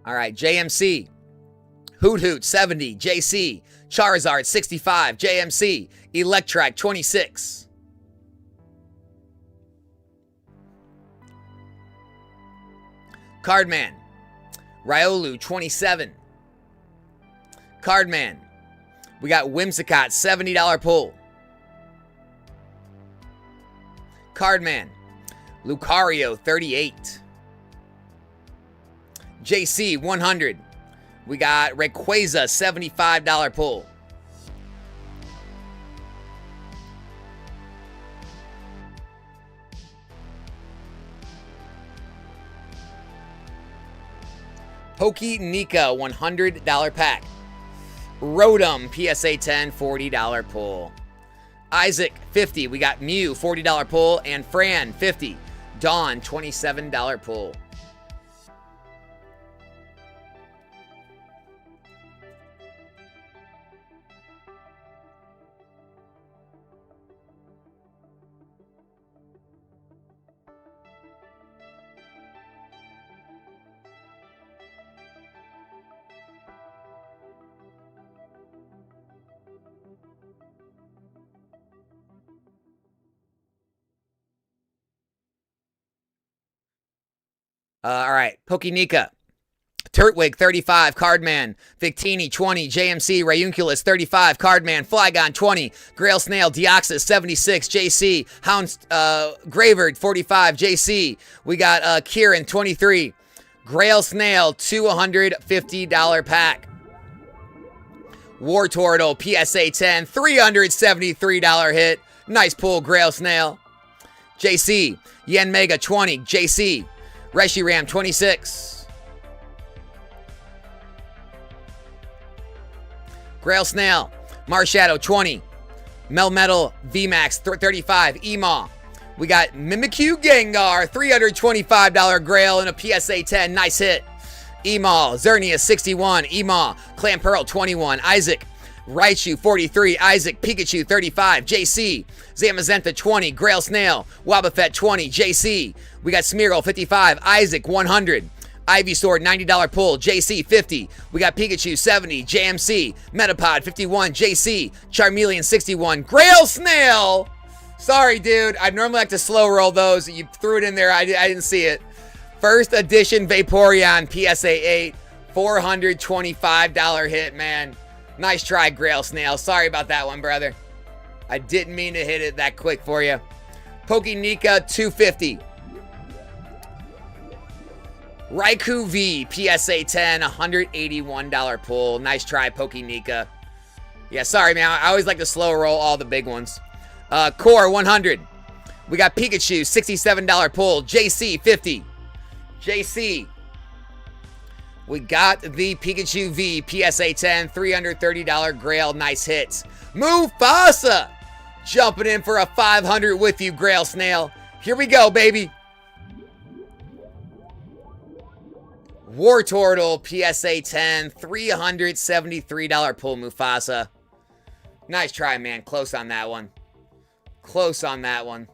All right, JMC. Hoot, 70. JC. Charizard, 65. JMC. Electrike, 26. Cardman. Riolu, 27. Cardman. We got Whimsicott, $70 pull. Cardman. Lucario, 38. JC, 100. We got Rayquaza, $75 pull. Pokenika, $100 pack. Rotom, PSA 10, $40 pull. Isaac, 50. We got Mew, $40 pull. And Fran, 50. Dawn, $27 pull. All right, Pokinika. Turtwig, 35, Cardman. Victini, 20. JMC, Rayunculus, 35, Cardman. Flygon, 20. Grail Snail, Deoxys, 76. JC. Hound, Graverd, 45. JC. We got Kieran, 23. Grail Snail, $250 pack. War Turtle, PSA 10, $373 hit. Nice pull, Grail Snail. JC. Yen Mega, 20. JC. Reshiram, 26. Grail Snail, Marshadow, 20. Melmetal, VMAX, 35. Emaw. We got Mimikyu Gengar, $325 Grail and a PSA 10. Nice hit. Emaw, Xerneas, 61. Emaw, Clamperl, 21. Isaac, Raichu, 43. Isaac, Pikachu, 35. JC, Zamazenta, 20. Grail Snail, Wobbuffet, 20. JC. We got Smeargle, 55. Isaac, 100. Ivysaur, $90 pull. JC, 50. We got Pikachu, 70. JMC. Metapod, 51. JC. Charmeleon, 61. Grail Snail! Sorry, dude. I'd normally like to slow roll those. You threw it in there. I didn't see it. First edition Vaporeon, PSA 8. $425 hit, man. Nice try, Grail Snail. Sorry about that one, brother. I didn't mean to hit it that quick for you. Pokinika, $250. Raikou V, PSA 10, $181 pull. Nice try, Pokinika. Yeah, sorry, man. I always like to slow roll all the big ones. Core, 100. We got Pikachu, $67 pull. JC, 50. JC. We got the Pikachu V, PSA 10, $330 Grail. Nice hits. Mufasa, jumping in for a 500 with you, Grail Snail. Here we go, baby. War Turtle, PSA 10, $373 pull, Mufasa. Nice try, man. Close on that one. Close on that one.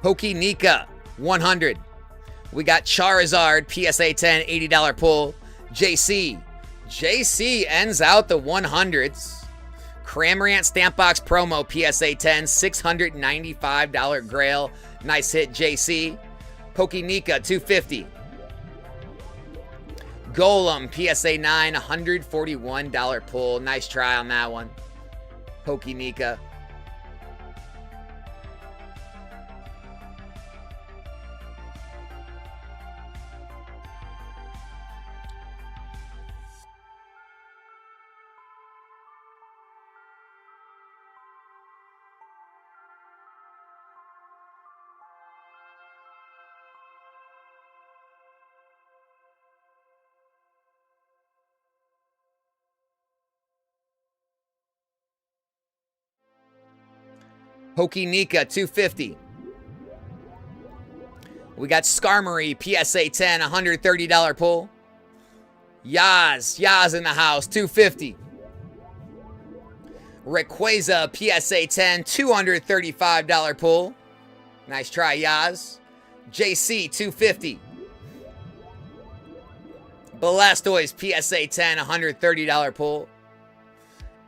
Pokinika, 100. We got Charizard, PSA 10, $80 pull. JC. JC ends out the 100s. Cramorant Stampbox promo, PSA 10, $695 Grail. Nice hit, JC. Pokinika, $250. Golem, PSA 9, $141 pull. Nice try on that one. Pokinika. Pokinika, $250. We got Skarmory, PSA 10, $130 pull. Yaz in the house, $250. Rayquaza, PSA 10, $235 pull. Nice try, Yaz. JC, $250. Blastoise, PSA 10, $130 pull.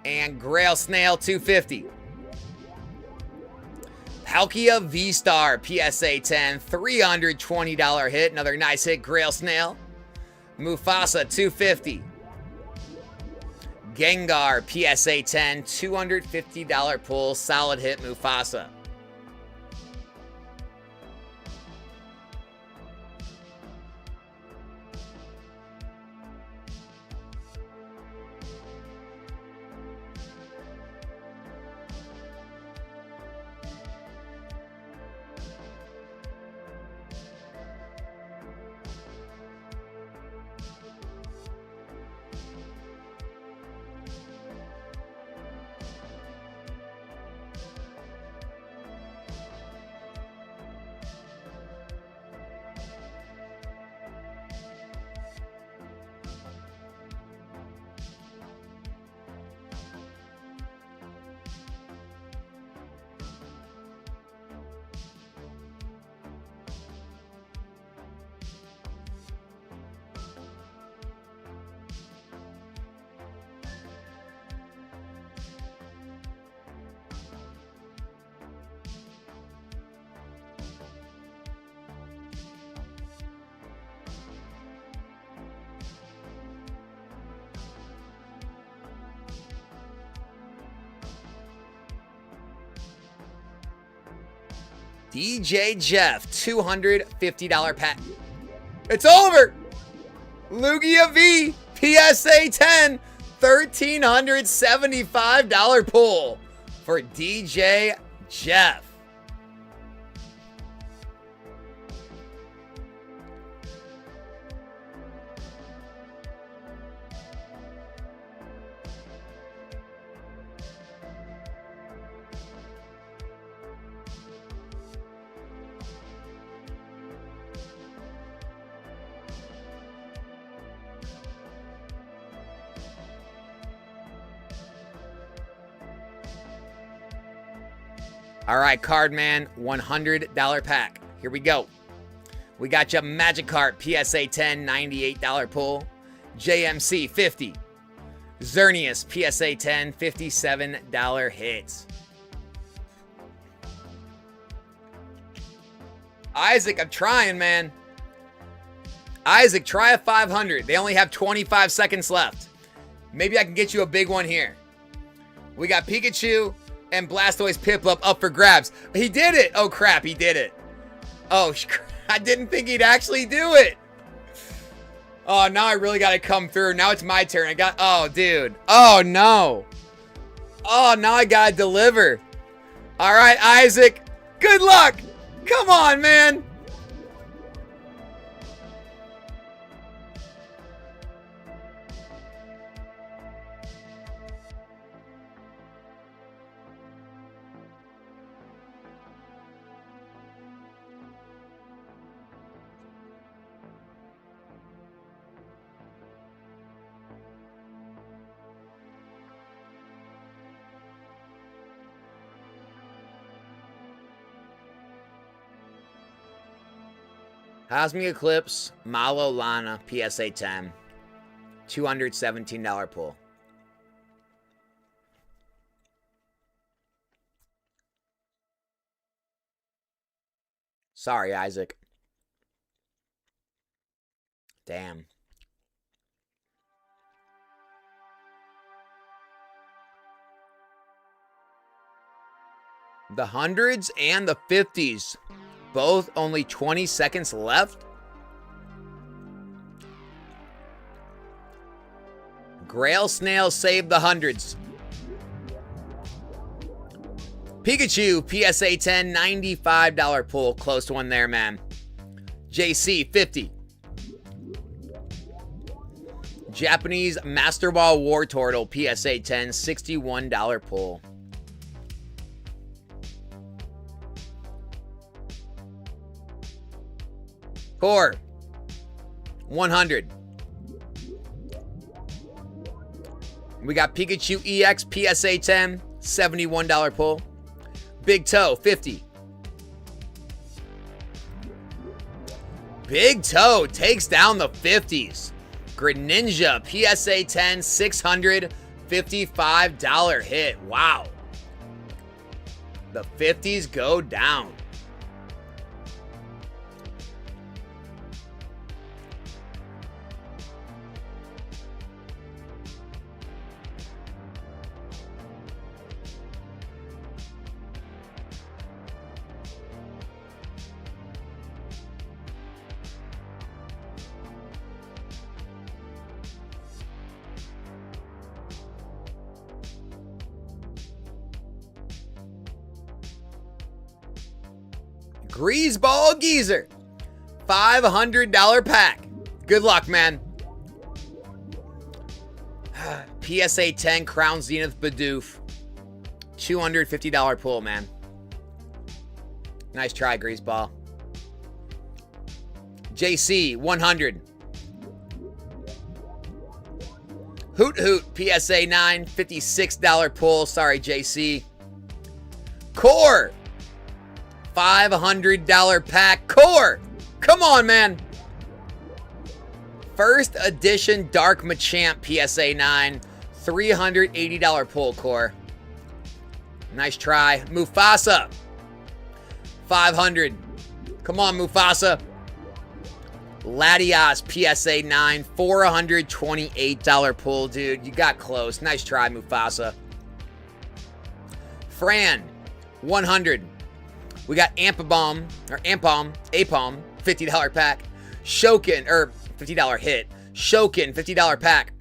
And Grail Snail, $250. Palkia V-Star, PSA 10, $320 hit. Another nice hit, Grail Snail. Mufasa, $250. Gengar, PSA 10, $250 pull. Solid hit, Mufasa. DJ Jeff, $250 pack. It's over. Lugia V, PSA 10, $1,375 pull for DJ Jeff. All right, Cardman, $100 pack. Here we go. We got you Magikarp, PSA 10, $98 pull. JMC, 50. Xerneas, PSA 10, $57 hits. Isaac, I'm trying, man. Isaac, try a 500. They only have 25 seconds left. Maybe I can get you a big one here. We got Pikachu and Blastoise Piplup up for grabs. He did it. Oh, crap. He did it. Oh, I didn't think he'd actually do it. Oh, now I really got to come through. Now it's my turn. Oh, dude. Oh, no. Oh, now I got to deliver. All right, Isaac. Good luck. Come on, man. Cosmic Eclipse, Malo Lana, PSA 10, $217 pull. Sorry, Isaac. Damn. The hundreds and the 50s. Both only 20 seconds left. Grail Snail saved the hundreds. Pikachu, PSA 10, $95 pull. Close one there, man. JC, 50. Japanese Master Ball War Turtle, PSA 10, $61 pull. Core, 100. We got Pikachu EX, PSA 10, $71 pull. Big Toe, 50. Big Toe takes down the 50s. Greninja, PSA 10, $655 hit. Wow. The 50s go down. Greaseball Geezer, $500 pack. Good luck, man. PSA 10 Crown Zenith Bidoof, $250 pull, man. Nice try, Greaseball. JC, 100. Hoot Hoot, PSA 9, $56 pull. Sorry, JC. Core, $500 pack. Core, come on, man. First edition Dark Machamp, PSA 9, $380 pull. Core, nice try. Mufasa, 500. Come on, Mufasa. Latias, PSA 9, $428 pull, dude. You got close. Nice try, Mufasa. Fran, 100. We got Ampalm, $50 pack. Shokin, or $50 hit. Shokin, $50 pack.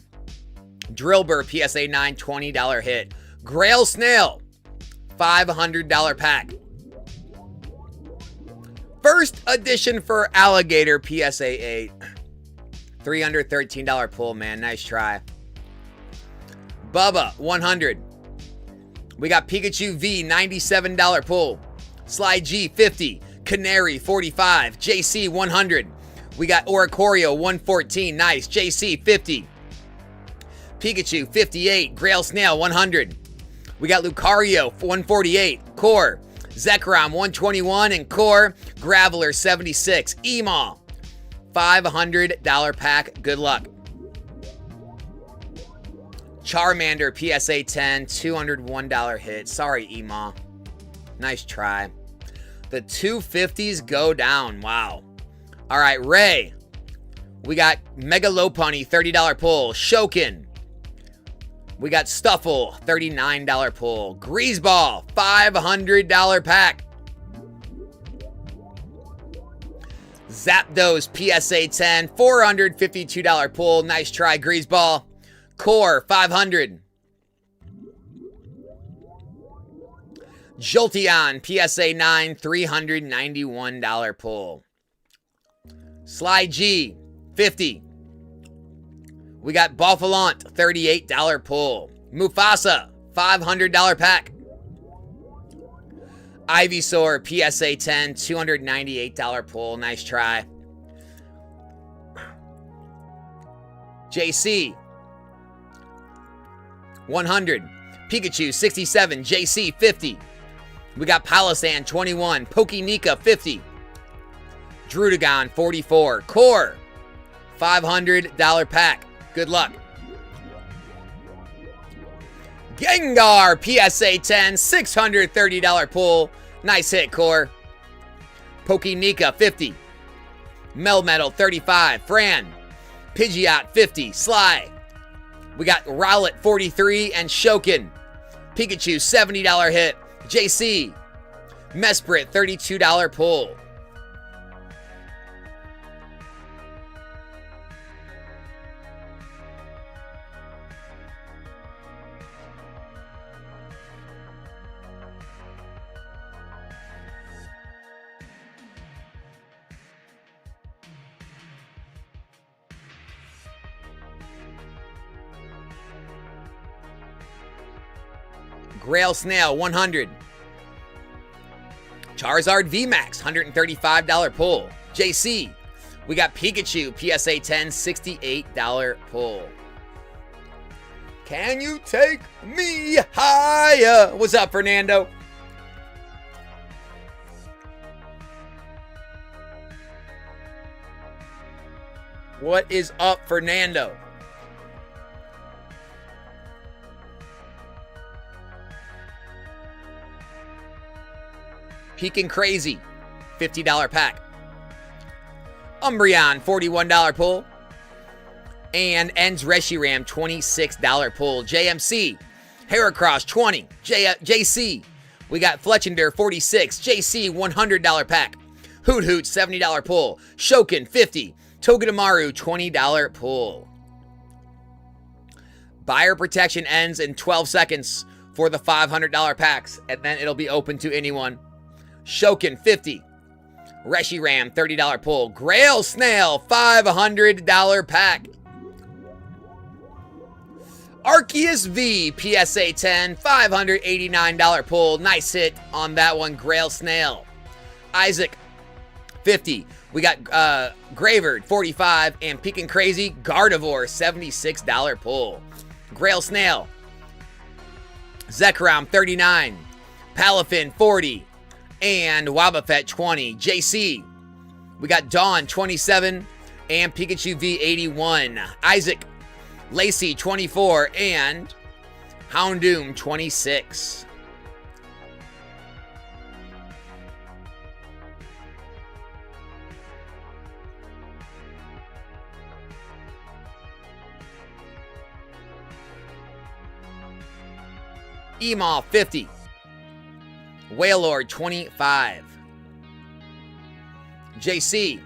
Drillbur, PSA 9, $20 hit. Grail Snail, $500 pack. First edition for Alligator, PSA 8. $313 pull, man. Nice try. Bubba, 100. We got Pikachu V, $97 pull. Sly G, 50. Canary, 45. JC, 100. We got Oricorio, 114. Nice. JC, 50. Pikachu, 58. Grail Snail, 100. We got Lucario, 148. Core. Zekrom, 121. And Core. Graveler, 76. Email, $500 pack. Good luck. Charmander, PSA 10, $201 hit. Sorry, Ema. Nice try. The 250s go down. Wow. All right, Ray. We got Mega Lopunny, $30 pull. Shokin. We got Stuffle, $39 pull. Greaseball, $500 pack. Zapdos, PSA 10, $452 pull. Nice try, Greaseball. Core, 500. Jolteon, PSA 9, $391 pull. Sly G, 50. We got Bouffalant, $38 pull. Mufasa, $500 pack. Ivysaur, PSA 10, $298 pull. Nice try. JC, 100. Pikachu, 67. JC, 50. We got Palossand, 21. Pokénika, 50. Druddigon, 44. Core, $500 pack. Good luck. Gengar, PSA 10, $630 pull. Nice hit, Core. Pokénika, 50. Melmetal, 35. Fran. Pidgeot, 50. Sly. We got Rowlet, 43. And Shokin. Pikachu, $70 hit. JC. Mesprit, $32 pull. Grail Snail, 100. Charizard VMAX, $135 pull. JC. We got Pikachu, PSA 10, $68 pull. Can you take me higher? What's up, Fernando? What is up, Fernando? Pekin Crazy, $50 pack. Umbreon, $41 pull. And Ends Reshiram, $26 pull. JMC, Heracross, 20. JC, we got Fletchinder, 46. JC, $100 pack. Hoot Hoot, $70 pull. Shokin, 50. Togedemaru, $20 pull. Buyer protection ends in 12 seconds for the $500 packs, and then it'll be open to anyone. Shokin, 50. Reshiram, $30 pull. Grail Snail, $500 pack. Arceus V, PSA 10, $589 pull. Nice hit on that one, Grail Snail. Isaac, 50. We got Graverd, 45. And Pekin Crazy, Gardevoir, $76 pull. Grail Snail. Zekrom, 39. Palafin, 40. And Wobbuffet, 20. JC. We got Dawn, 27. And Pikachu V, 81. Isaac. Lacey, 24. And Houndoom, 26. Email, 50. Wailord, 25. JC.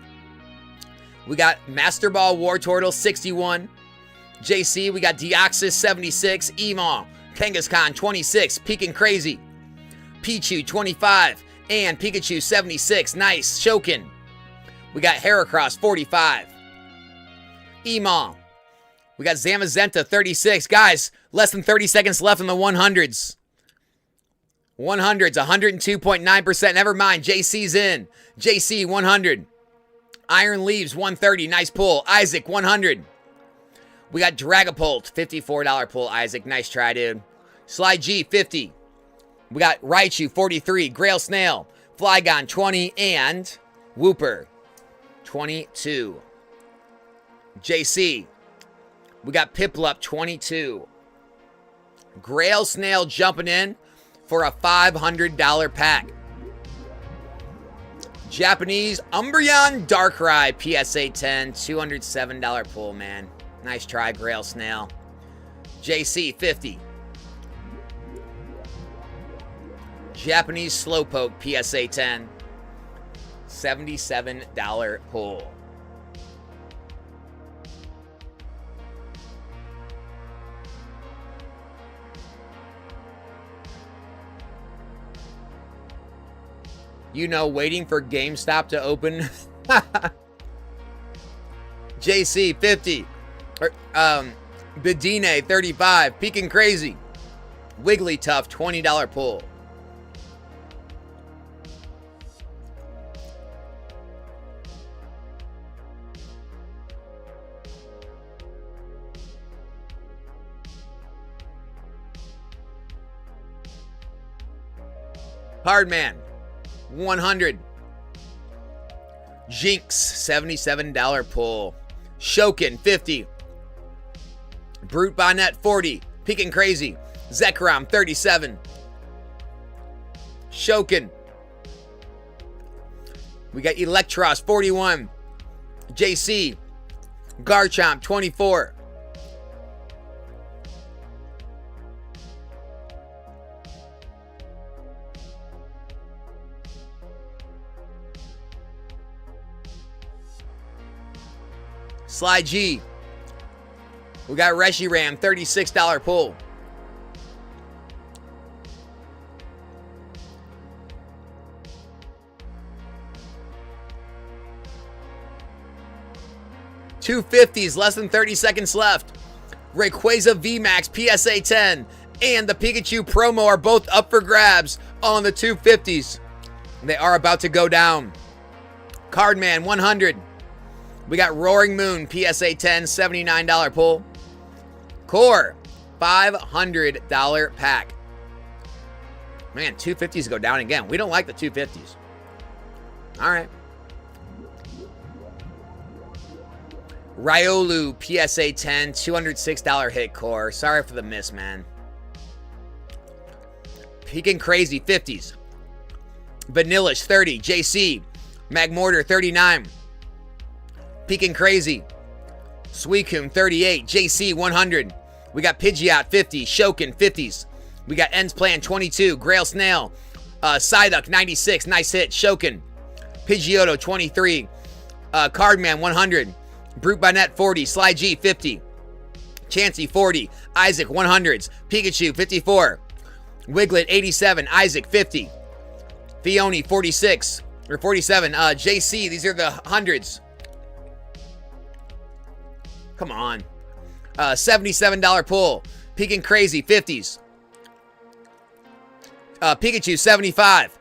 We got Master Ball War Turtle 61. JC, we got Deoxys 76. Emaw, Kangaskhan 26. Pekin Crazy. Pichu 25. And Pikachu 76. Nice. Shokin. We got Heracross 45. Emaw. We got Zamazenta 36. Guys, less than 30 seconds left in the 100s. 100s, 102.9%. Never mind. JC's in. JC 100. Iron Leaves 130. Nice pull. Isaac 100. We got Dragapult, $54 pull. Isaac, nice try, dude. Sly G 50. We got Raichu 43. Grail Snail, Flygon 20, and Wooper 22. JC. We got Piplup 22. Grail Snail jumping in for a $500 pack. Japanese Umbreon Darkrai PSA 10, $207 pull, man. Nice try, Grail Snail. JC 50. Japanese Slowpoke PSA 10, $77 pull. You know, waiting for GameStop to open. JC 50. Bedine 35. Pekin Crazy. Wigglytuff $20 pull. Hardman 100. Jinx $77 pull. Shokin 50. Brute Bonnet 40. Pekin Crazy. Zekrom 37. Shokin. We got Electros 41. JC. Garchomp 24. Sly G. We got Reshiram, $36 pull. $250s, less than 30 seconds left. Rayquaza VMAX PSA 10 and the Pikachu promo are both up for grabs on the 250s. They are about to go down. Cardman 100. We got Roaring Moon PSA 10, $79 pull. Core, $500 pack. Man, 250s go down again. We don't like the 250s. All right. Riolu PSA 10, $206 hit core. Sorry for the miss, man. Pekin Crazy 50s. Vanillish 30. JC. Magmortar 39. Pekin Crazy. Suicune 38. JC 100. We got Pidgeot 50. Shokin 50s. We got Ends Plan 22. Grail Snail. Psyduck 96. Nice hit. Shokin. Pidgeotto 23. Cardman 100. Brute Bonnet 40. Sly G 50. Chansey 40. Isaac 100s. Pikachu 54. Wiglet 87. Isaac 50. Fione 46. Or 47. JC, these are the hundreds. Come on. $77 pull. Pekin Crazy 50s. Pikachu 75.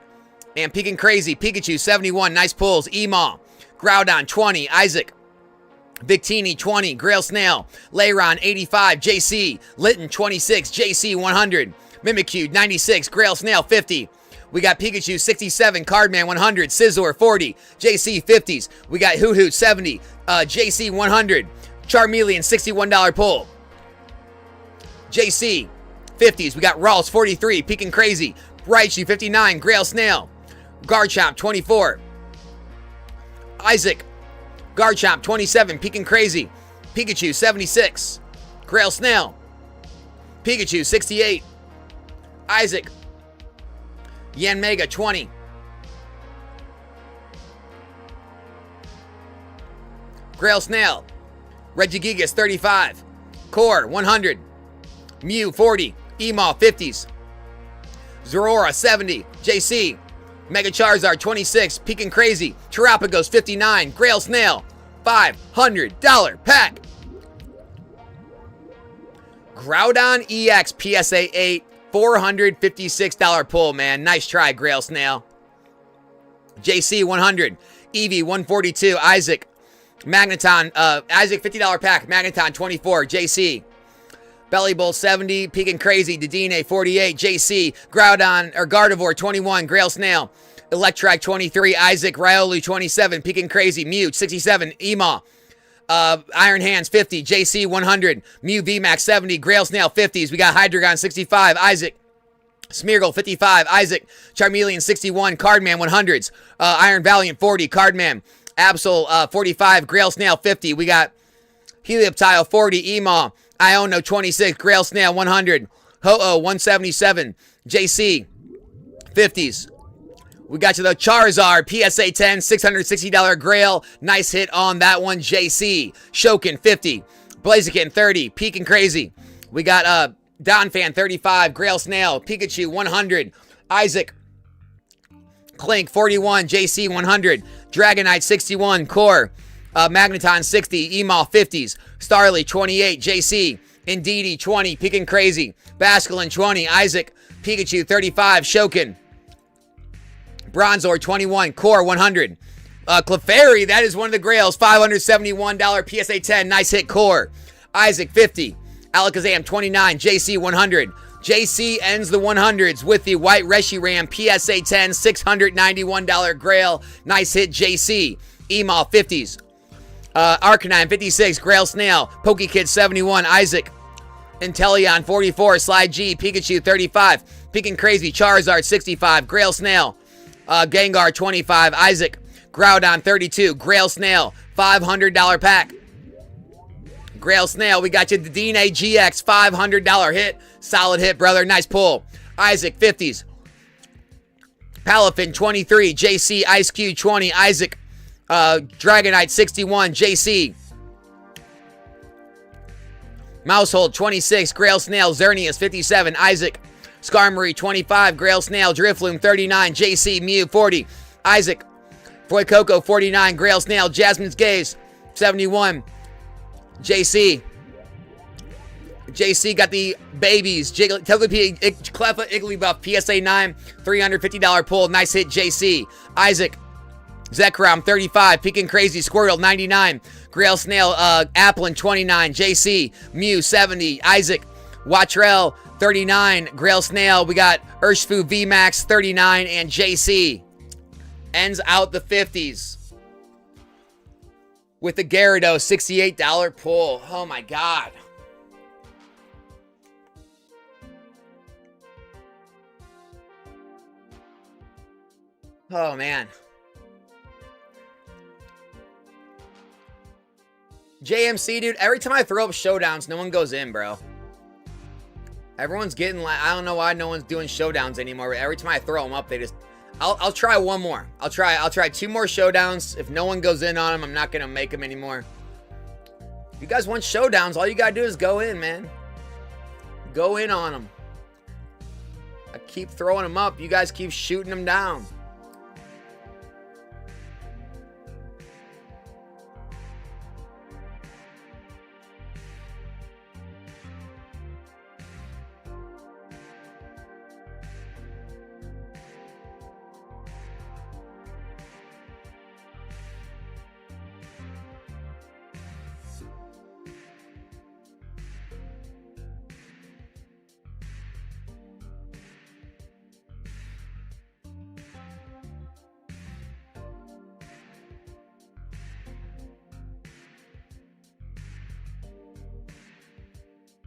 And Pekin Crazy. Pikachu 71. Nice pulls. Emaw. Groudon 20. Isaac. Victini 20. Grail Snail. Lairon 85. JC. Litten 26. JC 100. Mimikyu 96. Grail Snail 50. We got Pikachu 67. Cardman 100. Scizor 40. JC 50s. We got Hoot Hoot 70. JC 100. Charmeleon $61 pull. JC 50s. We got Rawls 43. Pekin Crazy. Raichu 59. Grail Snail. Garchomp 24. Isaac. Garchomp 27. Pekin Crazy. Pikachu 76. Grail Snail. Pikachu 68. Isaac. Yanmega 20. Grail Snail. Regigigas, 35. Core, 100. Mew, 40. Emaw, 50s. Zorora, 70. JC. Mega Charizard, 26. Pekin Crazy. Terapagos, 59. Grail Snail, $500 pack. Groudon EX PSA 8, $456 pull, man. Nice try, Grail Snail. JC, 100. Eevee, 142. Isaac. Magneton, Isaac, $50 pack. Magneton, 24. JC. Belly Bowl, 70. Pekin Crazy. Dedenne, 48. JC. Groudon, or Gardevoir, 21. Grail Snail. Electrike, 23. Isaac. Riolu, 27. Pekin Crazy. Mew, 67. Emaw. Iron Hands, 50. JC, 100. Mew VMAX, 70. Grail Snail, 50s. We got Hydreigon, 65. Isaac. Smeargle, 55. Isaac. Charmeleon, 61. Cardman, 100s. Iron Valiant, 40. Cardman. Absol, 45. Grail Snail, 50. We got Helioptile, 40. Emaw. Iono, 26. Grail Snail, 100. Ho-Oh, 177. JC, 50s. We got you the Charizard, PSA 10, $660 Grail. Nice hit on that one, JC. Shokin, 50. Blaziken, 30. Pekin Crazy. We got Donphan, 35. Grail Snail. Pikachu, 100. Isaac. Clink, 41. JC, 100. Dragonite, 61. Core. Magneton, 60. Emaw, 50s. Starly, 28. JC. Indeedee, 20. Pekin Crazy. Basculin, 20. Isaac. Pikachu, 35. Shokin. Bronzor, 21. Core, 100. Clefairy, that is one of the Grails. $571 PSA 10. Nice hit, Core. Isaac, 50. Alakazam, 29. JC, 100. JC ends the 100s with the White Reshiram PSA 10. $691 Grail. Nice hit, JC. Emaw, 50s. Arcanine, 56. Grail Snail. Pokekid, 71. Isaac. Inteleon, 44. Slide G. Pikachu, 35. Pekin Crazy. Charizard, 65. Grail Snail. Gengar, 25. Isaac. Groudon, 32. Grail Snail, $500 pack. Grail Snail, we got you the Dedenne GX, $500 hit. Solid hit, brother. Nice pull. Isaac, 50s. Palafin, 23. JC, Ice Cube, 20. Isaac. Dragonite, 61. JC. Mousehold, 26. Grail Snail. Xerneas, 57. Isaac. Skarmory, 25. Grail Snail. Drifloon, 39. JC. Mew, 40. Isaac. Fuecoco, 49. Grail Snail. Jasmine's Gaze, 71. JC. JC got the babies. Togepi, Cleffa, Igglybuff, PSA 9. $350 pull. Nice hit, JC. Isaac. Zekrom, 35. Pekin Crazy. Squirtle, 99. Grail Snail. Applin, 29. JC. Mew, 70. Isaac. Wattrell, 39. Grail Snail. We got Urshifu VMAX, 39. And JC ends out the 50s with the Gyarados, $68 pull. Oh my God. Oh man. JMC, dude, every time I throw up showdowns, no one goes in, bro. Everyone's getting like, I don't know why no one's doing showdowns anymore. Every time I throw them up, they just, I'll try one more. I'll try 2 more showdowns. If no one goes in on them, I'm not going to make them anymore. If you guys want showdowns, all you got to do is go in, man. Go in on them. I keep throwing them up. You guys keep shooting them down.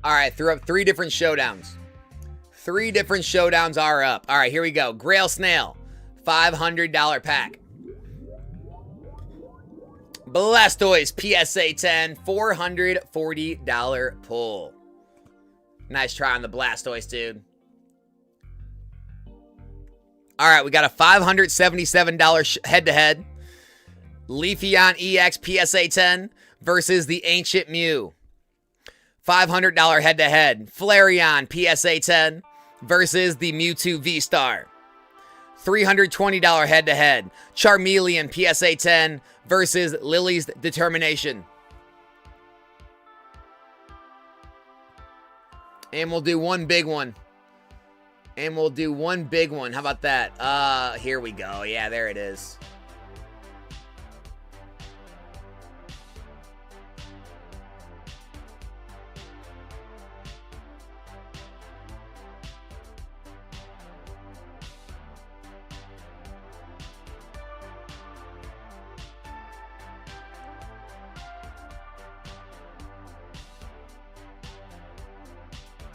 All right, threw up 3 different showdowns. 3 different showdowns are up. All right, here we go. Grail Snail, $500 pack. Blastoise, PSA 10, $440 pull. Nice try on the Blastoise, dude. All right, we got a $577 head-to-head. Leafeon EX PSA 10 versus the Ancient Mew. $500 head-to-head. Flareon PSA 10 versus the Mewtwo V-Star. $320 head-to-head. Charmeleon PSA 10 versus Lily's Determination. And we'll do one big one. How about that? Here we go. Yeah, there it is.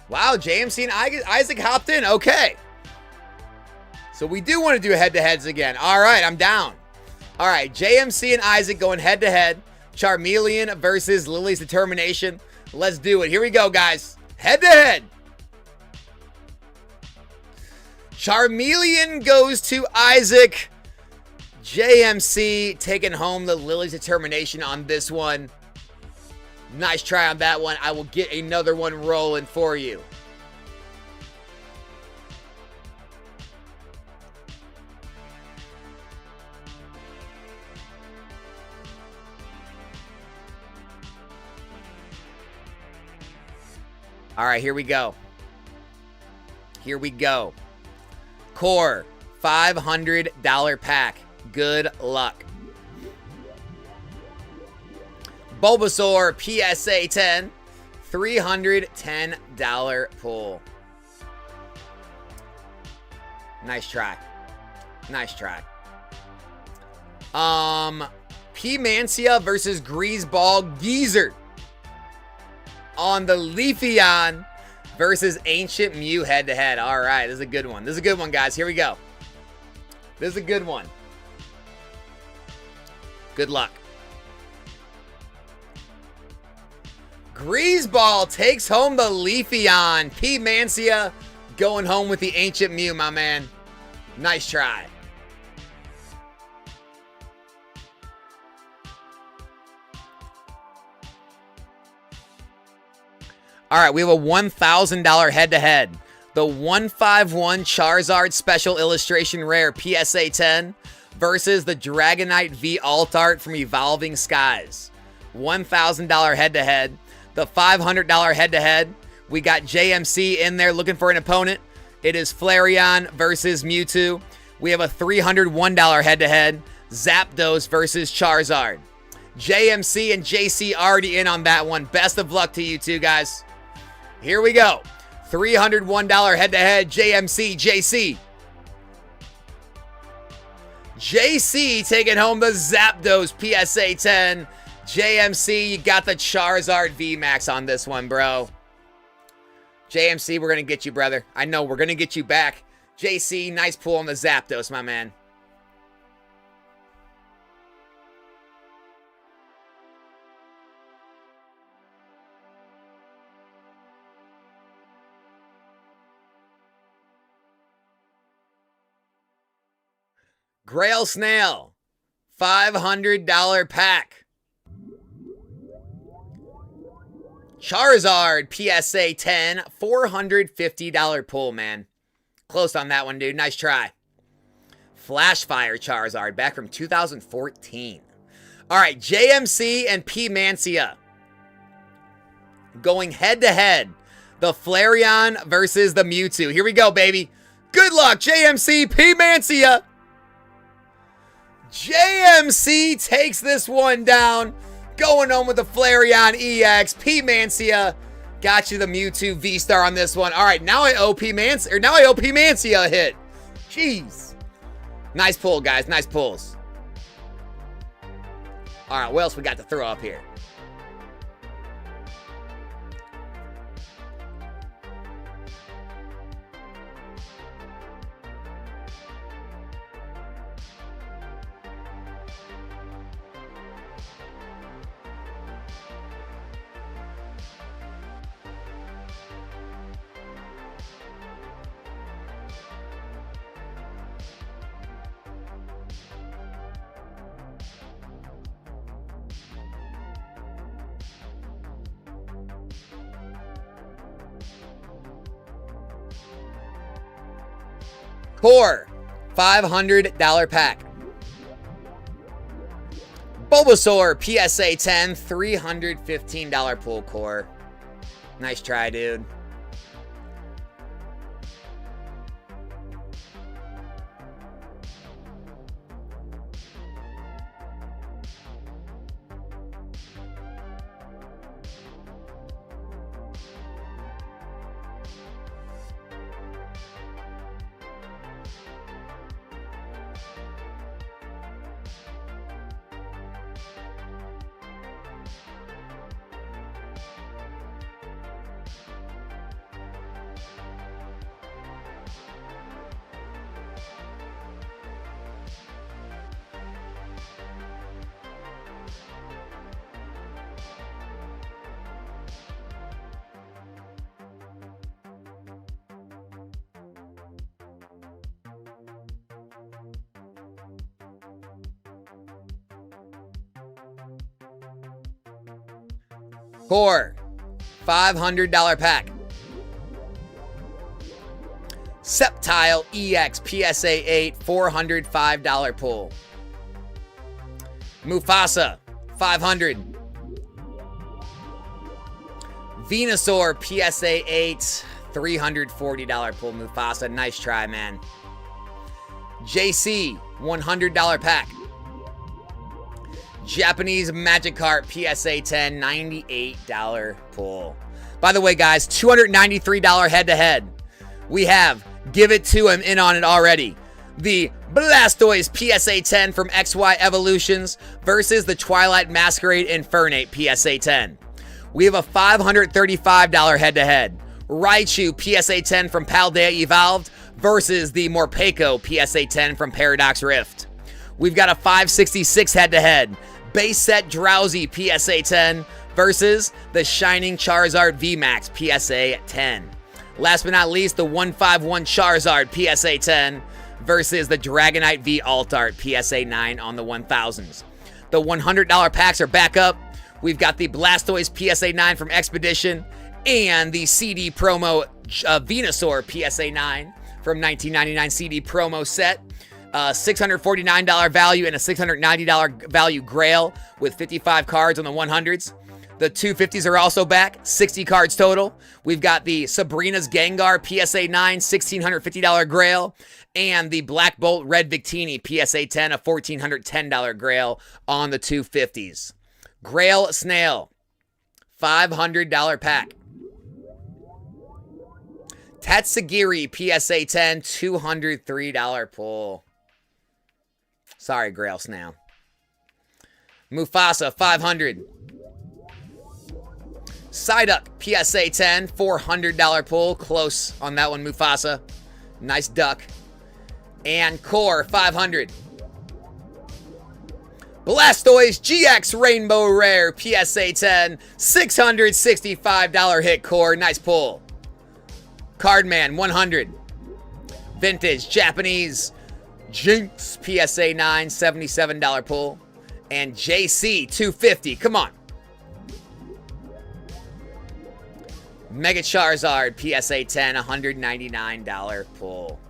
Wow, JMC and Isaac hopped in. Okay. So we do want to do head-to-heads again. All right, I'm down. All right, JMC and Isaac going head-to-head. Charmeleon versus Lily's Determination. Let's do it. Here we go, guys. Head-to-head. Charmeleon goes to Isaac. JMC taking home the Lily's Determination on this one. Nice try on that one. I will get another one rolling for you. All right, here we go. Core, $500 pack. Good luck. Bulbasaur PSA 10, $310 pull. Nice try. P-Mancia versus Greaseball Geezer on the Leafeon versus Ancient Mew head-to-head. All right, this is a good one. Guys. Here we go. This is a good one. Good luck. Greaseball takes home the Leafeon. P-Mancia going home with the Ancient Mew, my man. Nice try. All right, we have a $1,000 head-to-head. The 151 Charizard Special Illustration Rare PSA 10 versus the Dragonite V Alt Art from Evolving Skies. $1,000 head-to-head. The $500 head-to-head. We got JMC in there looking for an opponent. It is Flareon versus Mewtwo. We have a $301 head-to-head. Zapdos versus Charizard. JMC and JC already in on that one. Best of luck to you two, guys. Here we go. $301 head-to-head. JMC, JC. JC taking home the Zapdos PSA 10. JMC, you got the Charizard VMAX on this one, bro. JMC, we're going to get you, brother. I know, we're going to get you back. JC, nice pull on the Zapdos, my man. Grail Snail, $500 pack. Charizard PSA 10, $450 pull, man. Close on that one, dude. Nice try. Flashfire Charizard back from 2014. All right, JMC and P-Mancia going head-to-head. The Flareon versus the Mewtwo. Here we go, baby. Good luck, JMC, P-Mancia. JMC takes this one down. Going on with the Flareon EX. P-Mancia got you the Mewtwo V-Star on this one. All right, now I owe P-Mancia a hit. Jeez. Nice pull, guys. Nice pulls. All right, what else we got to throw up here? Core, $500 pack. Bulbasaur, PSA 10, $315 pull, Core. Nice try, dude. Core, $500 pack. Sceptile EX PSA 8, $405 pull. Mufasa, $500. Venusaur PSA 8, $340 pull. Mufasa, nice try, man. JC, $100 pack. Japanese Magikarp PSA 10, $98 pull. By the way, guys, $293 head-to-head. We have Give It To Him in on it already. The Blastoise PSA 10 from XY Evolutions versus the Twilight Masquerade Infernape PSA 10. We have a $535 head-to-head. Raichu PSA 10 from Paldea Evolved versus the Morpeko PSA 10 from Paradox Rift. We've got a $566 head-to-head. Base set Drowsy PSA 10 versus the Shining Charizard VMAX PSA 10. Last but not least, the 151 Charizard PSA 10 versus the Dragonite V Alt Art PSA 9 on the 1000s. The $100 packs are back up. We've got the Blastoise PSA 9 from Expedition and the CD promo Venusaur PSA 9 from 1999 CD promo set. $649 value and a $690 value Grail with 55 cards on the 100s. The 250s are also back, 60 cards total. We've got the Sabrina's Gengar PSA 9, $1,650 Grail, and the Black Bolt Red Victini PSA 10, a $1,410 Grail on the 250s. Grail Snail, $500 pack. Tatsugiri PSA 10, $203 pull. Sorry, Grail Snail. Mufasa, $500. Psyduck, PSA 10, $400 pull. Close on that one, Mufasa. Nice duck. And Core, $500. Blastoise GX Rainbow Rare, PSA 10, $665 hit, Core. Nice pull. Cardman, $100. Vintage Japanese Jinx PSA 9, $77 pull. And JC, $250. Come on. Mega Charizard PSA 10, $199 pull.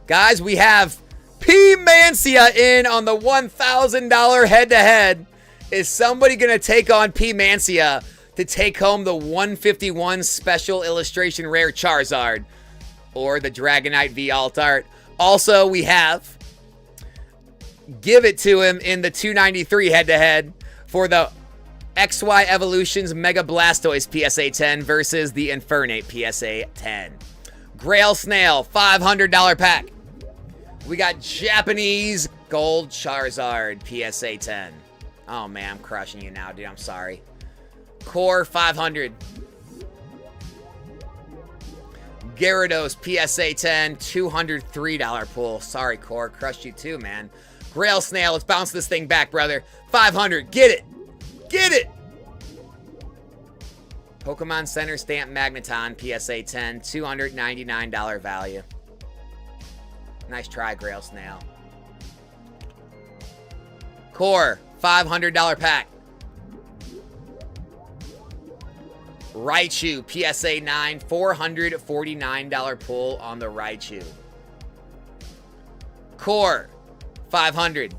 Guys, we have P. Mancia in on the $1,000 head-to-head. Is somebody going to take on P. Mancia to take home the 151 Special Illustration Rare Charizard or the Dragonite V Alt Art? Also, we have Give It To Him in the 293 head-to-head for the XY Evolutions Mega Blastoise PSA 10 versus the Infernape PSA 10. Grail Snail, $500 pack. We got Japanese Gold Charizard PSA 10. Oh, man, I'm crushing you now, dude. I'm sorry. Core, $500. Gyarados PSA 10, $203 pull. Sorry, Core. Crushed you too, man. Grail Snail, let's bounce this thing back, brother. $500. Get it. Get it. Pokemon Center Stamp Magneton PSA 10, $299 value. Nice try, Grail Snail. Core, $500 pack. Raichu PSA 9, $449 pull on the Raichu. Core, 500.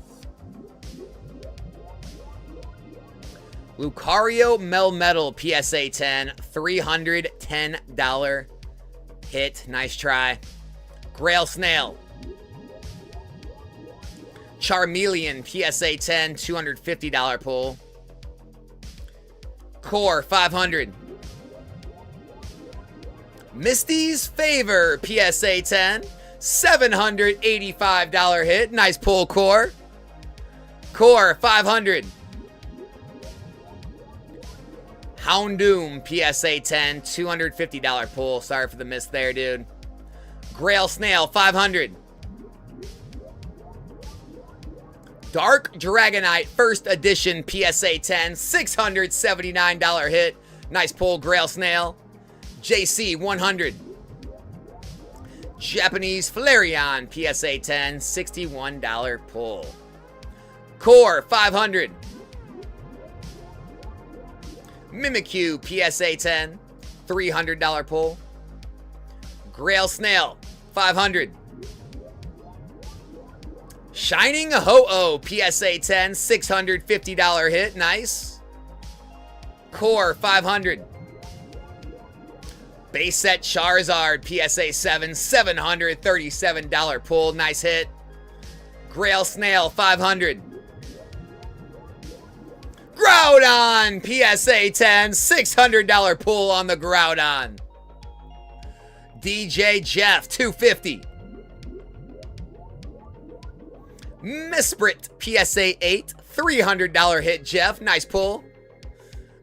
Lucario Melmetal PSA 10, $310 hit. Nice try. Grail Snail. Charmeleon PSA 10, $250 pull. Core, 500. Misty's Favor PSA 10, $785 hit. Nice pull, Core. Core, 500. Houndoom PSA 10, $250 pull. Sorry for the miss there, dude. Grail Snail, 500. Dark Dragonite First Edition PSA 10, $679 hit. Nice pull, Grail Snail. JC, 100. Japanese Flareon PSA 10, $61 pull. Core, 500. Mimikyu PSA 10, $300 pull. Grail Snail, 500. Shining Ho-Oh PSA 10, $650 hit. Nice. Core, 500. Base set Charizard PSA 7, $737 pull. Nice hit. Grail Snail, 500. Groudon PSA 10, $600 pull on the Groudon. DJ Jeff, $250. Misprit PSA 8, $300 hit, Jeff. Nice pull.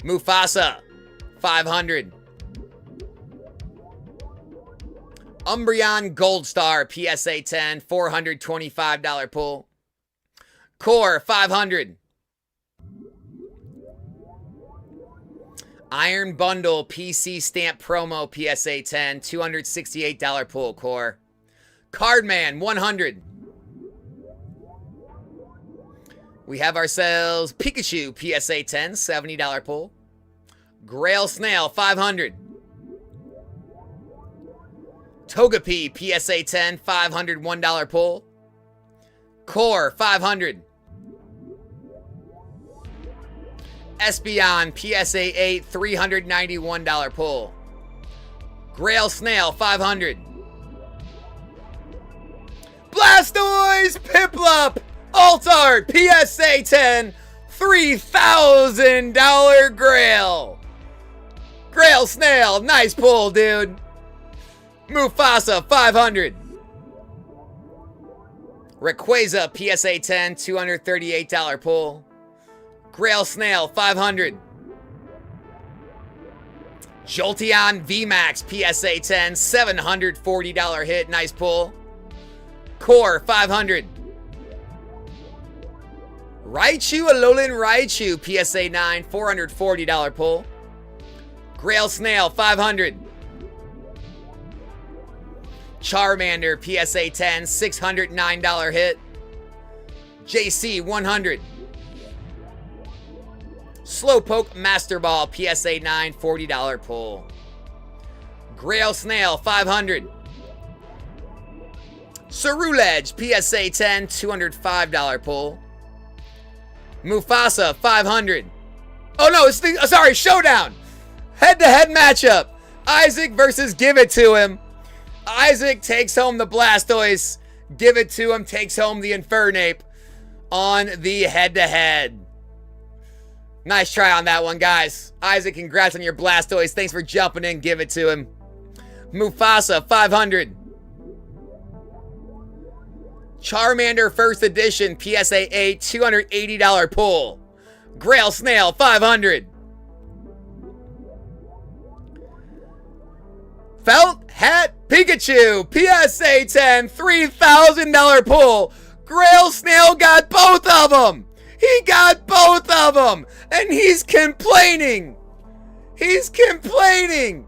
Mufasa, 500. Umbreon Gold Star PSA 10, $425 pull. Core, 500. Iron Bundle PC Stamp Promo PSA 10, $268 pull, Core. Cardman, 100. We have ourselves Pikachu PSA 10, $70 pull. Grail Snail, 500. Togepi PSA 10, $501 pull. Core, 500. Espeon PSA 8, $391 pull. Grail Snail, 500. Blastoise Piplup Alt Art PSA 10, $3,000 Grail. Grail Snail, nice pull, dude. Mufasa, 500. Rayquaza PSA 10, $238 pull. Grail Snail, 500. Jolteon VMAX PSA 10, $740 hit. Nice pull. Core, 500. Raichu Alolan Raichu PSA 9, $440 pull. Grail Snail, 500. Charmander PSA 10, $609 hit. JC, 100. Slowpoke Master Ball PSA 9, $40 pull. Grail Snail, 500. Ceruledge PSA 10, $205 pull. Mufasa, 500. Oh no, sorry, Showdown. Head-to-head matchup. Isaac versus Give It To Him. Isaac takes home the Blastoise. Give It To Him takes home the Infernape on the head-to-head. Nice try on that one, guys. Isaac, congrats on your Blastoise. Thanks for jumping in. Give It To Him. Mufasa, 500. Charmander First Edition PSA 8, $280 pull. Grail Snail, 500. Felt Hat Pikachu PSA 10, $3,000 pull. Grail Snail got both of them. He got both of them. And he's complaining. He's complaining.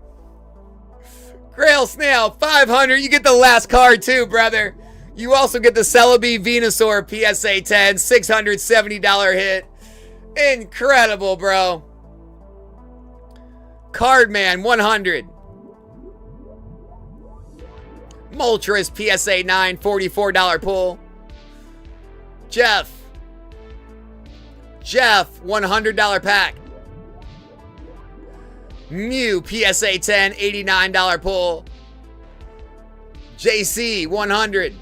Grail Snail, 500. You get the last card too, brother. You also get the Celebi Venusaur PSA 10, $670 hit. Incredible, bro. Cardman, 100. Moltres PSA 9, $44 pull. Jeff, $100 pack. Mew PSA 10, $89 pull. JC, 100.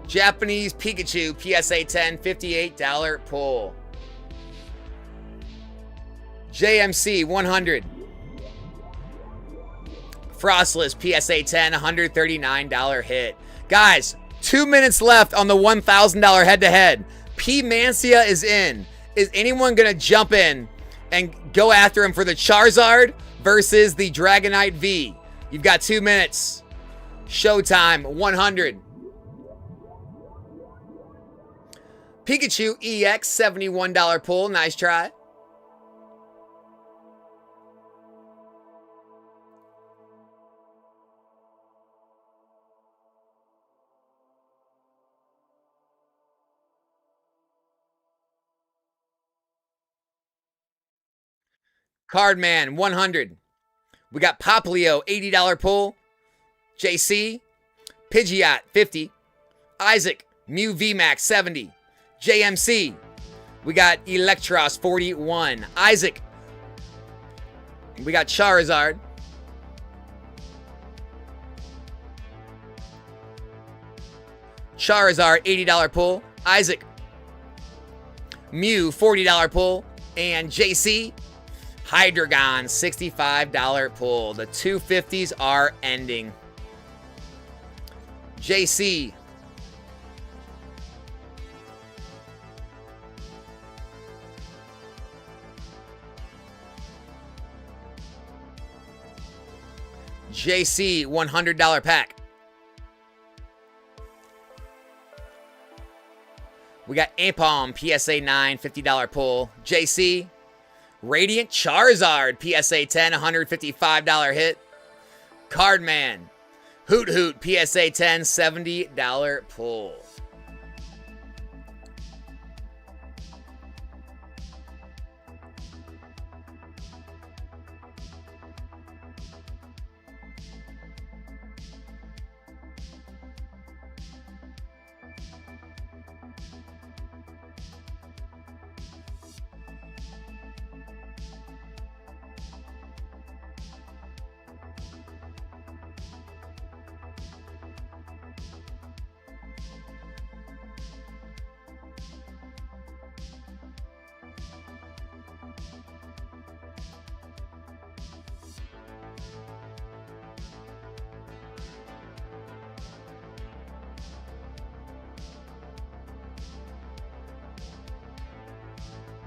Japanese Pikachu PSA 10, $58 pull. JMC, 100. Frostless PSA 10, $139 hit. Guys, 2 minutes left on the $1,000 head-to-head. P. Mancia is in. Is anyone going to jump in and go after him for the Charizard versus the Dragonite V? You've got 2 minutes. Showtime, 100. Pikachu EX, $71 pull. Nice try. Cardman, 100. We got Poplio, $80 pull. JC. Pidgeot, 50. Isaac, Mew VMAX, 70. JMC. We got Electros, 41. Isaac. We got Charizard. Charizard, $80 pull. Isaac. Mew, $40 pull. And JC. Hydreigon, $65 pull. The 250s are ending. JC. JC, $100 pack. We got Ampom, PSA 9, $50 pull. JC. Radiant Charizard, PSA 10, $155 hit. Cardman. Hoot Hoot, PSA 10, $70 pull.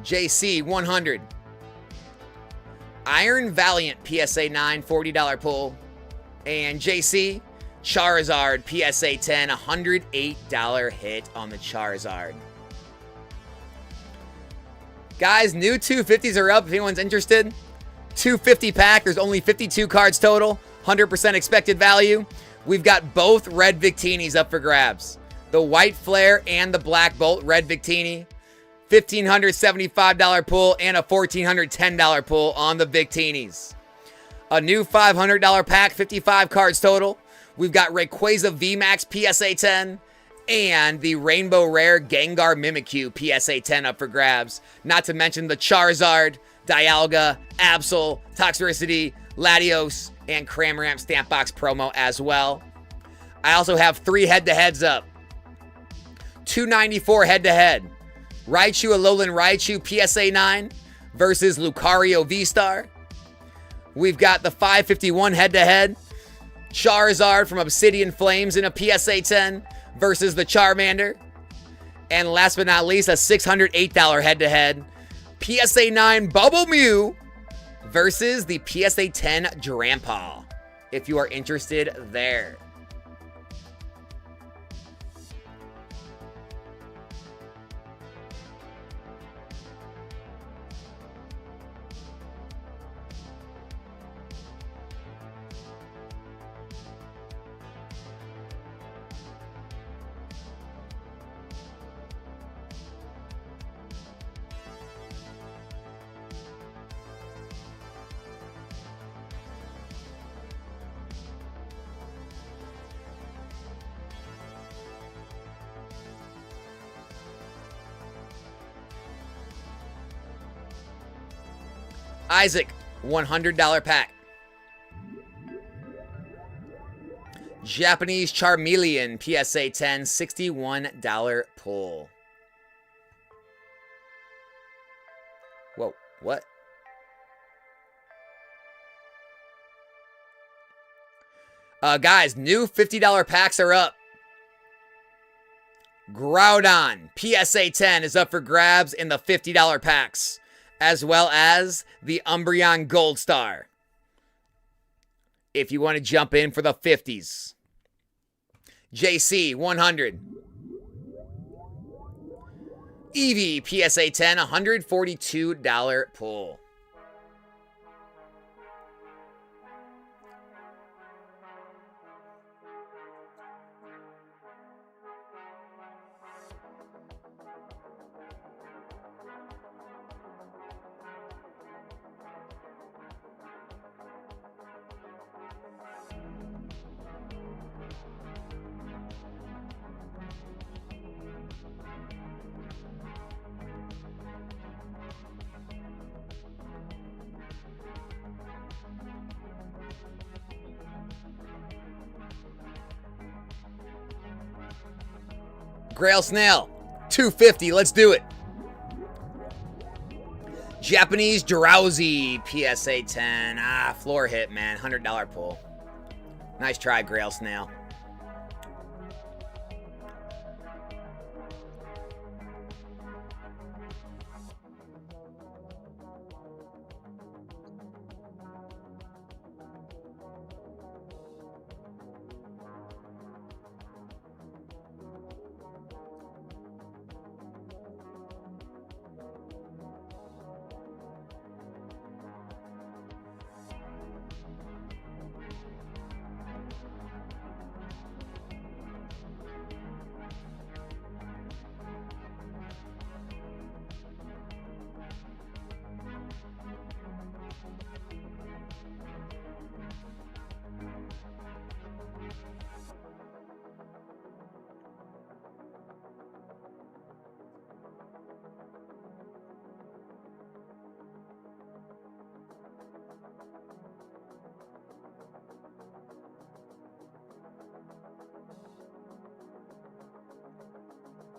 JC, 100. Iron Valiant, PSA 9, $40 pull. And JC, Charizard, PSA 10, $108 hit on the Charizard. Guys, new 250s are up if anyone's interested. 250 pack, there's only 52 cards total, 100% expected value. We've got both red Victinis up for grabs. The White Flare and the Black Bolt red Victini. $1,575 pull and a $1,410 pull on the Victinis. A new $500 pack, 55 cards total. We've got Rayquaza VMAX PSA 10 and the Rainbow Rare Gengar Mimikyu PSA 10 up for grabs. Not to mention the Charizard, Dialga, Absol, Toxtricity, Latios, and Cramorant Stamp Box promo as well. I also have 3 head-to-heads up. $294 head-to-head. Raichu Alolan Raichu PSA 9 versus Lucario V-Star. We've got the 551 head-to-head. Charizard from Obsidian Flames in a PSA 10 versus the Charmander. And last but not least, a $608 head-to-head. PSA 9 Bubble Mew versus the PSA 10 Drampa, if you are interested there. Isaac, $100 pack. Japanese Charmeleon, PSA 10, $61 pull. Whoa, what? Guys, new $50 packs are up. Groudon, PSA 10 is up for grabs in the $50 packs, as well as the Umbreon Gold Star, if you want to jump in for the 50s. JC, 100. Eevee, PSA 10, $142 pull. Grail Snail, $250. Let's do it. Japanese Drowsy, PSA 10. Floor hit, man. $100 pull. Nice try, Grail Snail.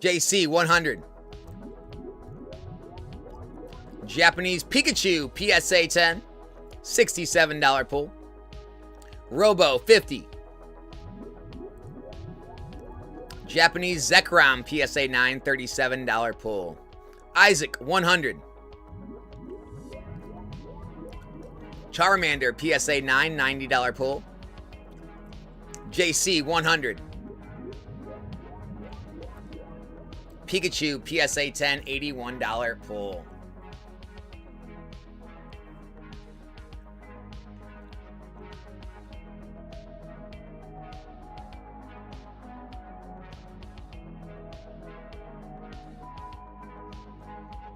JC, 100. Japanese Pikachu, PSA 10, $67 pull. Robo, 50. Japanese Zekrom, PSA 9, $37 pull. Isaac, 100. Charmander, PSA 9, $90 pull. JC, 100. Pikachu, PSA 10, $81 pull.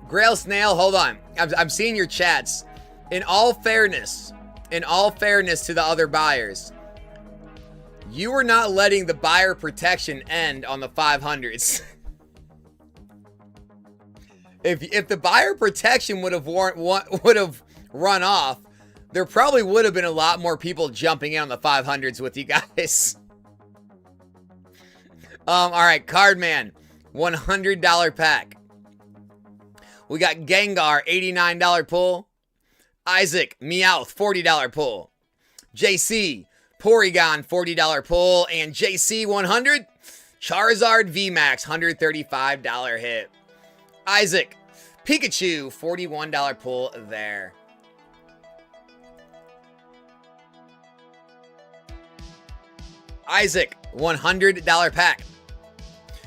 Grail Snail, hold on. I'm seeing your chats. In all fairness to the other buyers, you were not letting the buyer protection end on the 500s. If the buyer protection would have run off, there probably would have been a lot more people jumping in on the 500s with you guys. All right, Cardman, $100 pack. We got Gengar, $89 pull. Isaac, Meowth, $40 pull. JC, Porygon, $40 pull. And JC, 100, Charizard VMAX, $135 hit. Isaac, Pikachu, $41 pull there. Isaac, $100 pack.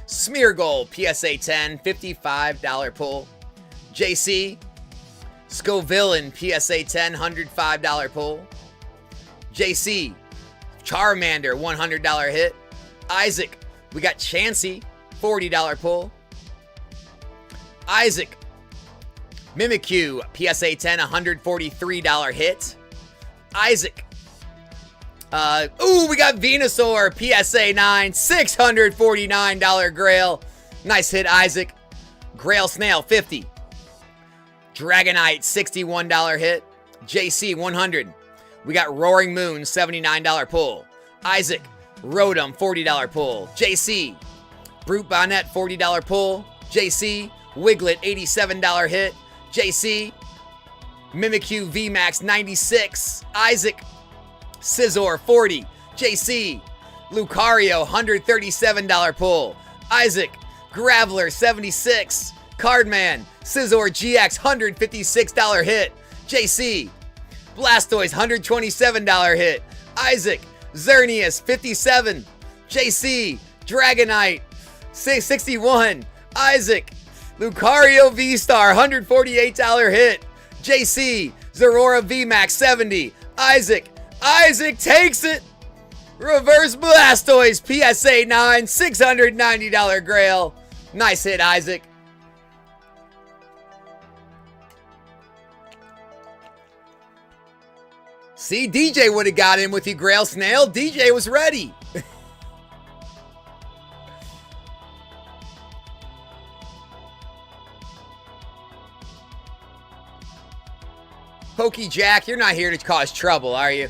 Smeargle, PSA 10, $55 pull. JC, Scovillain, PSA 10, $105 pull. JC, Charmander, $100 hit. Isaac, we got Chansey, $40 pull. Isaac, Mimikyu, PSA 10, $143 hit. Isaac, we got Venusaur, PSA 9, $649 Grail. Nice hit, Isaac. Grail Snail, $50. Dragonite, $61 hit. JC, 100. We got Roaring Moon, $79 pull. Isaac, Rotom, $40 pull. JC, Brute Bonnet, $40 pull. JC, Wiglet, $87 hit. JC, Mimikyu VMAX, 96. Isaac, Scizor, 40. JC, Lucario, $137 pull. Isaac, Graveler, 76. Cardman, Scizor GX, $156 hit. JC, Blastoise, $127 hit. Isaac, Xerneas, 57. JC, Dragonite, 61. Isaac, Lucario V-Star, $148 hit. JC, Zorora VMAX, 70. Isaac takes it. Reverse Blastoise, PSA 9, $690 Grail. Nice hit, Isaac. See, DJ would have got in with you, Grail Snail. DJ was ready. Pokey Jack, you're not here to cause trouble, are you?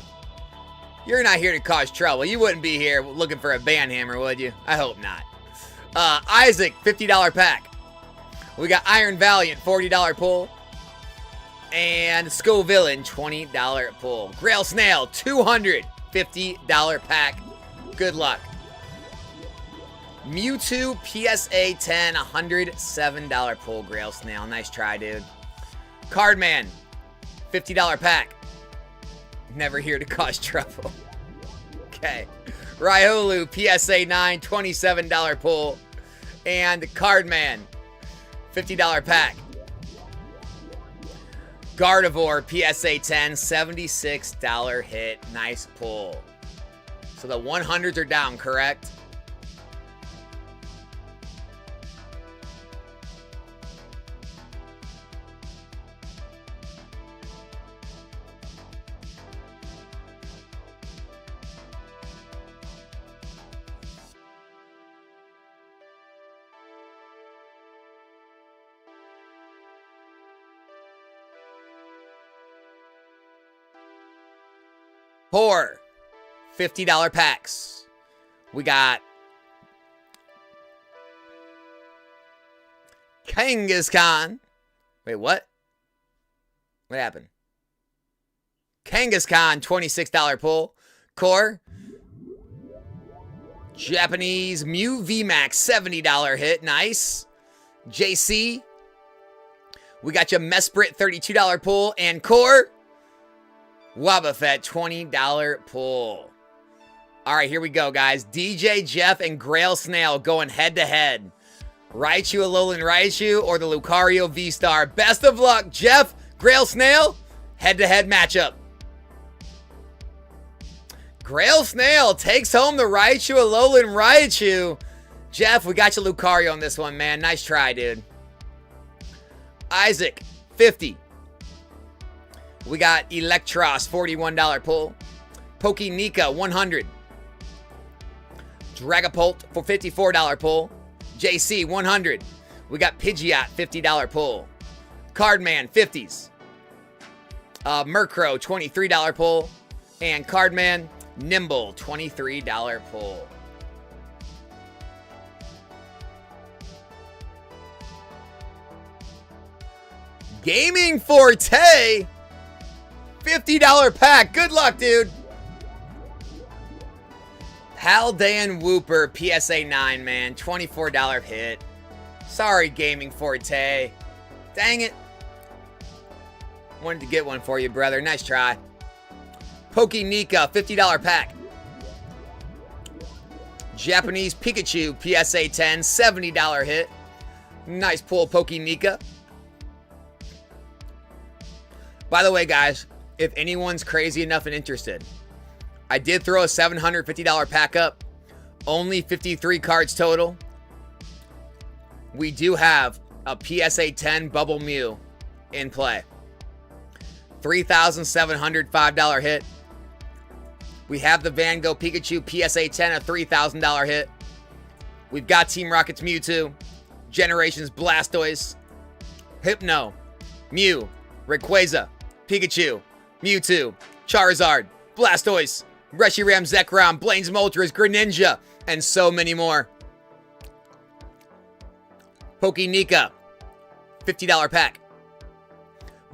You're not here to cause trouble. You wouldn't be here looking for a Banhammer, would you? I hope not. Isaac, $50 pack. We got Iron Valiant, $40 pull. And Scovillain, $20 pull. Grail Snail, $250 pack. Good luck. Mewtwo, PSA 10, $107 pull. Grail Snail, nice try, dude. Cardman, $50 pack. Never here to cause trouble. Okay. Riolu, PSA 9, $27 pull. And Cardman, $50 pack. Gardevoir, PSA 10, $76 hit. Nice pull. So the 100s are down, correct? Pour, $50 packs. We got Kangaskhan. Wait, what? What happened? Kangaskhan, $26 pull. Core. Japanese Mew VMAX, $70 hit. Nice. JC. We got you Mesprit, $32 pull. And Core. Wobbuffet, $20 pull. All right, here we go, guys. DJ, Jeff, and Grail Snail going head-to-head. Raichu, Alolan Raichu, or the Lucario V-Star. Best of luck, Jeff, Grail Snail, head-to-head matchup. Grail Snail takes home the Raichu, Alolan Raichu. Jeff, we got you Lucario on this one, man. Nice try, dude. Isaac, 50. We got Electros, $41 pull. Pokenika, 100. Dragapult for $54 pull. JC, 100. We got Pidgeot, $50 pull. Cardman, 50s. Murkrow, $23 pull. And Cardman, Nimble, $23 pull. Gaming Forte, $50 pack. Good luck, dude. Haldan Wooper, PSA 9, man. $24 hit. Sorry, Gaming Forte. Dang it. Wanted to get one for you, brother. Nice try. Pokenika, $50 pack. Japanese Pikachu, PSA 10, $70 hit. Nice pull, Pokenika. By the way, guys, if anyone's crazy enough and interested, I did throw a $750 pack up. Only 53 cards total. We do have a PSA 10 Bubble Mew in play. $3,705 hit. We have the Van Gogh Pikachu PSA 10, a $3,000 hit. We've got Team Rocket's Mewtwo, Generations Blastoise, Hypno, Mew, Rayquaza, Pikachu, Mewtwo, Charizard, Blastoise, Reshiram, Zekrom, Blaine's Moltres, Greninja, and so many more. Pokénika, $50 pack.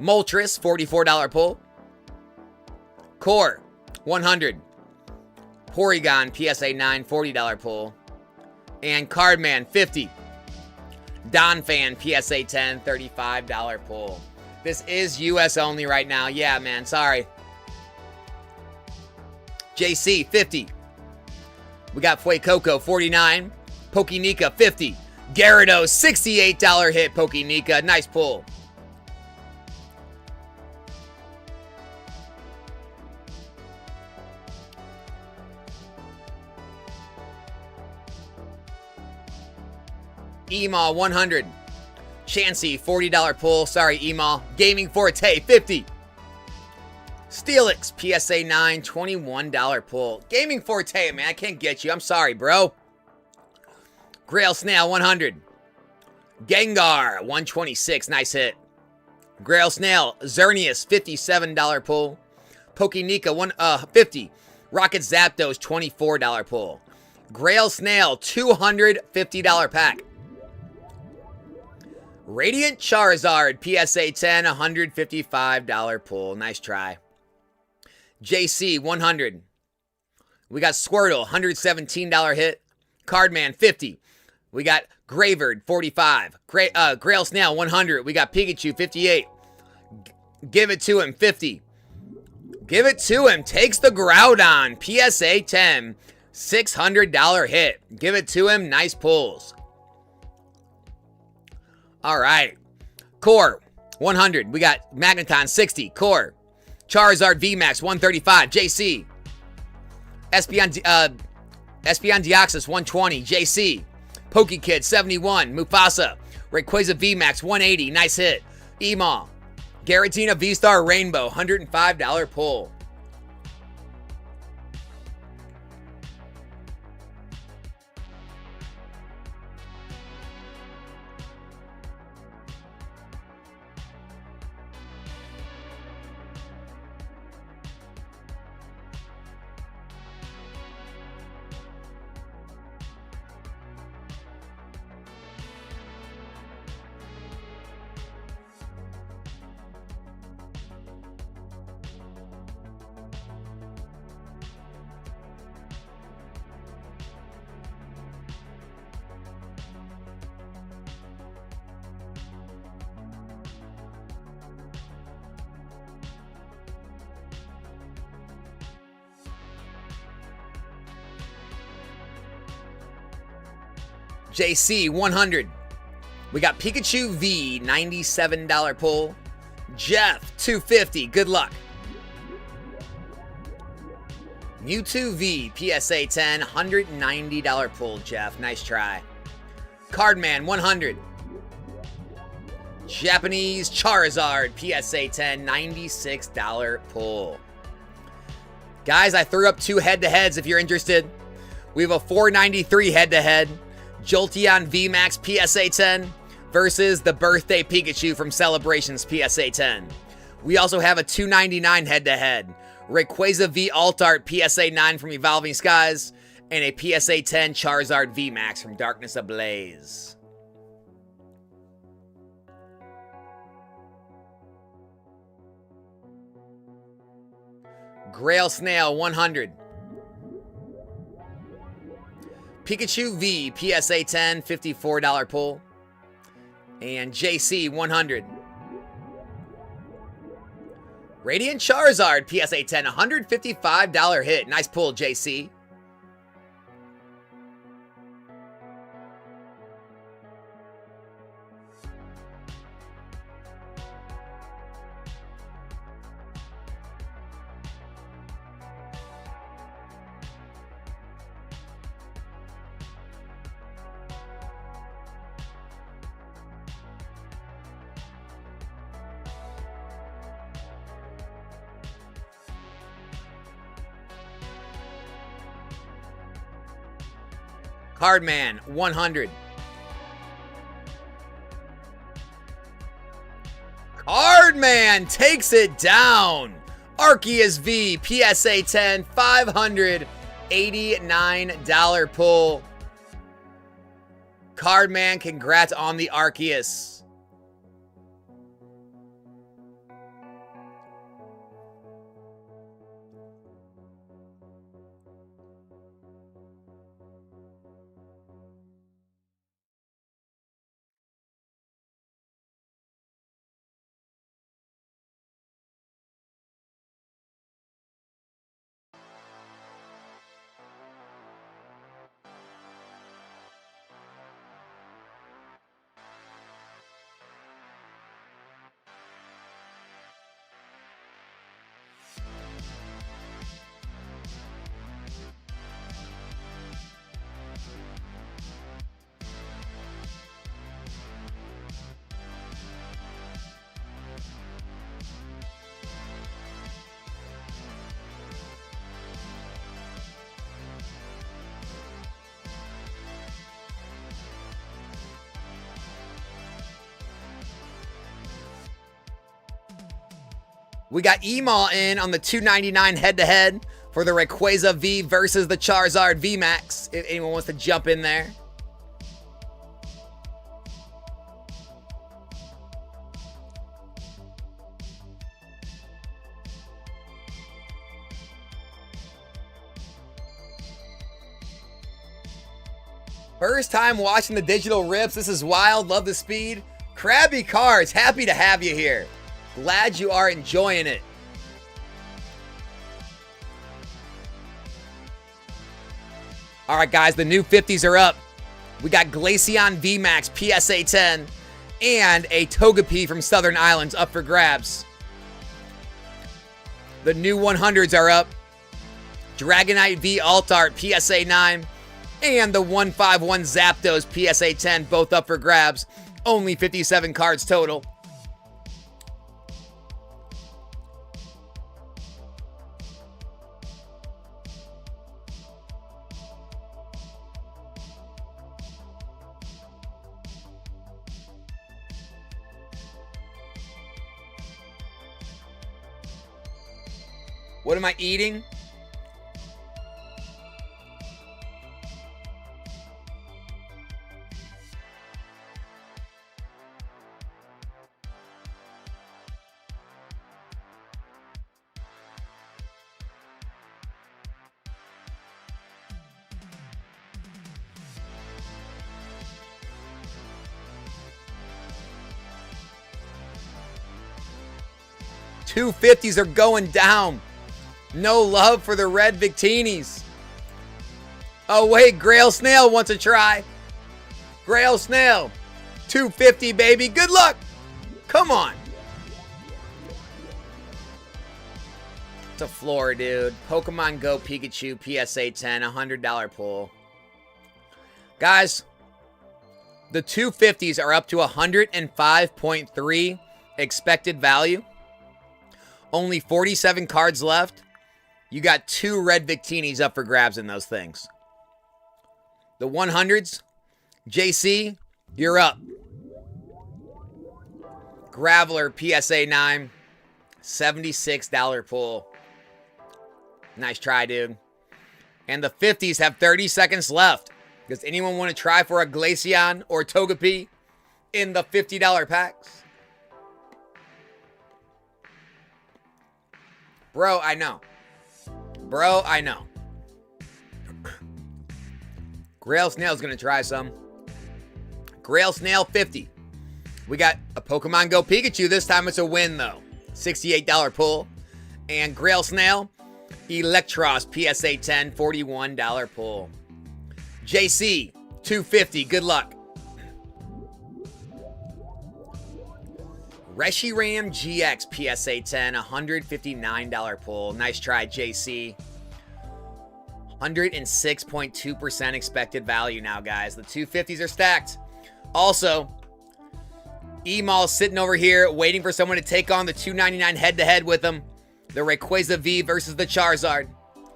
Moltres, $44 pull. Core, $100. Porygon, PSA 9, $40 pull. And Cardman, $50. Donphan, PSA 10, $35 pull. This is US only right now. Yeah, man, sorry. JC, $50. We got Fuecoco, $49. Pokénika, $50. Gyarados, $68 hit. Pokénika, nice pull. Emaw, $100. Chansey, $40 pull. Sorry, Emaw. Gaming Forte, $50. Steelix, PSA 9, $21 pull. Gaming Forte, man, I can't get you. I'm sorry, bro. Grail Snail, $100. Gengar, $126. Nice hit. Grail Snail, Xerneas, $57 pull. Pokénika, $50. Rocket Zapdos, $24 pull. Grail Snail, $250 pack. Radiant Charizard, PSA 10, $155 pull. Nice try. JC, $100. We got Squirtle, $117 hit. Cardman, $50. We got Graverd, $45. Grail Snail, $100. We got Pikachu, $58. Give it to him, $50. Give it to him. Takes the Groudon, PSA 10, $600 hit. Give it to him. Nice pulls. All right. Core, $100. We got Magneton, $60. Core. Charizard VMAX, $135. JC. Espeon Deoxys, $120. JC. Pokekid, $71. Mufasa. Rayquaza VMAX, $180. Nice hit. Emaw. Garatina V-Star Rainbow, $105 pull. JC, $100. We got Pikachu V, $97 pull. Jeff, $250. Good luck. Mewtwo V, PSA 10, $190 pull, Jeff. Nice try. Cardman, $100. Japanese Charizard, PSA 10, $96 pull. Guys, I threw up 2 head-to-heads if you're interested. We have a $493 head-to-head. Jolteon VMAX PSA 10 versus the Birthday Pikachu from Celebrations PSA 10. We also have a $299 head-to-head. Rayquaza V Altart PSA 9 from Evolving Skies and a PSA 10 Charizard VMAX from Darkness Ablaze. Grail Snail, $100. Pikachu V, PSA 10, $54 pull. And JC, $100. Radiant Charizard, PSA 10, $155 hit. Nice pull, JC. Cardman, $100. Cardman takes it down. Arceus V, PSA 10, $589 pull. Cardman, congrats on the Arceus. We got Email in on the $2.99 head-to-head for the Rayquaza V versus the Charizard VMAX, if anyone wants to jump in there. First time watching the digital rips. This is wild. Love the speed. Krabby Cards, happy to have you here. Glad you are enjoying it. All right, guys, the new 50s are up. We got Glaceon VMAX PSA 10 and a Togepi from Southern Islands up for grabs. The new 100s are up. Dragonite V Altart PSA 9 and the 151 Zapdos PSA 10 both up for grabs. Only 57 cards total. What am I eating? $250s are going down. No love for the red Victinis. Oh, wait, Grail Snail wants to try. Grail Snail. $250, baby. Good luck. Come on. It's a floor, dude. Pokemon Go Pikachu PSA 10, $100 pull. Guys, the 250s are up to 105.3 expected value. Only 47 cards left. You got 2 red Victinis up for grabs in those things. The 100s, JC, you're up. Graveler PSA 9, $76 pull. Nice try, dude. And the 50s have 30 seconds left. Does anyone want to try for a Glaceon or Togepi in the $50 packs? Bro, I know. Bro, I know. Grail Snail's going to try some. Grail Snail 50. We got a Pokemon Go Pikachu. This time it's a win, though. $68 pull. And Grail Snail, Electros PSA 10, $41 pull. JC, $250. Good luck. Reshiram GX PSA 10, $159 pull. Nice try, JC. 106.2% expected value now, guys. The 250s are stacked. Also, Emal's sitting over here waiting for someone to take on the $2.99 head-to-head with him. The Rayquaza V versus the Charizard,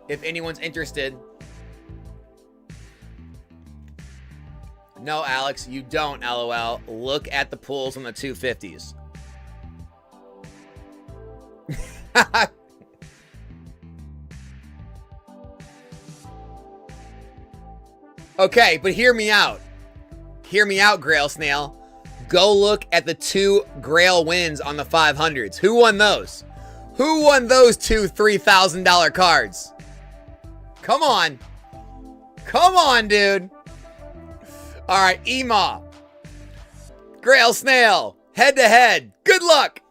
if anyone's interested. No, Alex, you don't, LOL. Look at the pulls on the 250s. Okay, but hear me out. Hear me out, Grail Snail. Go look at the 2 Grail wins on the 500s. Who won those? Who won those 2 $3,000 cards? Come on. Come on, dude. All right, Ema. Grail Snail. Head to head. Good luck.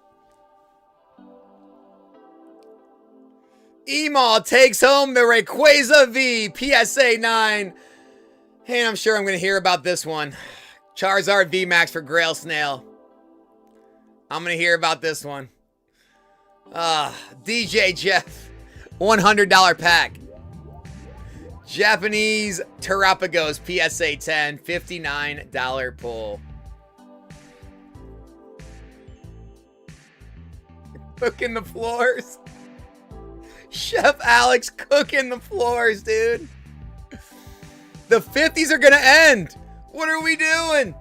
Ema takes home the Rayquaza V PSA 9. And I'm sure I'm going to hear about this one. Charizard VMAX for Grail Snail. I'm going to hear about this one. DJ Jeff. $100 pack. Japanese Terrapagos PSA 10. $59 pull. Cooking the floors. Chef Alex cooking the floors, dude. The 50s are going to end. What are we doing?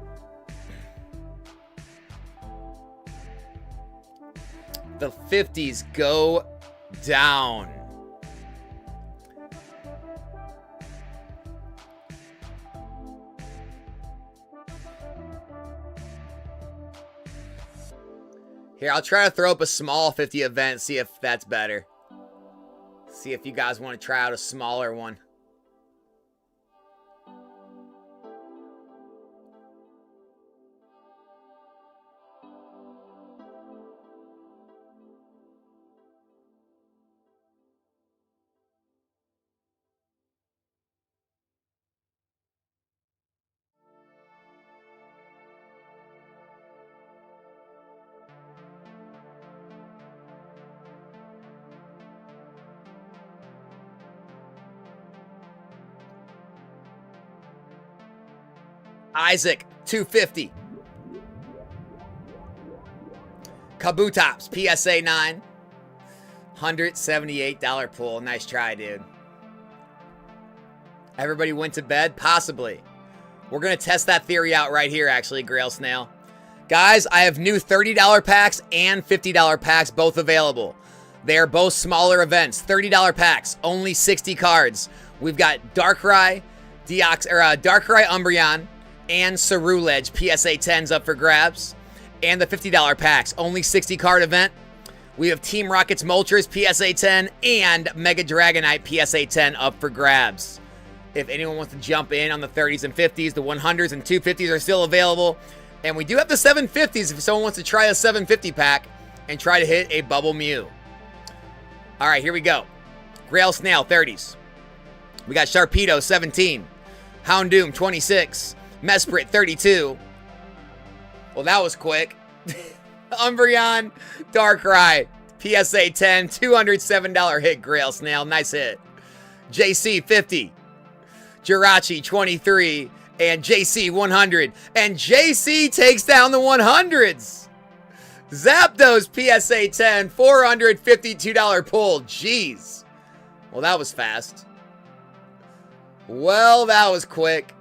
The 50s go down. Here, I'll try to throw up a small 50 event, see if that's better. See if you guys want to try out a smaller one. Isaac, $250. Kabutops, PSA 9. $178 pull. Nice try, dude. Everybody went to bed? Possibly. We're going to test that theory out right here, actually, Grail Snail. Guys, I have new $30 packs and $50 packs both available. They are both smaller events. $30 packs, only 60 cards. We've got Darkrai, Darkrai Umbreon, and Cerulege PSA 10s up for grabs. And the $50 packs, only 60 card event. We have Team Rocket's Moltres PSA 10 and Mega Dragonite PSA 10 up for grabs. If anyone wants to jump in on the 30s and 50s, the 100s and 250s are still available. And we do have the 750s if someone wants to try a 750 pack and try to hit a Bubble Mew. All right, here we go. Grail Snail 30s. We got Sharpedo 17, Houndoom 26, Mesprit 32. Well, that was quick. Umbreon, Darkrai, PSA 10, $207 hit, Grail Snail. Nice hit. JC 50, Jirachi 23, and JC 100. And JC takes down the 100s. Zapdos PSA 10, $452 pull. Jeez. Well, that was fast. Well, that was quick.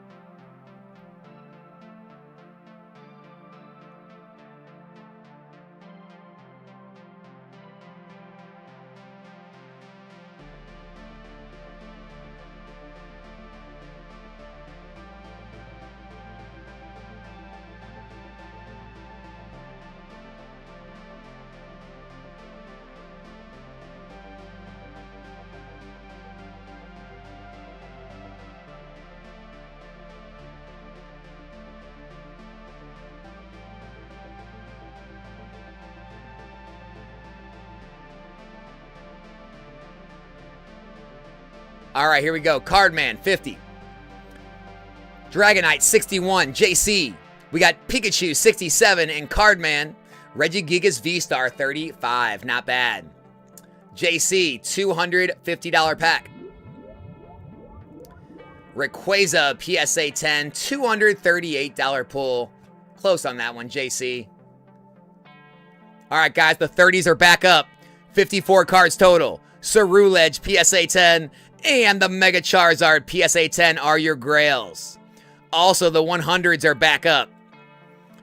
All right, here we go. Cardman, 50. Dragonite, 61. JC. We got Pikachu, 67. And Cardman, Regigigas V-Star, 35. Not bad. JC, $250 pack. Rayquaza, PSA 10, $238 pull. Close on that one, JC. All right, guys, the 30s are back up. 54 cards total. Cerulege, PSA 10, and the Mega Charizard PSA 10 are your grails. Also, the 100s are back up.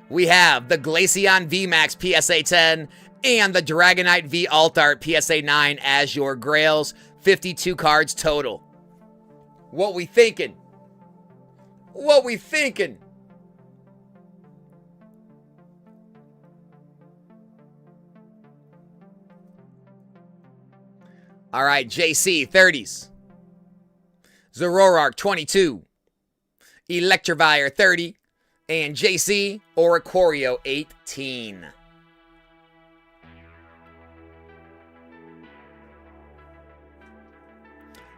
We have the Glaceon VMAX PSA 10 and the Dragonite V Altart PSA 9 as your grails. 52 cards total. What we thinking? What we thinking? All right, JC, 30s. Zoroark, 22. Electivire, 30. And JC, Oricorio, 18.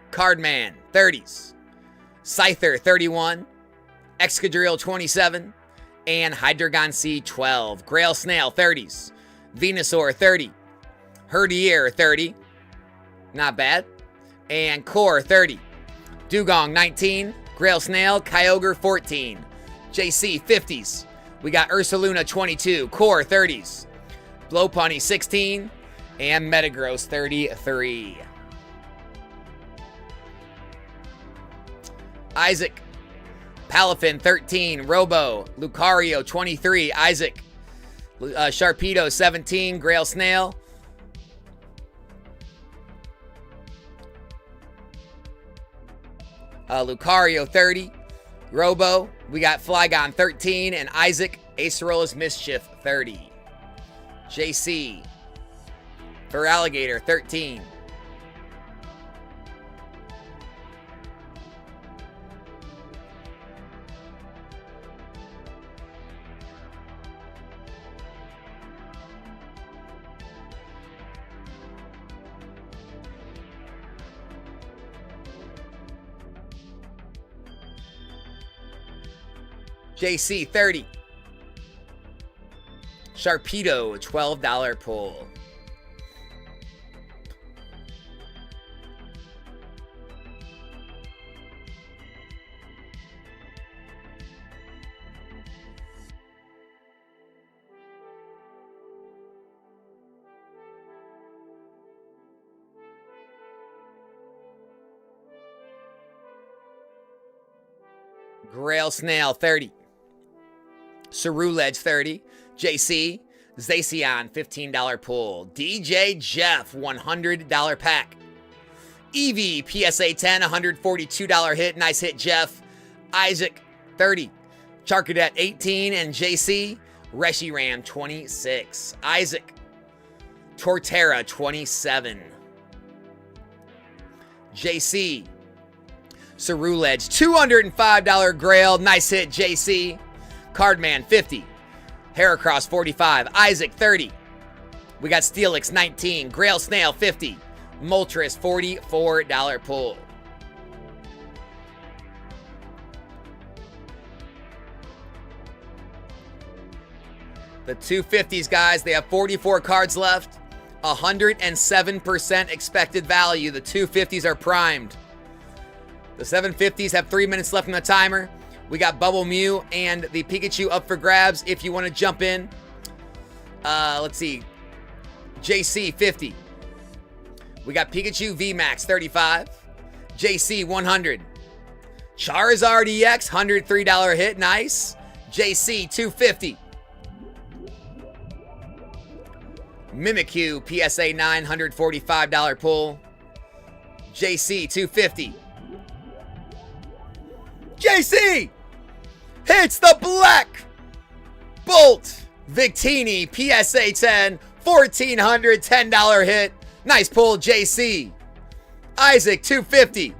Cardman, 30s. Scyther, 31. Excadrill, 27. And Hydreigon C, 12. Grail Snail, 30s. Venusaur, 30. Herdier, 30. Not bad. And Core, 30. Dugong, 19. Grail Snail, Kyogre, 14. JC, 50s. We got Ursaluna, 22. Core, 30s. Blowpunny, 16. And Metagross, 33. Isaac. Palafin, 13. Robo. Lucario, 23. Isaac. Sharpedo, 17. Grail Snail. Lucario, 30. Robo. We got Flygon, 13. And Isaac. Acerolas Mischief, 30. JC. For Alligator, 13. JC, 30. Sharpedo, $12 pull. Grail Snail, 30. Ceruledge, 30. JC. Zacian, $15 pull. DJ Jeff, $100 pack. Eevee, PSA 10, $142 hit. Nice hit, Jeff. Isaac, 30. Charcadet, 18. And JC. Reshiram, 26. Isaac. Torterra, 27. JC. Ceruledge, $205 Grail. Nice hit, JC. Cardman, 50. Heracross, 45. Isaac, 30. We got Steelix, 19. Grail Snail, 50. Moltres, $44 pull. The 250s, guys, they have 44 cards left. 107% expected value. The 250s are primed. The 750s have 3 minutes left on the timer. We got Bubble Mew and the Pikachu up for grabs if you want to jump in. Let's see. JC, 50. We got Pikachu VMAX, 35. JC, 100. Charizard EX, $103 hit. Nice. JC, 250. Mimikyu, PSA 9, $145 pull. JC, 250. JC hits the Black Bolt Victini, PSA 10, $1,410 hit. Nice pull, JC. Isaac, 250.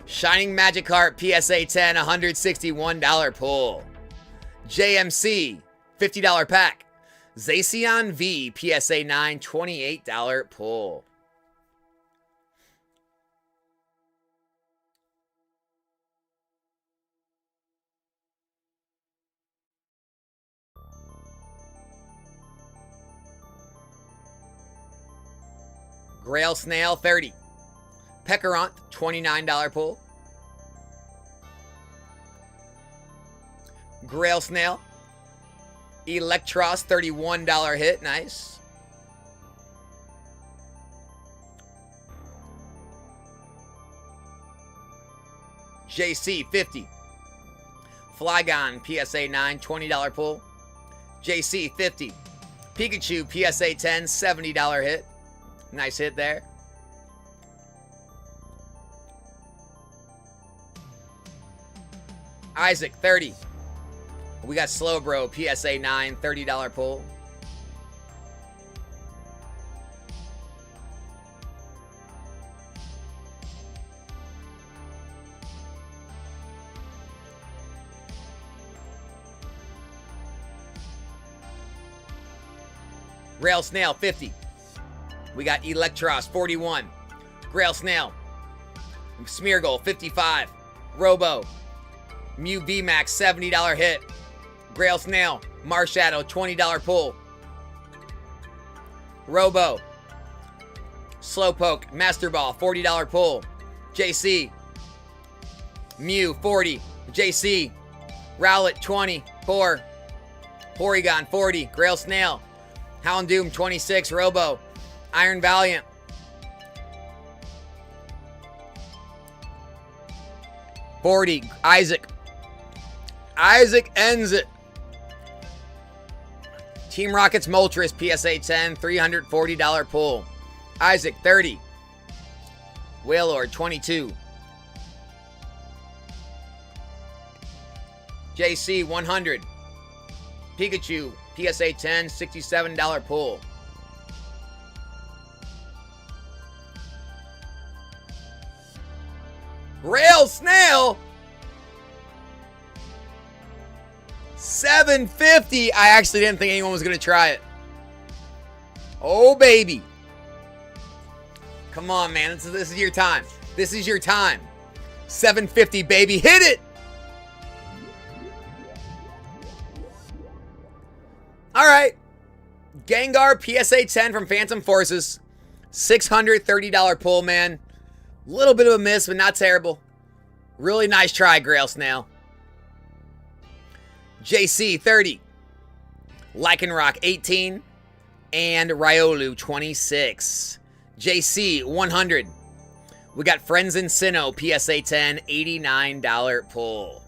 Shining Magikarp, PSA 10, $161 pull. JMC, $50 pack. Zacian V, PSA 9, $28 pull. Grail Snail, 30. Pekarant, $29 pull. Grail Snail. Electros, $31 hit. Nice. JC, 50. Flygon, PSA 9, $20 pull. JC, 50. Pikachu, PSA 10, $70 hit. Nice hit there. Isaac, 30. We got Slow Bro, PSA 9, $30 pull. Rail Snail, 50. We got Electros, 41. Grail Snail. Smeargle, 55. Robo. Mew VMAX, $70 hit. Grail Snail. Marshadow, $20 pull. Robo. Slowpoke. Master Ball, $40 pull. JC. Mew, 40. JC. Rowlet, 20. 4. Porygon, 40. Grail Snail. Houndoom, 26. Robo. Iron Valiant. $40. Isaac. Isaac ends it. Team Rockets Moltres, PSA 10, $340 pull. Isaac, 30. Wailord, 22. JC, 100. Pikachu, PSA 10, $67 pull. Rail Snail, $750. I actually didn't think anyone was going to try it. Oh, baby. Come on, man. This is your time. This is your time. $750, baby. Hit it. All right. Gengar, PSA 10 from Phantom Forces. $630 pull, man. Little bit of a miss, but not terrible. Really nice try, Grail Snail. JC, 30. Lycanroc, 18. And Riolu, 26. JC, 100. We got Friends in Sinnoh, PSA 10, $89 pull.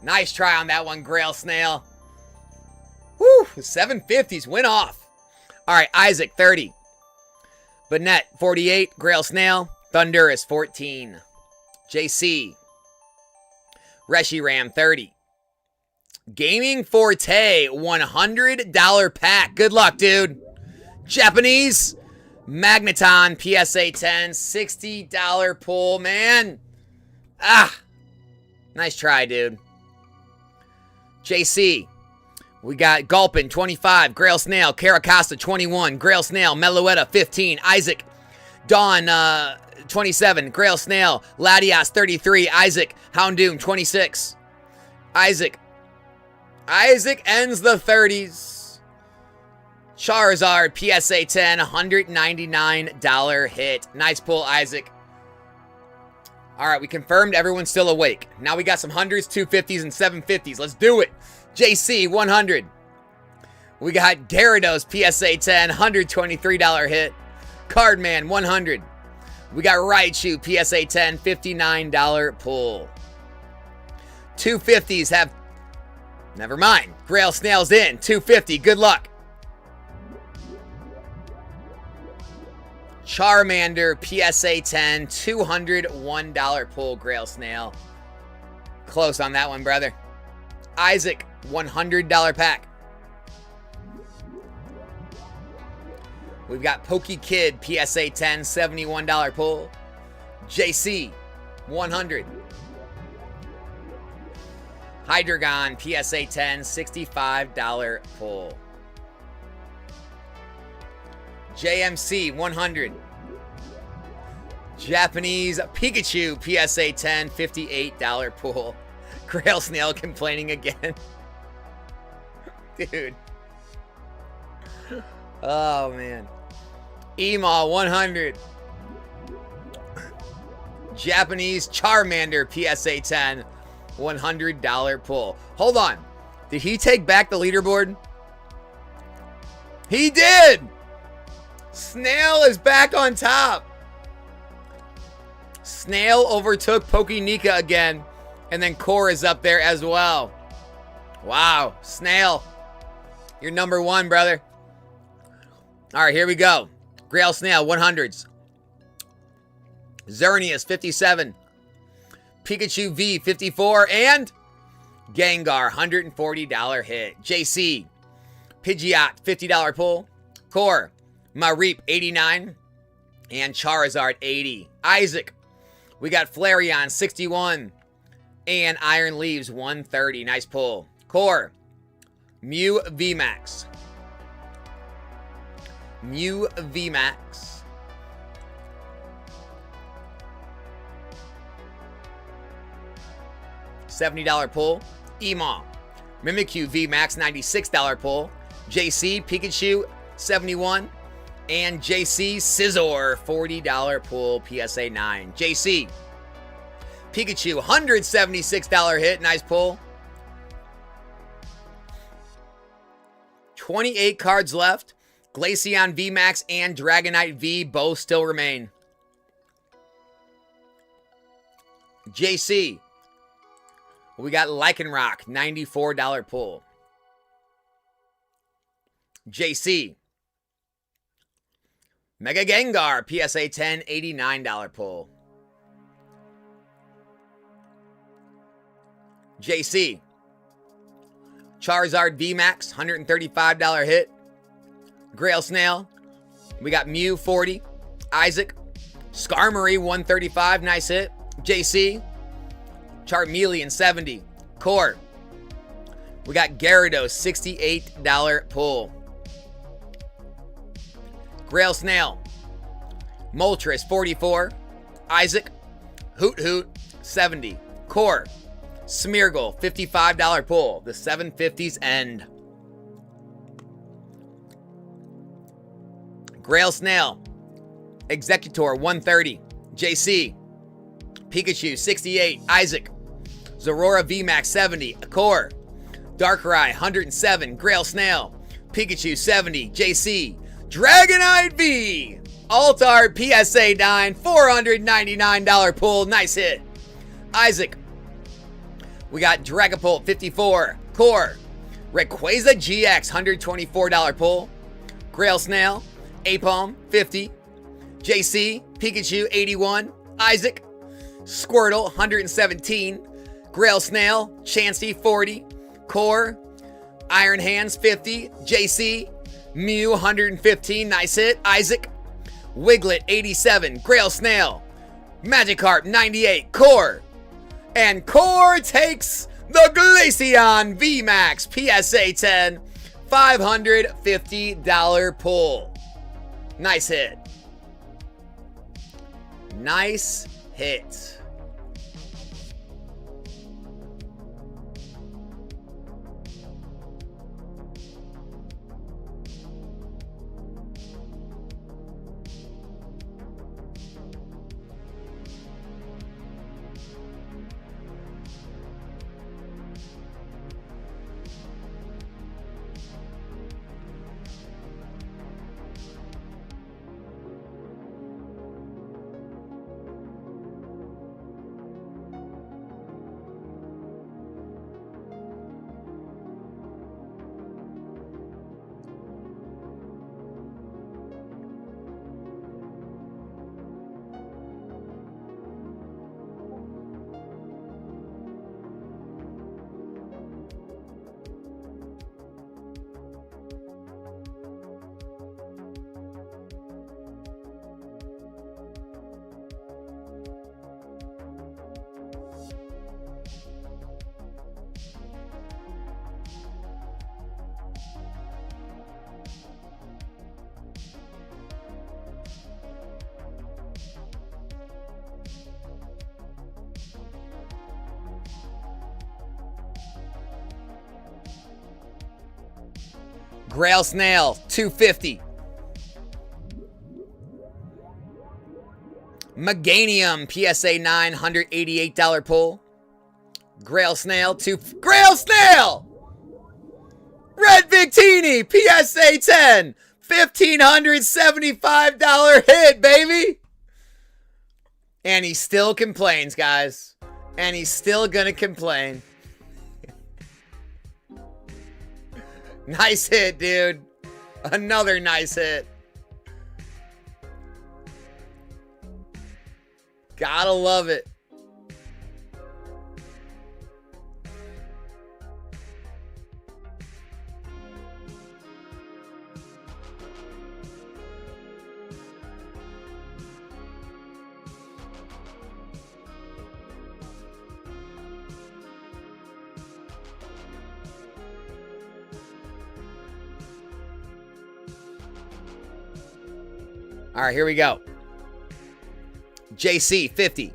Nice try on that one, Grail Snail. Woo, 750s went off. All right, Isaac, 30. Banette, 48. Grail Snail. Thundurus, 14. JC. Reshiram, 30. Gaming Forte, $100 pack. Good luck, dude. Japanese. Magneton, PSA 10, $60 pull, man. Ah. Nice try, dude. JC. We got Gulpin, 25. Grail Snail. Caracasta, 21. Grail Snail. Meloetta, 15. Isaac. Dawn, 27. Grail Snail. Latias, 33. Isaac. Houndoom, 26. Isaac. Isaac ends the 30s. Charizard, PSA 10, $199 hit. Nice pull, Isaac. All right, we confirmed everyone's still awake. Now we got some 100s, 250s, and 750s. Let's do it. JC, 100. We got Gyarados, PSA 10, $123 hit. Cardman, 100. We got Raichu, PSA 10, $59 pull. 250s have... Never mind. Grail Snail's in. 250. Good luck. Charmander, PSA 10, $201 pull, Grail Snail. Close on that one, brother. Isaac, $100 pack. We've got PokeKid, PSA 10, $71 pull. JC, 100. Hydreigon, PSA 10, $65 pull. JMC, 100. Japanese Pikachu, PSA 10, $58 pull. Grail Snail complaining again. Dude. Oh, man. Emaw, 100. Japanese Charmander, PSA 10, $100 pull. Hold on. Did he take back the leaderboard? He did! Snail is back on top. Snail overtook Pokenika again. And then Core is up there as well. Wow. Snail. You're number one, brother. All right, here we go. Grail Snail, 100s. Xerneas, 57. Pikachu V, 54. And Gengar, $140 hit. JC, Pidgeot, $50 pull. Core, Mareep, 89. And Charizard, 80. Isaac, we got Flareon, 61. And Iron Leaves, 130. Nice pull. Core, Mew VMAX. Mew VMAX. $70 pull. Emaw, Mimikyu VMAX, $96 pull. JC, Pikachu, 71. And JC, Scizor, $40 pull, PSA 9. JC, Pikachu, $176 hit. Nice pull. 28 cards left. Glaceon VMAX and Dragonite V both still remain. JC, we got Lycanroc, $94 pull. JC, Mega Gengar, PSA 10, $89 pull. JC, Charizard VMAX, $135 hit. Grail Snail, we got Mew, 40. Isaac, Skarmory, $135, nice hit. JC, Charmeleon, 70. Core, we got Gyarados, $68 pull. Grail Snail, Moltres, 44. Isaac, Hoot, 70. Core, Smeargle, $55 pull. The 750s end. Grail Snail, Executor, 130. JC, Pikachu, 68. Isaac, Zorora VMAX, 70. Core, Darkrai, 107. Grail Snail, Pikachu, 70. JC, Dragonite V, Altart, PSA 9, $499 pull. Nice hit. Isaac, we got Dragapult, 54. Core, Rayquaza GX, $124 pull. Grail Snail, Apom, 50. JC, Pikachu, 81. Isaac, Squirtle, 117. Grail Snail, Chansey, 40. Core, Iron Hands, 50. JC, Mew, 115. Nice hit. Isaac, Wiglet, 87. Grail Snail, Magikarp, 98. Core, and Core takes the Glaceon VMAX, PSA 10, $550 pull. Nice hit. Nice hit. Grail Snail, $250. Meganium, PSA 9, $188 pull. Grail Snail, Grail Snail! Red Victini, PSA 10, $1,575 hit, baby! And he still complains, guys. And he's still gonna complain. Nice hit, dude. Another nice hit. Gotta love it. All right, here we go. JC, 50.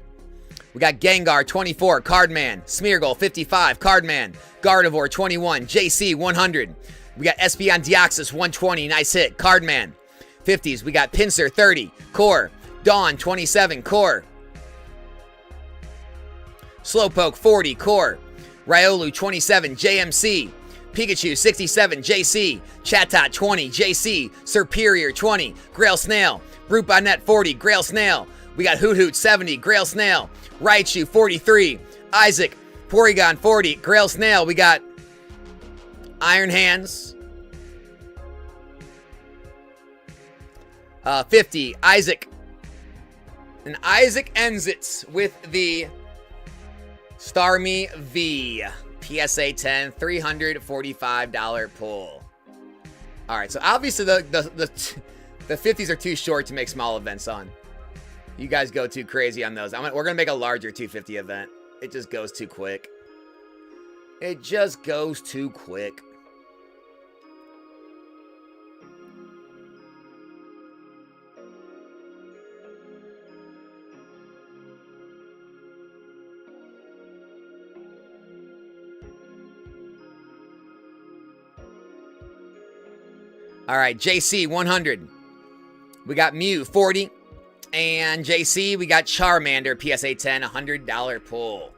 We got Gengar, 24. Cardman. Smeargle, 55. Cardman. Gardevoir, 21. JC, 100. We got Espeon Deoxys, 120. Nice hit. Cardman. 50s. We got Pinsir, 30. Core. Dawn, 27. Core. Slowpoke, 40. Core. Riolu, 27. JMC. Pikachu, 67. JC. Chatot, 20. JC. Superior, 20. Grail Snail. Brute Bonnet, 40. Grail Snail. We got Hoot Hoot, 70. Grail Snail. Raichu, 43. Isaac. Porygon, 40. Grail Snail. We got Iron Hands. 50. Isaac. And Isaac ends it with the Starmie V. PSA 10, $345 pull. All right, so obviously the 50s are too short to make small events on. You guys go too crazy on those. We're going to make a larger 250 event. It just goes too quick. It just goes too quick. All right, JC, 100. We got Mew, 40. And JC, we got Charmander, PSA 10, $100 pull.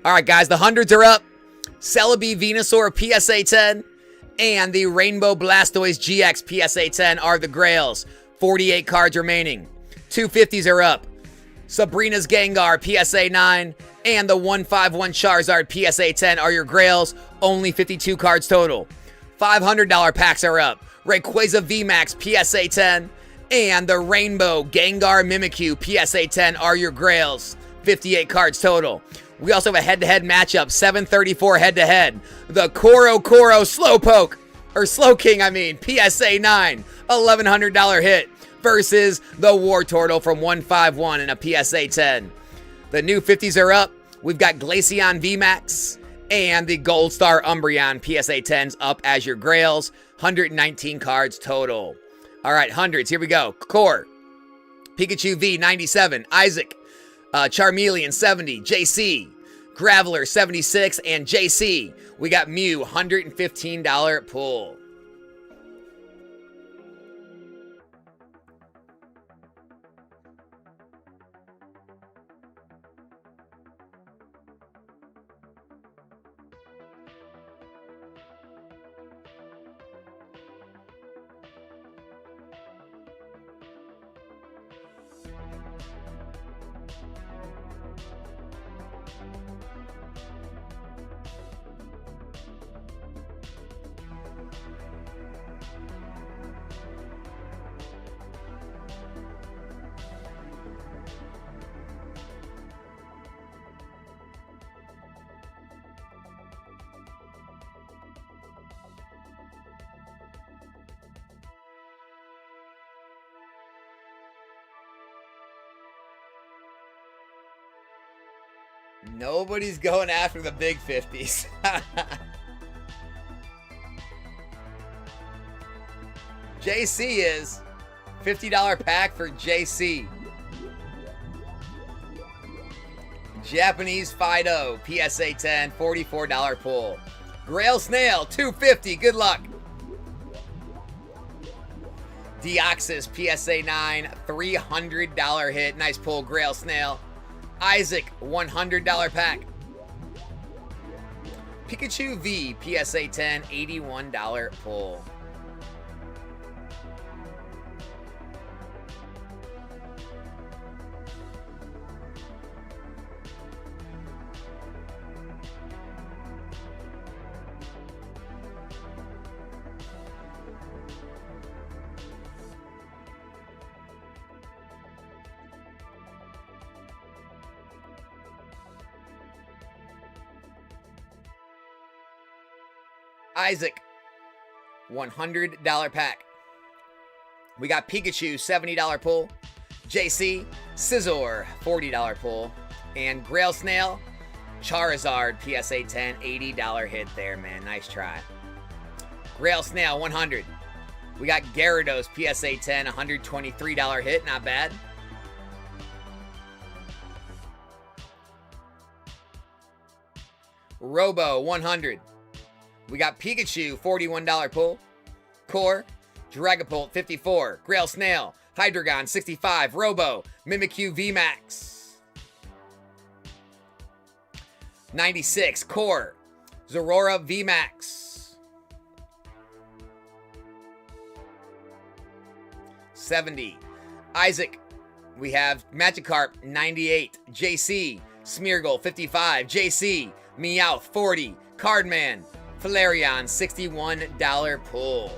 All right, guys, the hundreds are up. Celebi Venusaur, PSA 10. And the Rainbow Blastoise GX, PSA 10 are the grails. 48 cards remaining. 250s are up. Sabrina's Gengar, PSA 9. And the 151 Charizard, PSA 10 are your grails. Only 52 cards total. $500 packs are up. Rayquaza VMAX, PSA 10. And the Rainbow Gengar Mimikyu, PSA 10 are your grails. 58 cards total. We also have a head-to-head matchup. 734 head-to-head. The Koro Slowpoke. Or Slowking, PSA 9. $1,100 hit. Versus the Wartortle from 151 in a PSA 10. The new 50s are up. We've got Glaceon VMAX. And the Gold Star Umbreon PSA 10s up as your grails. 119 cards total. All right, hundreds. Here we go. Core. Pikachu V, 97. Isaac. Charmeleon, 70. JC. Graveler, 76. And JC. We got Mew, $115 pull. Nobody's going after the big 50s. JC is $50 pack for JC. Japanese Fido, PSA 10, $44 pull. Grail Snail, $250. Good luck. Deoxys, PSA 9, $300 hit. Nice pull, Grail Snail. Isaac, $100 pack. Pikachu V, PSA 10, $81 pull. Isaac, $100 pack. We got Pikachu, $70 pull. JC, Scizor, $40 pull. And Grail Snail, Charizard, PSA 10, $80 hit there, man. Nice try. Grail Snail, 100. We got Gyarados PSA 10, $123 hit, not bad. Robo 100. We got Pikachu $41 pull. Core, Dragapult 54, Grail Snail, Hydreigon 65, Robo, Mimikyu VMAX 96, Core, Zorora VMAX 70, Isaac. We have Magikarp 98, JC, Smeargle 55, JC, Meowth 40, Cardman, Flareon $61 pull.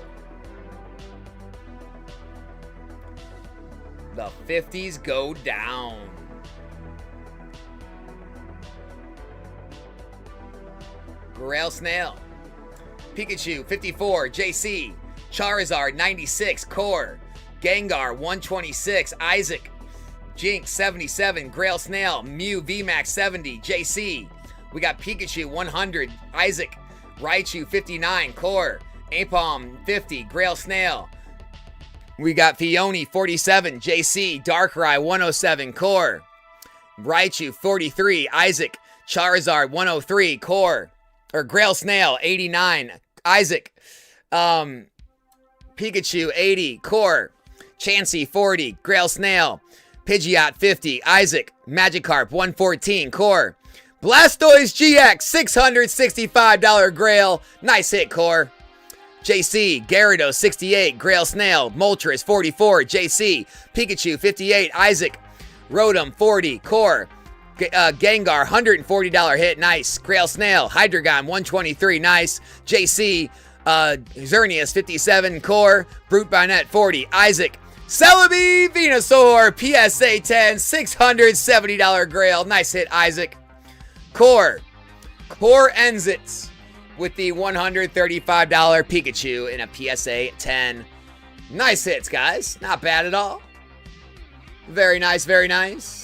The 50s go down. Grail Snail, Pikachu 54, JC, Charizard 96, Core, Gengar 126, Isaac, Jinx 77, Grail Snail, Mew VMAX 70, JC. We got Pikachu 100, Isaac, Raichu 59, Core, Apom 50, Grail Snail. We got Fione 47, JC, Darkrai 107, Core, Raichu 43, Isaac, Charizard 103, Core, or Grail Snail 89, Isaac, Pikachu 80, Core, Chansey 40, Grail Snail, Pidgeot 50, Isaac, Magikarp 114, Core, Blastoise GX $665 Grail, nice hit, Core. JC, Gyarados 68, Grail Snail, Moltres 44, JC, Pikachu 58, Isaac, Rotom 40, Core, Gengar $140 hit, nice. Grail Snail, Hydreigon 123, nice. JC, Xerneas 57, Core, Brute Bonnet 40, Isaac, Celebi Venusaur PSA 10, $670 Grail, nice hit, Isaac. Core ends it with the $135 Pikachu in a PSA 10. Nice hits, guys. Not bad at all. Very nice, very nice.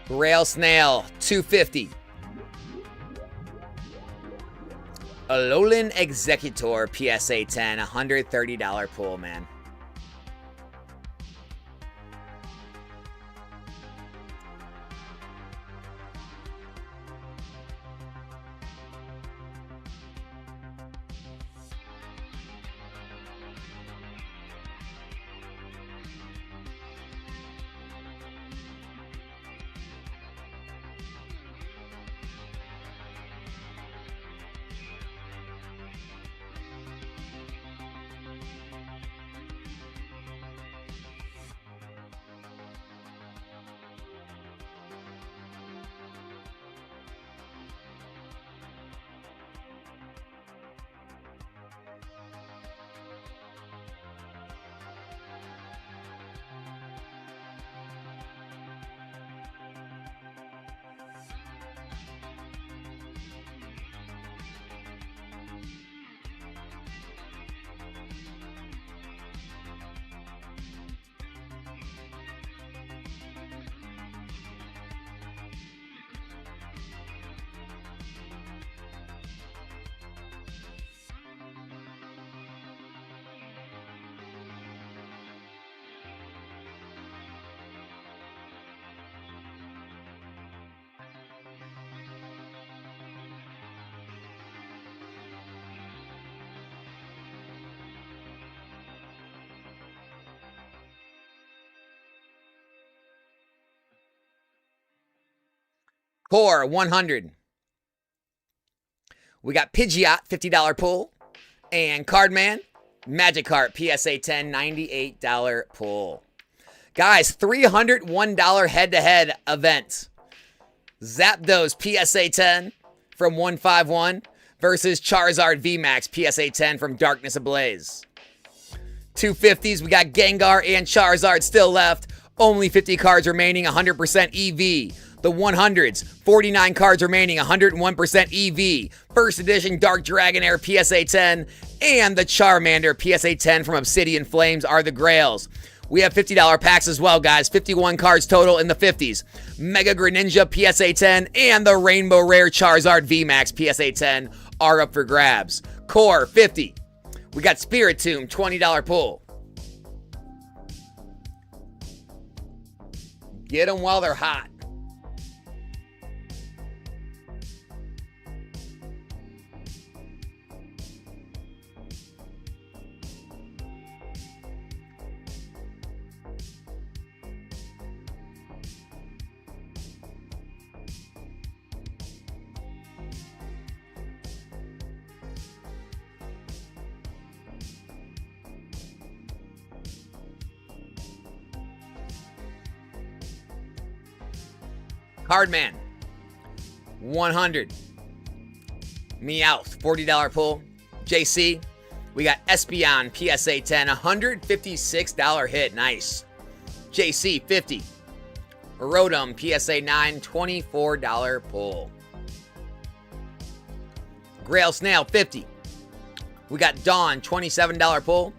Grail Snail, $250. Alolan Executor, PSA 10, $130 pull, man. Core, 100. We got Pidgeot, $50 pull. And Cardman, Magikarp PSA 10, $98 pull. Guys, $301 head-to-head event. Zapdos PSA 10 from 151 versus Charizard VMAX PSA 10 from Darkness Ablaze. 250s, we got Gengar and Charizard still left. Only 50 cards remaining, 100% EV. The 100s, 49 cards remaining, 101% EV. First edition Dark Dragonair PSA 10 and the Charmander PSA 10 from Obsidian Flames are the Grails. We have $50 packs as well, guys. 51 cards total in the 50s. Mega Greninja PSA 10 and the Rainbow Rare Charizard VMAX PSA 10 are up for grabs. Core, 50. We got Spiritomb, $20 pull. Get them while they're hot. Hardman, 100. Meowth, $40 pull. JC, we got Espeon PSA 10, $156 hit. Nice. JC, 50. Rotom PSA 9, $24 pull. Grail Snail, 50. We got Dawn, $27 pull.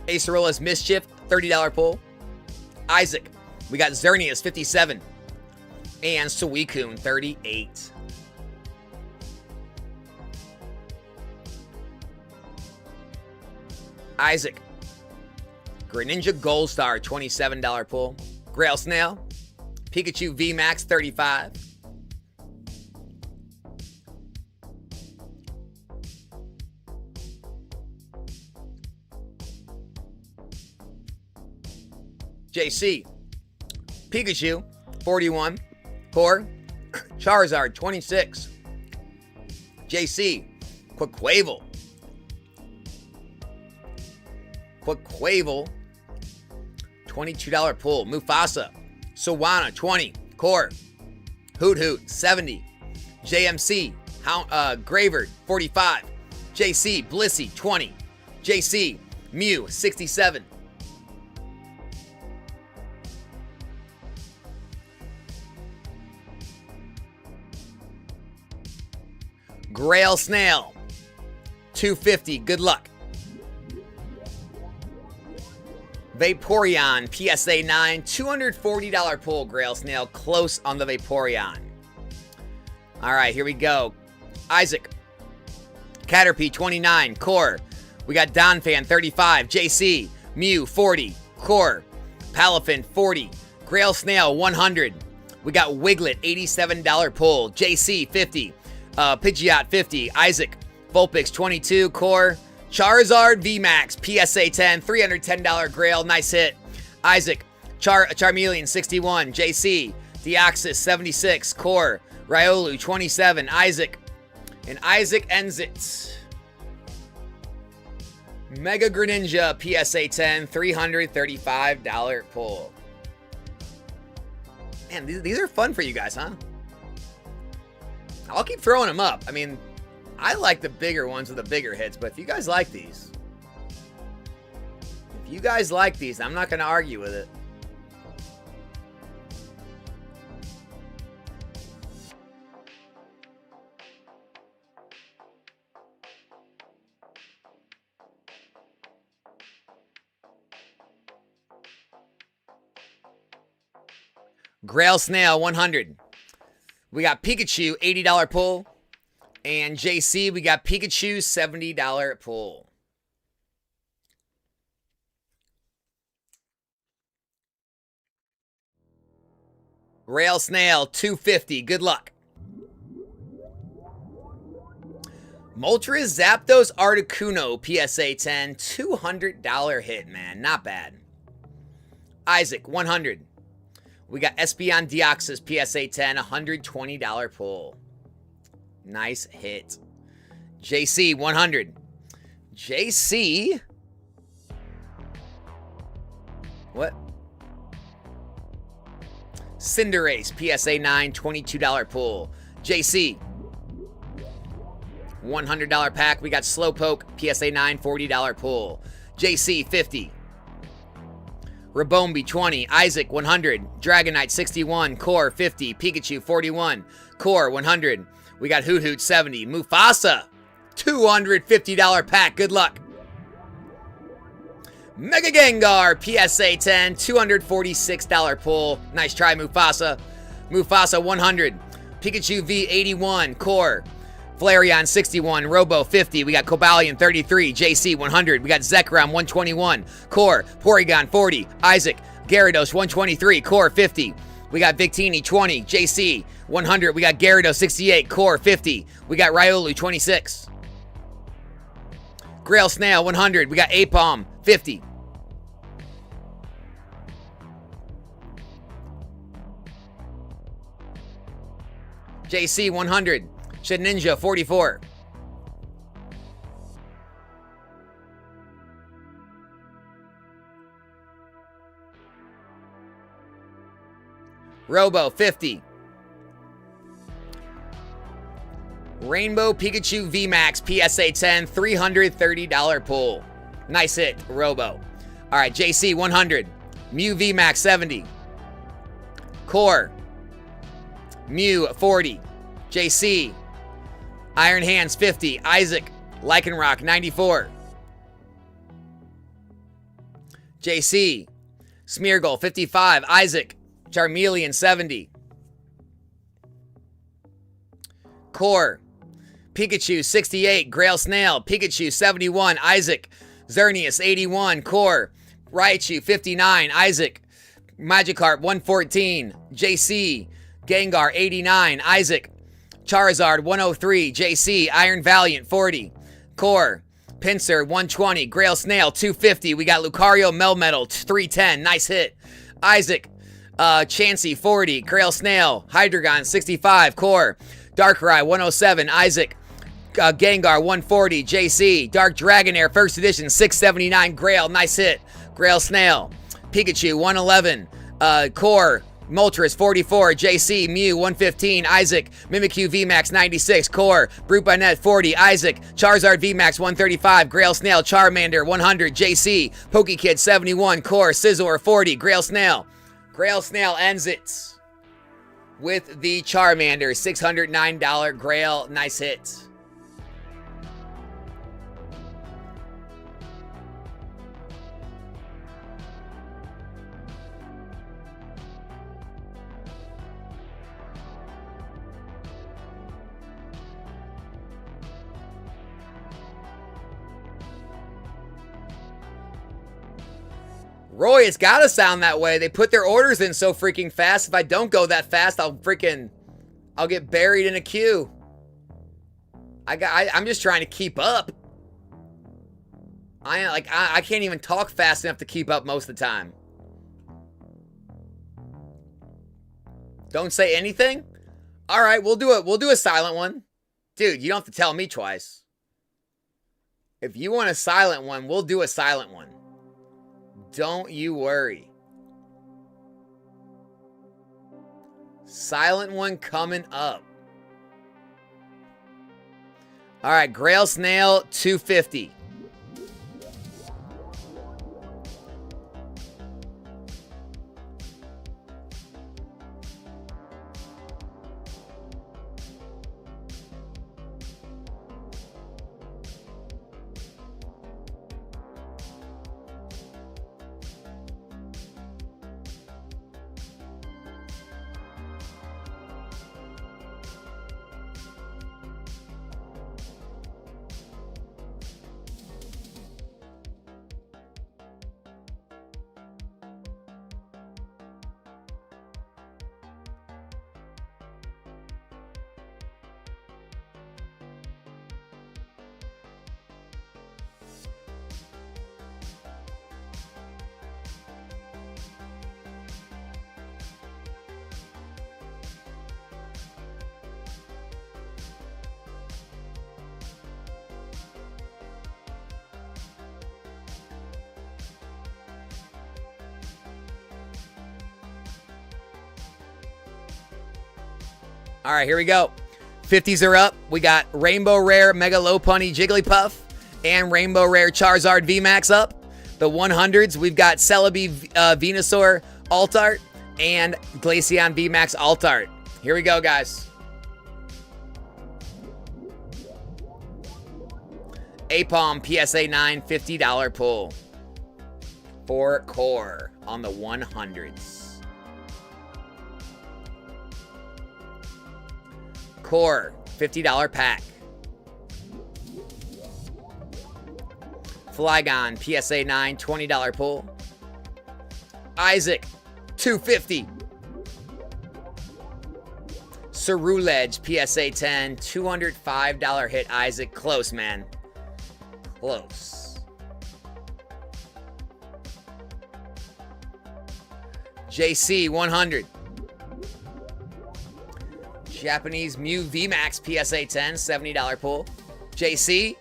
Acerolas Mischief, $30 pull. Isaac, we got Xerneas, 57. And Suicune, 38. Isaac. Greninja Gold Star, $27 pull. Grail Snail. Pikachu VMAX, 35. JC. Pikachu, 41. Core, Charizard, 26. JC, Quaquaval, $22 pull. Mufasa, Sawana, 20. Core, Hoot, 70. JMC, Graverd, 45. JC, Blissey, 20. JC, Mew, 67. Grail Snail, 250. Good luck. Vaporeon, PSA 9, $240 pull. Grail Snail, close on the Vaporeon. All right, here we go. Isaac, Caterpie, 29. Core, we got Donphan, 35. JC, Mew, 40. Core, Palafin, 40. Grail Snail, 100. We got Wiglet, $87 pull. JC, 50. Pidgeot, 50. Isaac, Vulpix, 22. Core, Charizard VMAX, PSA 10, $310 Grail. Nice hit. Isaac, Charmeleon, 61. JC, Deoxys, 76. Core, Riolu, 27. Isaac, and Isaac ends it. Mega Greninja, PSA 10, $335 pull. Man, these are fun for you guys, huh? I'll keep throwing them up. I mean, I like the bigger ones with the bigger hits, but if you guys like these, I'm not going to argue with it. Grail Snail, 100. We got Pikachu, $80 pull. And JC, we got Pikachu, $70 pull. Grail Snail, $250. Good luck. Moltres Zapdos Articuno, PSA 10, $200 hit, man. Not bad. Isaac, 100. We got Espeon Deoxys, PSA 10, $120 pull. Nice hit. JC, 100. JC. What? Cinderace, PSA 9, $22 pull. JC. $100 pack. We got Slowpoke, PSA 9, $40 pull. JC, 50. Rabombi, 20. Isaac, 100. Dragonite, 61. Core, 50. Pikachu, 41. Core, 100. We got Hoot Hoot, 70. Mufasa, $250 pack. Good luck. Mega Gengar, PSA 10, $246 pull. Nice try, Mufasa. Mufasa, 100. Pikachu V, 81. Core. Flareon, 61. Robo, 50. We got Cobalion, 33. JC, 100. We got Zekrom, 121. Core. Porygon, 40. Isaac. Gyarados, 123. Core, 50. We got Victini, 20. JC, 100. We got Gyarados, 68. Core, 50. We got Riolu, 26. Grail Snail, 100. We got Apom, 50. JC, 100. Shedinja, 44. Robo, 50. Rainbow Pikachu VMAX, PSA 10, $330 pull. Nice hit, Robo. All right, JC, 100. Mew VMAX, 70. Core. Mew, 40. JC. Iron Hands, 50. Isaac. Lycanroc, 94. JC. Smeargle, 55. Isaac. Charmeleon, 70. Core. Pikachu, 68. Grail Snail. Pikachu, 71. Isaac. Xerneas, 81. Core. Raichu, 59. Isaac. Magikarp, 114. JC. Gengar, 89. Isaac. Charizard, 103. JC. Iron Valiant, 40. Core. Pinsir, 120. Grail Snail, 250. We got Lucario Melmetal, 310. Nice hit. Isaac. Chansey, 40. Grail Snail. Hydreigon, 65. Core. Darkrai, 107. Isaac. Gengar, 140. JC. Dark Dragonair, first edition, 679. Grail, nice hit. Grail Snail. Pikachu, 111. Core. Moltres, 44. JC. Mew, 115. Isaac. Mimikyu VMAX, 96. Core. Brute Banette, 40. Isaac. Charizard VMAX, 135. Grail Snail. Charmander, 100. JC. Pokekid, 71. Core. Scizor, 40. Grail Snail. Grail Snail ends it with the Charmander, $609 Grail. Nice hit. Roy, it's gotta sound that way. They put their orders in so freaking fast. If I don't go that fast, I'll get buried in a queue. I'm just trying to keep up. I can't even talk fast enough to keep up most of the time. Don't say anything? All right, we'll do it. We'll do a silent one. Dude, you don't have to tell me twice. If you want a silent one, we'll do a silent one. Don't you worry. Silent one coming up. All right, Grail Snail, 250. All right, here we go. 50s are up. We got Rainbow Rare Mega Lopunny Jigglypuff and Rainbow Rare Charizard VMAX up. The 100s, we've got Celebi Venusaur Alt Art and Glaceon VMAX Alt Art. Here we go, guys. Apom PSA 9 $50 pull for core on the 100s. Core $50 pack. Flygon PSA 9 $20 pull. Isaac $250. Ceruledge PSA 10 $205 hit. Isaac, close, man. Close. JC 100. Japanese Mew VMAX PSA 10 $70 pull. JC.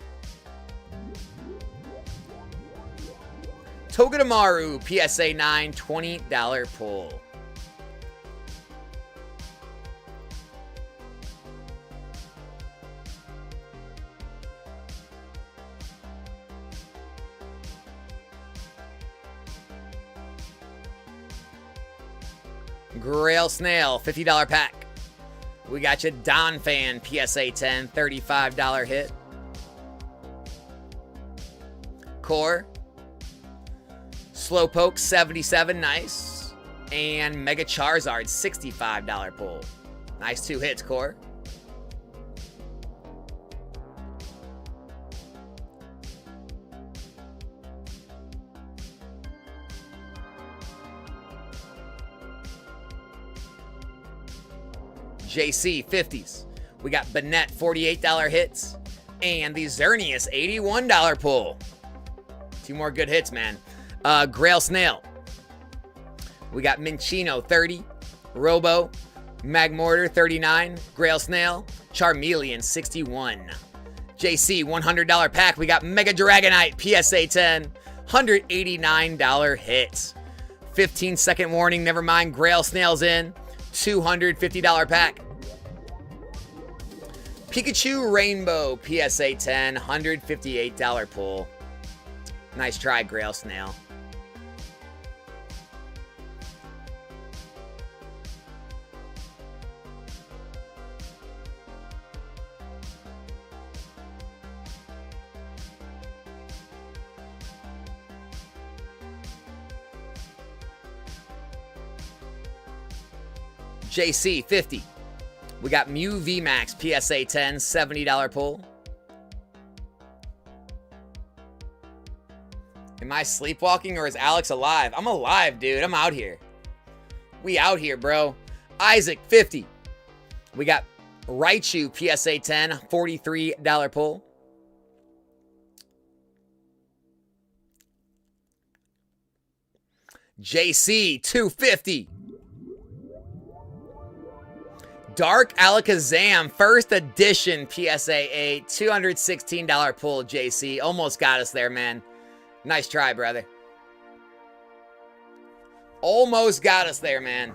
Togedemaru PSA 9 $20 pull. Grail Snail $50 pack. We got you Don Fan PSA 10 $35 hit. Core. Slowpoke 77, nice. And Mega Charizard $65 pull. Nice 2 hits, Core. JC 50s. We got Banette $48 hits and the Xerneas $81 pull. 2 more good hits, man. Grail Snail. We got Minchino 30, Robo, Magmortar 39, Grail Snail, Charmeleon 61. JC $100 pack. We got Mega Dragonite PSA 10 $189 hits. 15-second warning. Never mind. Grail Snail's in. $250 pack. Pikachu Rainbow PSA 10 $158 pull. Nice try, Grail Snail. JC 50. We got Mew VMAX PSA 10 $70 pull. Am I sleepwalking or is Alex alive? I'm alive, dude. I'm out here. We out here, bro. Isaac 50. We got Raichu PSA 10 $43 pull. JC 250. Dark Alakazam, first edition PSA 8, $216 pull, JC. Almost got us there, man. Nice try, brother. Almost got us there, man.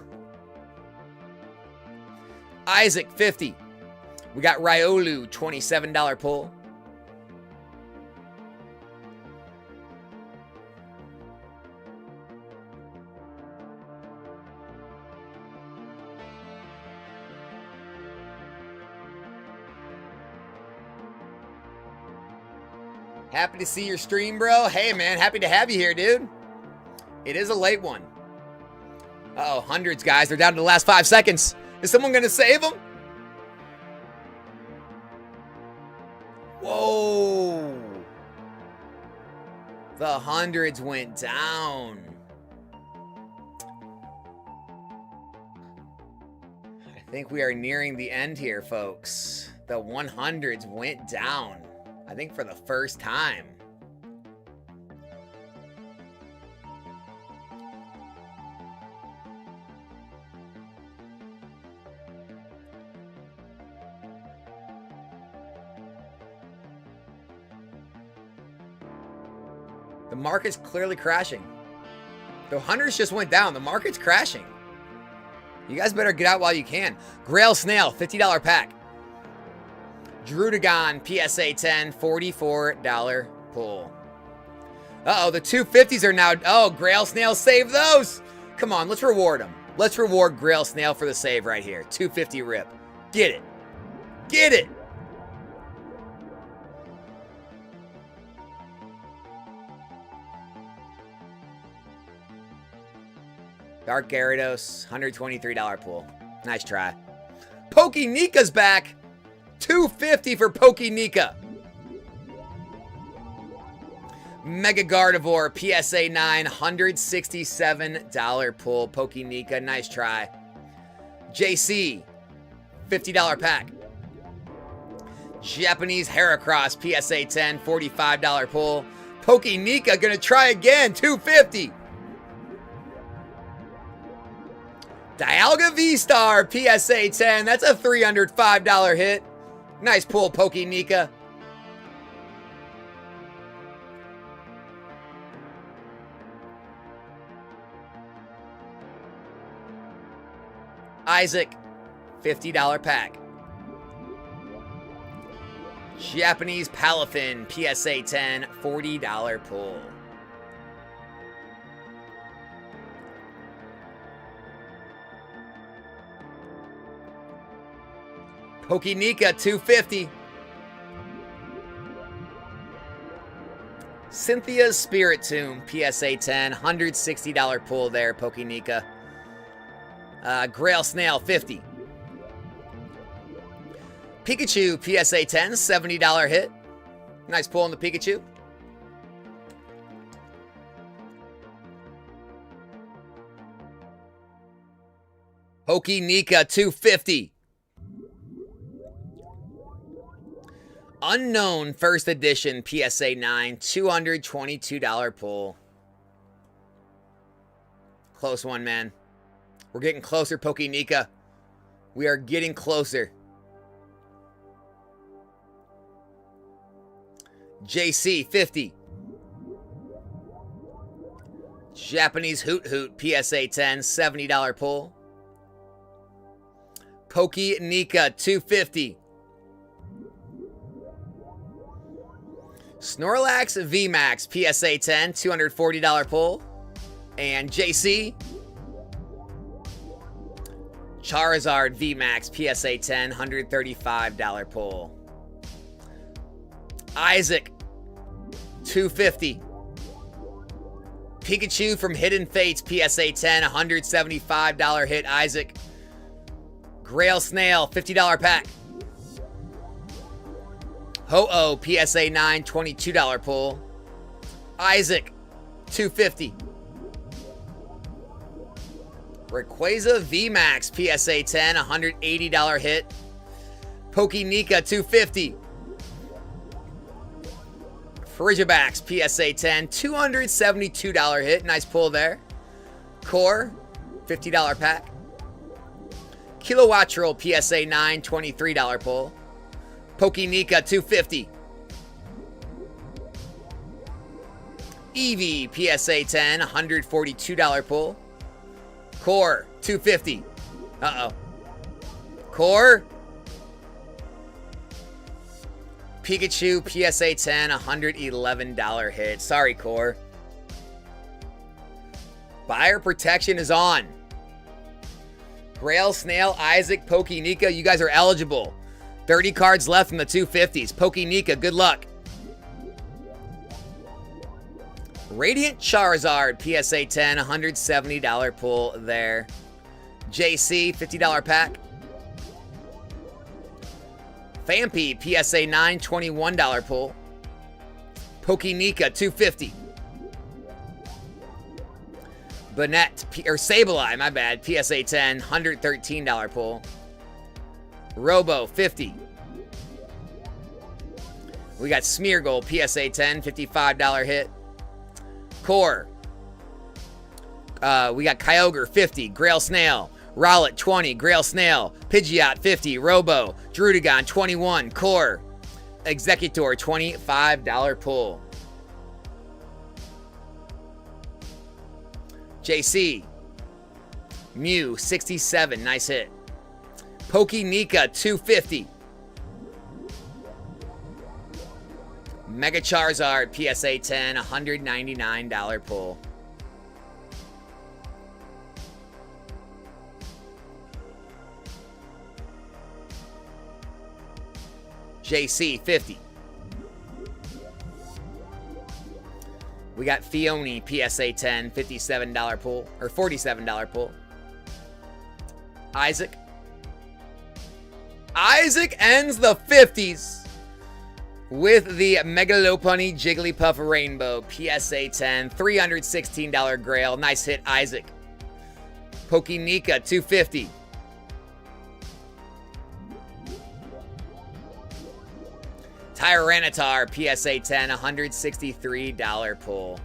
Isaac, 50. We got Riolu, $27 pull. Happy to see your stream, bro. Hey, man, happy to have you here, dude. It is a late one. Uh-oh, hundreds, guys. They're down to the last 5 seconds. Is someone going to save them? Whoa. The hundreds went down. I think we are nearing the end here, folks. The 100s went down. I think for the first time. The market's clearly crashing. The 100s just went down. The market's crashing. You guys better get out while you can. Grail Snail, $50 pack. Drudagon, PSA 10, $44 pull. Uh-oh, the 250s are now... Oh, Grail Snail, save those! Come on, let's reward them. Let's reward Grail Snail for the save right here. 250 rip. Get it. Get it! Dark Gyarados, $123 pull. Nice try. Pokénika's back. $250 for Pokénika. Mega Gardevoir, PSA 9, $167 pull. Pokénika, nice try. JC, $50 pack. Japanese Heracross, PSA 10, $45 pull. Pokénika gonna try again, $250. Dialga V-Star, PSA 10. That's a $305 hit. Nice pull, Pokénika. Isaac, $50 pack. Japanese Palafin, PSA 10, $40 pull. Pokénika, $250. Cynthia's Spirit Tomb, PSA 10, $160 pull there, Pokénika. Grail Snail, $50. Pikachu, PSA 10, $70 hit. Nice pull on the Pikachu. Pokénika, $250. Unknown First Edition, PSA 9, $222 pull. Close one, man. We're getting closer, Pokénika. We are getting closer. JC, $50. Japanese Hoot Hoot, PSA 10, $70 pull. Pokénika, $250. Snorlax VMAX, PSA 10, $240 pull. And JC, Charizard VMAX, PSA 10, $135 pull. Isaac, $250. Pikachu from Hidden Fates, PSA 10, $175 hit. Isaac. Grail Snail, $50 pack. Ho-Oh, PSA 9, $22 pull. Isaac, $250. Rayquaza VMAX, PSA 10, $180 hit. Pokénika, $250. Frigibax, PSA 10, $272 hit. Nice pull there. Core, $50 pack. Kilowattrel, PSA 9, $23 pull. Pokénika, $250. Eevee, PSA 10, $142 pull. Core, $250. Uh-oh. Core. Pikachu, PSA 10, $111 hit. Sorry, Core. Buyer protection is on. Grail, Snail, Isaac, Pokénika, you guys are eligible. 30 cards left in the 250s. Pokénika, good luck. Radiant Charizard, PSA 10, $170 pull there. JC, $50 pack. Phanpy, PSA 9, $21 pull. Pokénika, $250. Banette, or Sableye, my bad, PSA 10, $113 pull. Robo, $50. We got Smeargle, PSA 10, $55 hit. Core. We got Kyogre, $50. Grail Snail. Rowlet, $20. Grail Snail. Pidgeot, $50. Robo. Drudagon, $21. Core. Executor, $25 pull. JC. Mew, 67. Nice hit. Pokenika, 250. Mega Charizard, PSA 10, $199 pull. JC, 50. We got Fione, PSA 10, $57 pull, or $47 pull. Isaac. Isaac ends the 50s with the Mega Lopunny Jigglypuff Rainbow, PSA 10, $316 Grail. Nice hit, Isaac. Pokenika, 250. Tyranitar, PSA 10, $163 pull.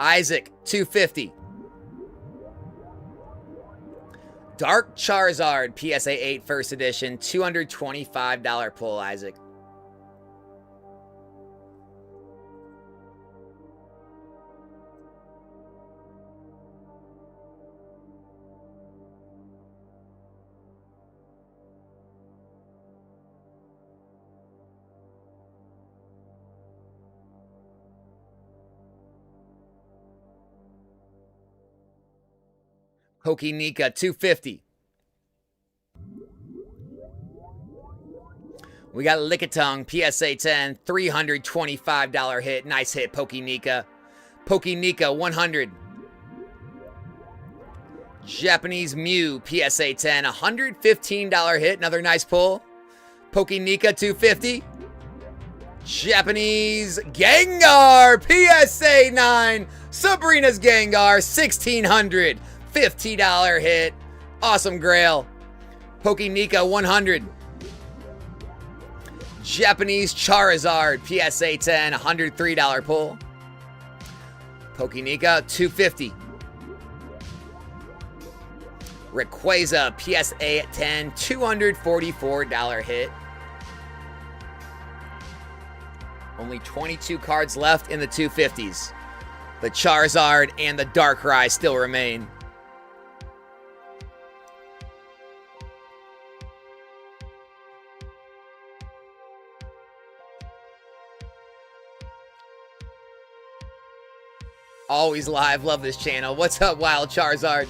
Isaac, 250. Dark Charizard, PSA 8 First Edition, $225 pull, Isaac. Pokenika, 250. We got Lickitung, PSA 10, $325 hit. Nice hit, Pokenika. Pokenika, 100. Japanese Mew, PSA 10, $115 hit. Another nice pull. Pokenika, 250. Japanese Gengar, PSA 9, Sabrina's Gengar, $1,600. $50 hit. Awesome Grail. Pokenika, 100. Japanese Charizard, PSA 10, $103 pull. Pokenika, 250. Rayquaza, PSA 10, $244 hit. Only 22 cards left in the 250s. The Charizard and the Darkrai still remain. Always live. Love this channel. What's up, Wild Charizard?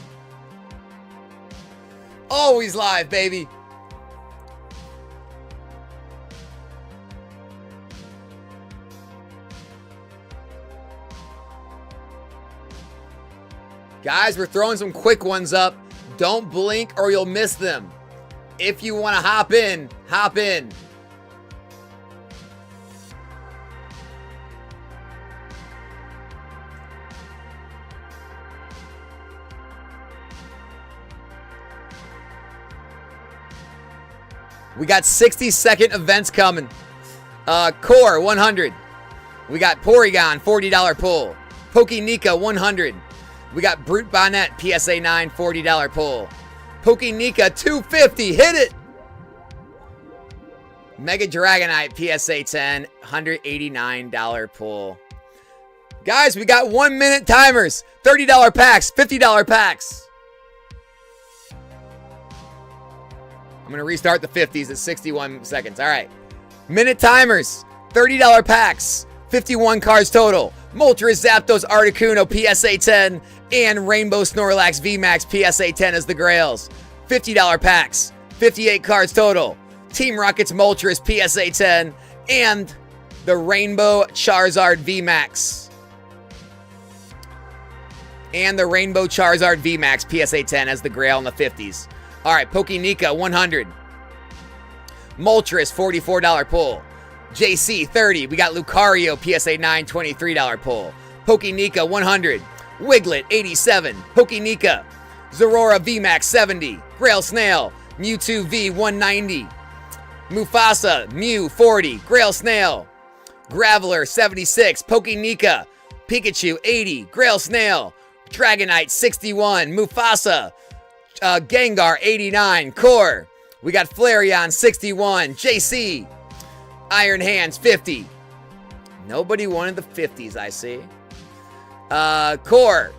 Always live, baby. Guys, we're throwing some quick ones up. Don't blink or you'll miss them. If you want to hop in, hop in. We got 60-second events coming. Core, 100. We got Porygon, $40 pull. Pokenika, 100. We got Brute Bonnet, PSA 9, $40 pull. Pokenika, 250. Hit it. Mega Dragonite, PSA 10, $189 pull. Guys, we got 1 minute timers. $30 packs, $50 packs. I'm going to restart the 50s at 61 seconds. All right. Minute timers. $30 packs. 51 cards total. Moltres, Zapdos, Articuno, PSA 10. And Rainbow Snorlax VMAX, PSA 10 as the Grails. $50 packs. 58 cards total. Team Rocket's Moltres, PSA 10. And the Rainbow Charizard VMAX. And the Rainbow Charizard VMAX, PSA 10 as the Grail in the 50s. All right, Pokenika, 100. Moltres, $44 pull. JC, 30. We got Lucario, PSA 9, $23 pull. Pokenika, 100. Wiglet, 87. Pokenika. Zorora VMAX, 70. Grail Snail. Mewtwo V, 190. Mufasa, Mew, 40. Grail Snail. Graveler, 76. Pokenika. Pikachu, 80. Grail Snail. Dragonite 61, Mufasa, Gengar 89, Core. We got Flareon 61, JC, Iron Hands 50. Nobody wanted the 50s, I see. Core,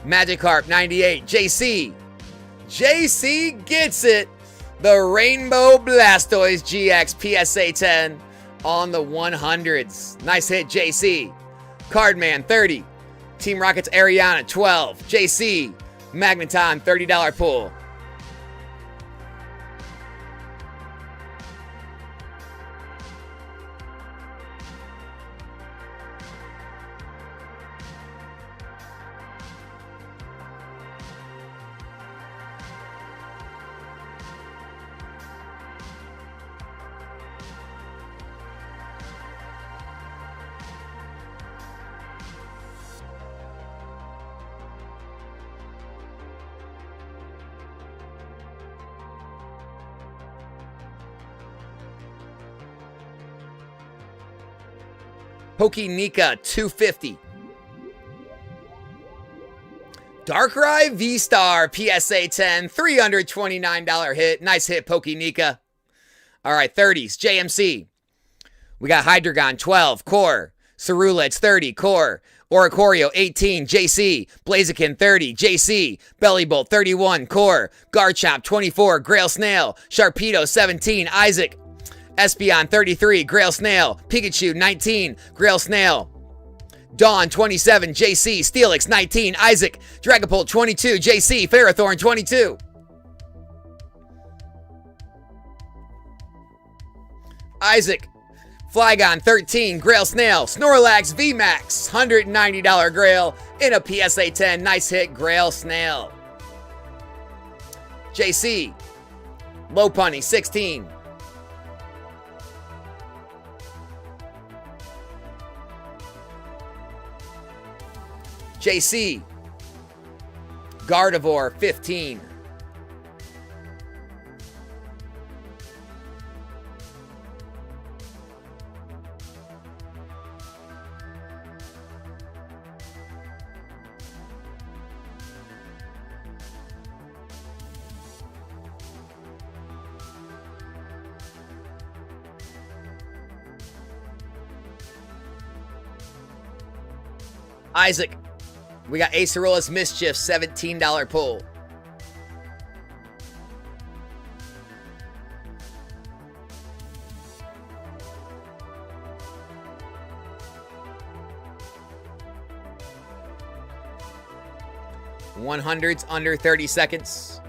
Magikarp 98, JC. JC gets it. The Rainbow Blastoise GX PSA 10 on the 100s. Nice hit, JC. Cardman 30. Team Rocket's Ariana 12. JC. Magneton $30 pull. Pokenika 250. Darkrai V-Star PSA 10, $329 hit. Nice hit, Pokenika. All right, 30s, JMC. We got Hydreigon 12, Core. Cerulege 30, Core. Oricorio 18, JC. Blaziken 30, JC. Bellybolt 31, Core. Garchomp 24, Grail Snail. Sharpedo 17, Isaac. Espeon 33, Grail Snail. Pikachu 19, Grail Snail. Dawn 27, JC. Steelix 19, Isaac. Dragapult 22, JC. Ferrothorn 22. Isaac. Flygon 13, Grail Snail. Snorlax VMAX, $190 Grail in a PSA 10. Nice hit, Grail Snail. JC. Lopunny 16. JC. Gardevoir 15. Isaac. We got Acerolas Mischief, $17 pull. $100s under 30 seconds.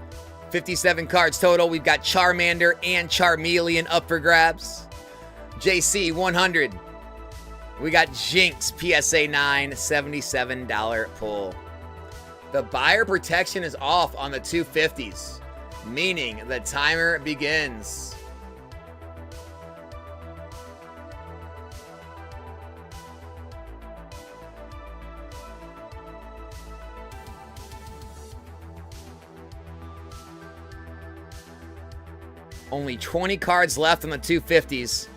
57 cards total. We've got Charmander and Charmeleon up for grabs. JC, 100. We got Jinx, PSA 9, $77 pull. The buyer protection is off on the 250s, meaning the timer begins. Only 20 cards left on the 250s.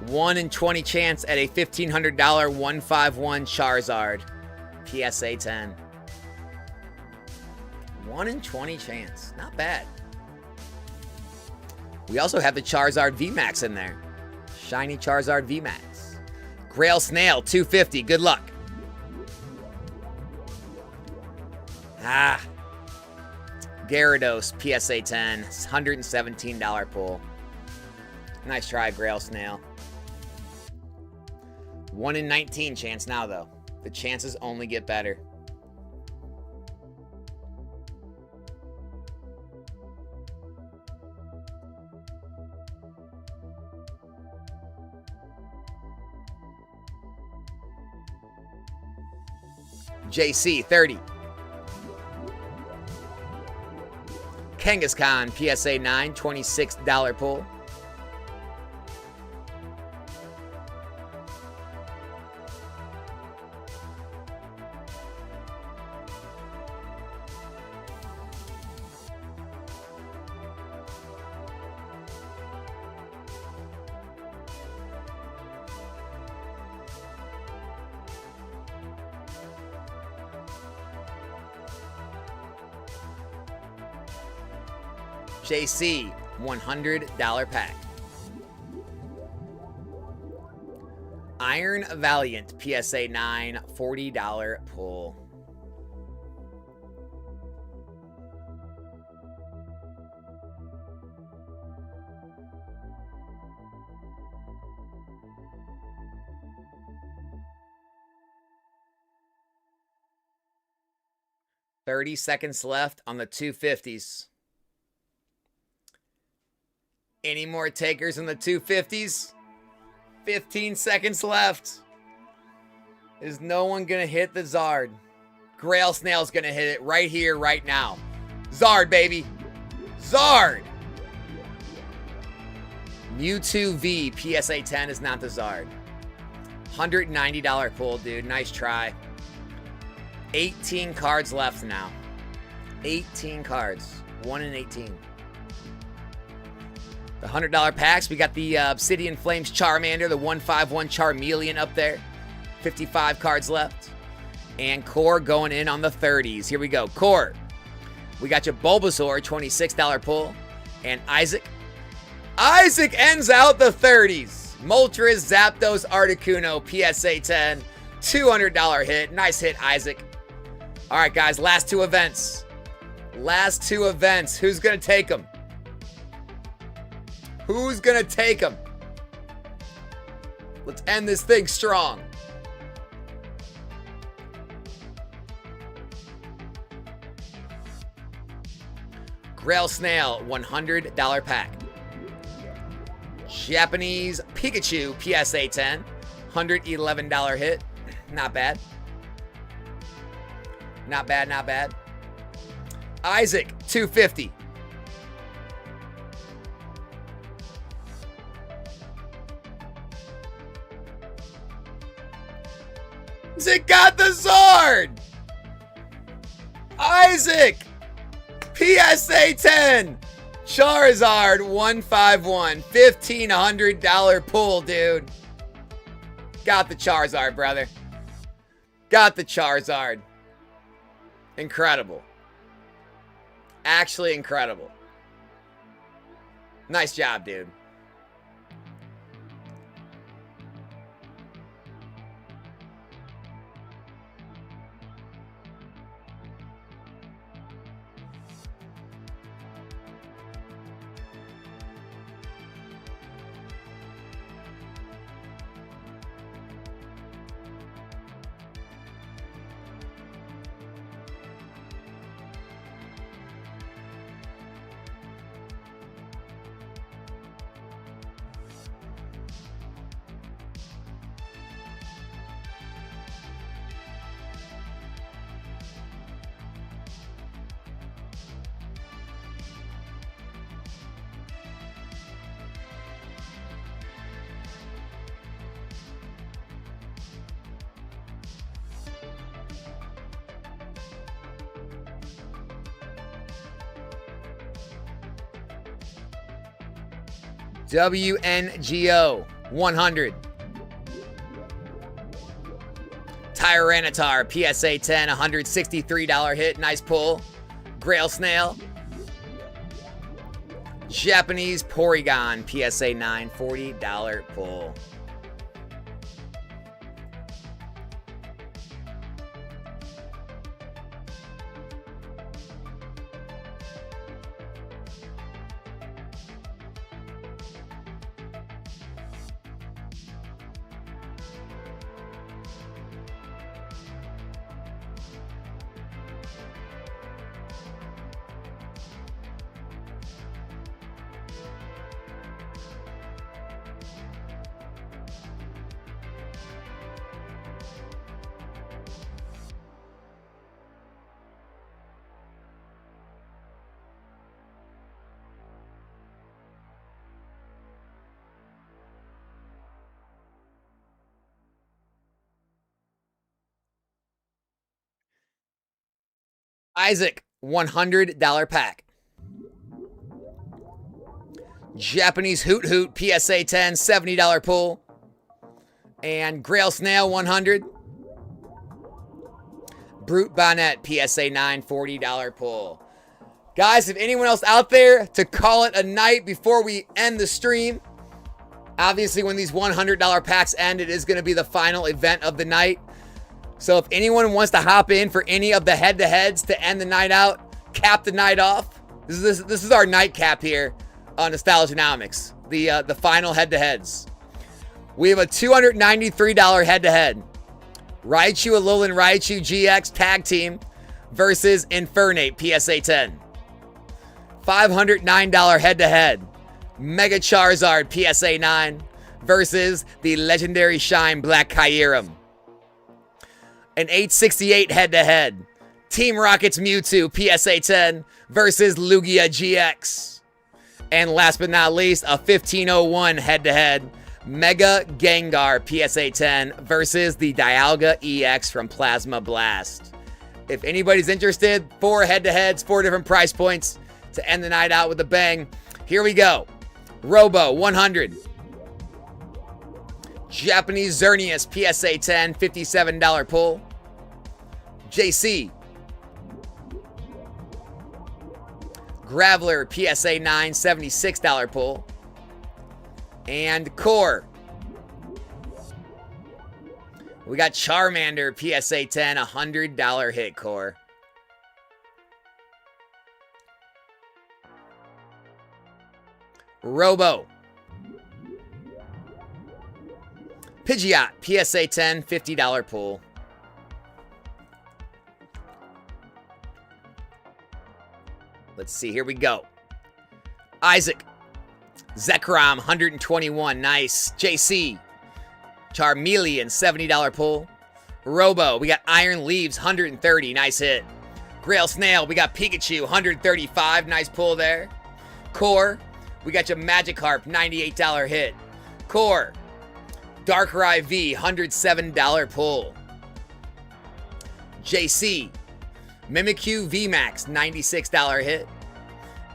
1 in 20 chance at a $1,500 151 Charizard. PSA 10. 1 in 20 chance. Not bad. We also have the Charizard VMAX in there. Shiny Charizard VMAX. Grail Snail, 250. Good luck. Gyarados, PSA 10. $117 pull. Nice try, Grail Snail. 1 in 19 chance now, though. The chances only get better. JC, 30. Kangaskhan, PSA 9, $26 pull. JC, $100 pack. Iron Valiant, PSA 9, $40 pull. $30 left on the 250s. Any more takers in the 250s? 15 seconds left. Is no one going to hit the Zard? Grail Snail's going to hit it right here, right now. Zard, baby. Zard. Mewtwo V, PSA 10 is not the Zard. $190 pull, dude. Nice try. 18 cards left now. 18 cards. 1 in 18. The $100 packs, we got the Obsidian Flames Charmander, the 151 Charmeleon up there. 55 cards left. And Core going in on the 30s. Here we go. Core. We got your Bulbasaur, $26 pull. And Isaac. Isaac ends out the 30s. Moltres, Zapdos, Articuno, PSA 10. $200 hit. Nice hit, Isaac. All right, guys, last two events. Last two events. Who's going to take them? Who's going to take them? Let's end this thing strong. Grail Snail, $100 pack. Japanese Pikachu, PSA 10. $111 hit. Not bad. Not bad, not bad. Isaac, $250. Isaac got the Zard! Isaac! PSA 10! Charizard, 151. $1,500 pull, dude. Got the Charizard, brother. Got the Charizard. Incredible. Actually incredible. Nice job, dude. WNGO 100. Tyranitar PSA 10, $163 hit. Nice pull. Grail Snail. Japanese Porygon PSA 9, $40 pull. Isaac, $100 pack. Japanese Hoot Hoot, PSA 10, $70 pull. And Grail Snail, 100. Brute Bonnet, PSA 9, $40 pull. Guys, if anyone else out there to call it a night before we end the stream, obviously when these $100 packs end, it is going to be the final event of the night. So if anyone wants to hop in for any of the head-to-heads to end the night out, cap the night off, this is our nightcap here on Nostalgianomics, the final head-to-heads. We have a $293 head-to-head. Raichu Alolan Raichu GX Tag Team versus Infernape PSA 10. $509 head-to-head. Mega Charizard PSA 9 versus the Legendary Shine Black Kyurem. An $868 head-to-head. Team Rocket's Mewtwo PSA 10 versus Lugia GX. And last but not least, a $1501 head-to-head. Mega Gengar PSA 10 versus the Dialga EX from Plasma Blast. If anybody's interested, 4 head-to-heads, 4 different price points to end the night out with a bang. Here we go. Robo 100. Japanese Xerneas PSA 10, $57 pull. JC. Graveler PSA 9, $76 pull. And Core. We got Charmander PSA 10, $100 hit Core. Robo. Pidgeot PSA 10, $50 pull. Let's see, here we go. Isaac. Zekrom, $121, nice. JC. Charmeleon, $70 pull. Robo, we got Iron Leaves, $130, nice hit. Grail Snail, we got Pikachu, $135, nice pull there. Core, we got your Magikarp, $98 hit. Core. Darkrai V, $107 pull. JC. Mimikyu VMAX, $96 hit.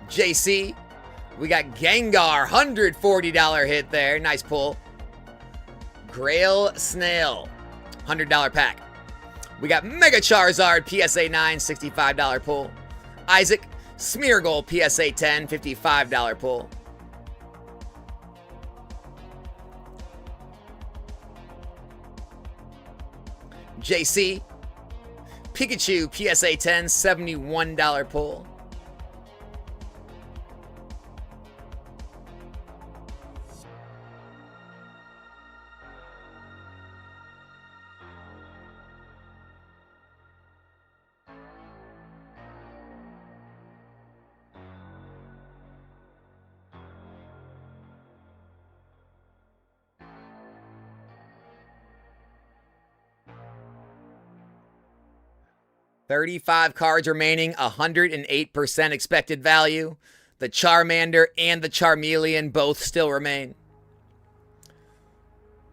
JC. We got Gengar, $140 hit there. Nice pull. Grail Snail, $100 pack. We got Mega Charizard, PSA 9, $65 pull. Isaac, Smeargle, PSA 10, $55 pull. JC, Pikachu, PSA 10, $71 pull. $35 cards remaining, 108% expected value. The Charmander and the Charmeleon both still remain.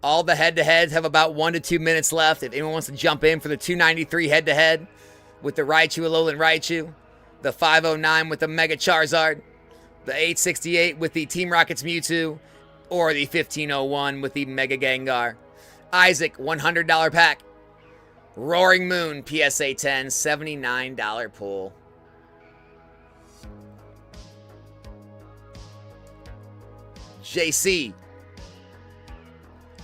All the head-to-heads have about 1 to 2 minutes left. If anyone wants to jump in for the 293 head-to-head with the Raichu Alolan Raichu, the 509 with the Mega Charizard, the 868 with the Team Rocket's Mewtwo, or the 1501 with the Mega Gengar. Isaac, $100 pack. Roaring Moon, PSA 10, $79 pull. JC.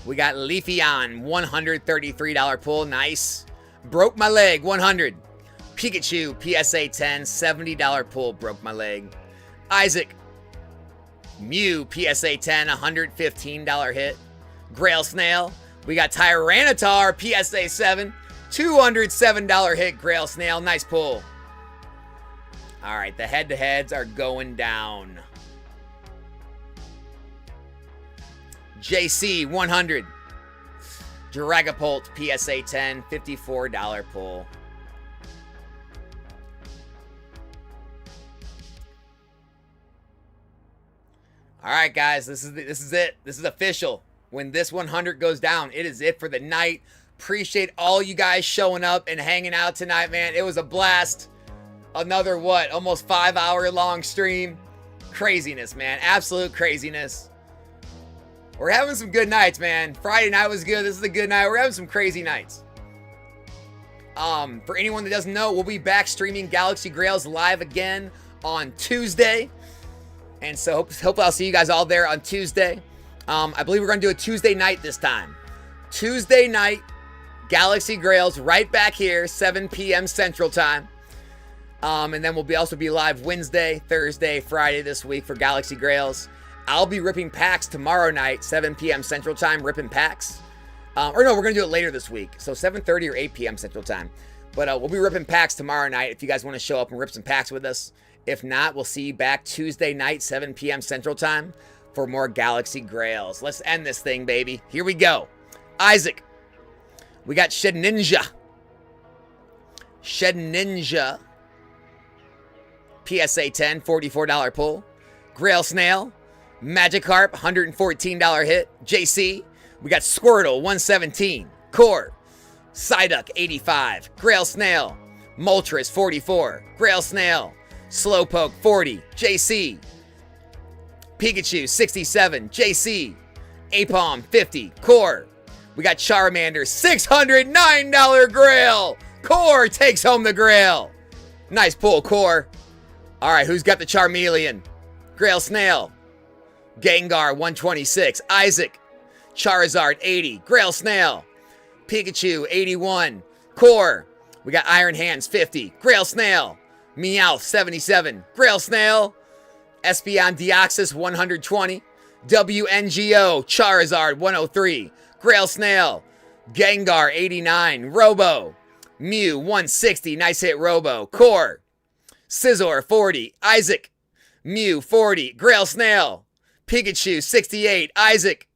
We got Leafeon, $133 pull. Nice. Broke My Leg, 100. Pikachu, PSA 10, $70 pull. Broke My Leg. Isaac. Mew, PSA 10, $115 hit. Grail Snail. We got Tyranitar, PSA 7, $207 hit. Grail Snail, nice pull. All right, the head-to-heads are going down. JC, 100. Dragapult, PSA 10, $54 pull. All right, guys, this is it. This is official. When this 100 goes down, it is it for the night. Appreciate all you guys showing up and hanging out tonight, man. It was a blast. Another, almost 5-hour long stream. Craziness, man. Absolute craziness. We're having some good nights, man. Friday night was good. This is a good night. We're having some crazy nights. For anyone that doesn't know, we'll be back streaming Galaxy Grails live again on Tuesday. And so hope I'll see you guys all there on Tuesday. I believe we're going to do a Tuesday night this time. Tuesday night, Galaxy Grails, right back here, 7 p.m. Central Time. And then we'll also be live Wednesday, Thursday, Friday this week for Galaxy Grails. I'll be ripping packs tomorrow night, 7 p.m. Central Time, ripping packs. Or no, we're going to do it later this week. So 7:30 or 8 p.m. Central Time. But we'll be ripping packs tomorrow night if you guys want to show up and rip some packs with us. If not, we'll see you back Tuesday night, 7 p.m. Central Time for more Galaxy Grails. Let's end this thing, baby. Here we go. Isaac. We got Shed Ninja. Shed Ninja. PSA 10, $44 pull. Grail Snail. Magikarp, $114 hit. JC. We got Squirtle, $117. Core. Psyduck, $85. Grail Snail. Moltres, $44. Grail Snail. Slowpoke, $40. JC. Pikachu, $67. JC. Apom, $50. Core. We got Charmander, $609 Grail. Core takes home the Grail. Nice pull, Core. All right, who's got the Charmeleon? Grail Snail. Gengar, $126. Isaac. Charizard, $80. Grail Snail. Pikachu, $81. Core. We got Iron Hands, $50. Grail Snail. Meowth, $77. Grail Snail. Espeon Deoxys, $120. WNGO. Charizard, $103. Grail Snail. Gengar, $89. Robo. Mew, $160. Nice hit, Robo. Core. Scizor, $40. Isaac. Mew, $40. Grail Snail. Pikachu, $68. Isaac.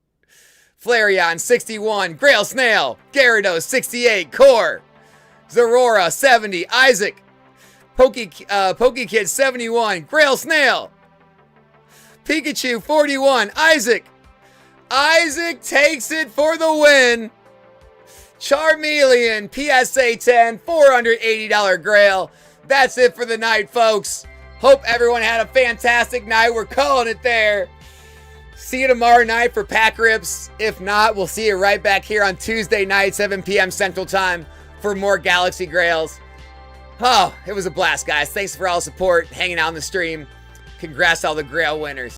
Flareon, $61. Grail Snail. Gyarados, $68. Core. Zorora, $70. Isaac. Pokekid, $71. Grail Snail. Pikachu, $41. Isaac. Isaac takes it for the win. Charmeleon, PSA 10, $480 Grail. That's it for the night, folks. Hope everyone had a fantastic night. We're calling it there. See you tomorrow night for pack rips. If not, we'll see you right back here on Tuesday night, 7 p.m. Central Time for more Galaxy Grails. Oh, it was a blast, guys. Thanks for all the support, hanging out on the stream. Congrats to all the Grail winners.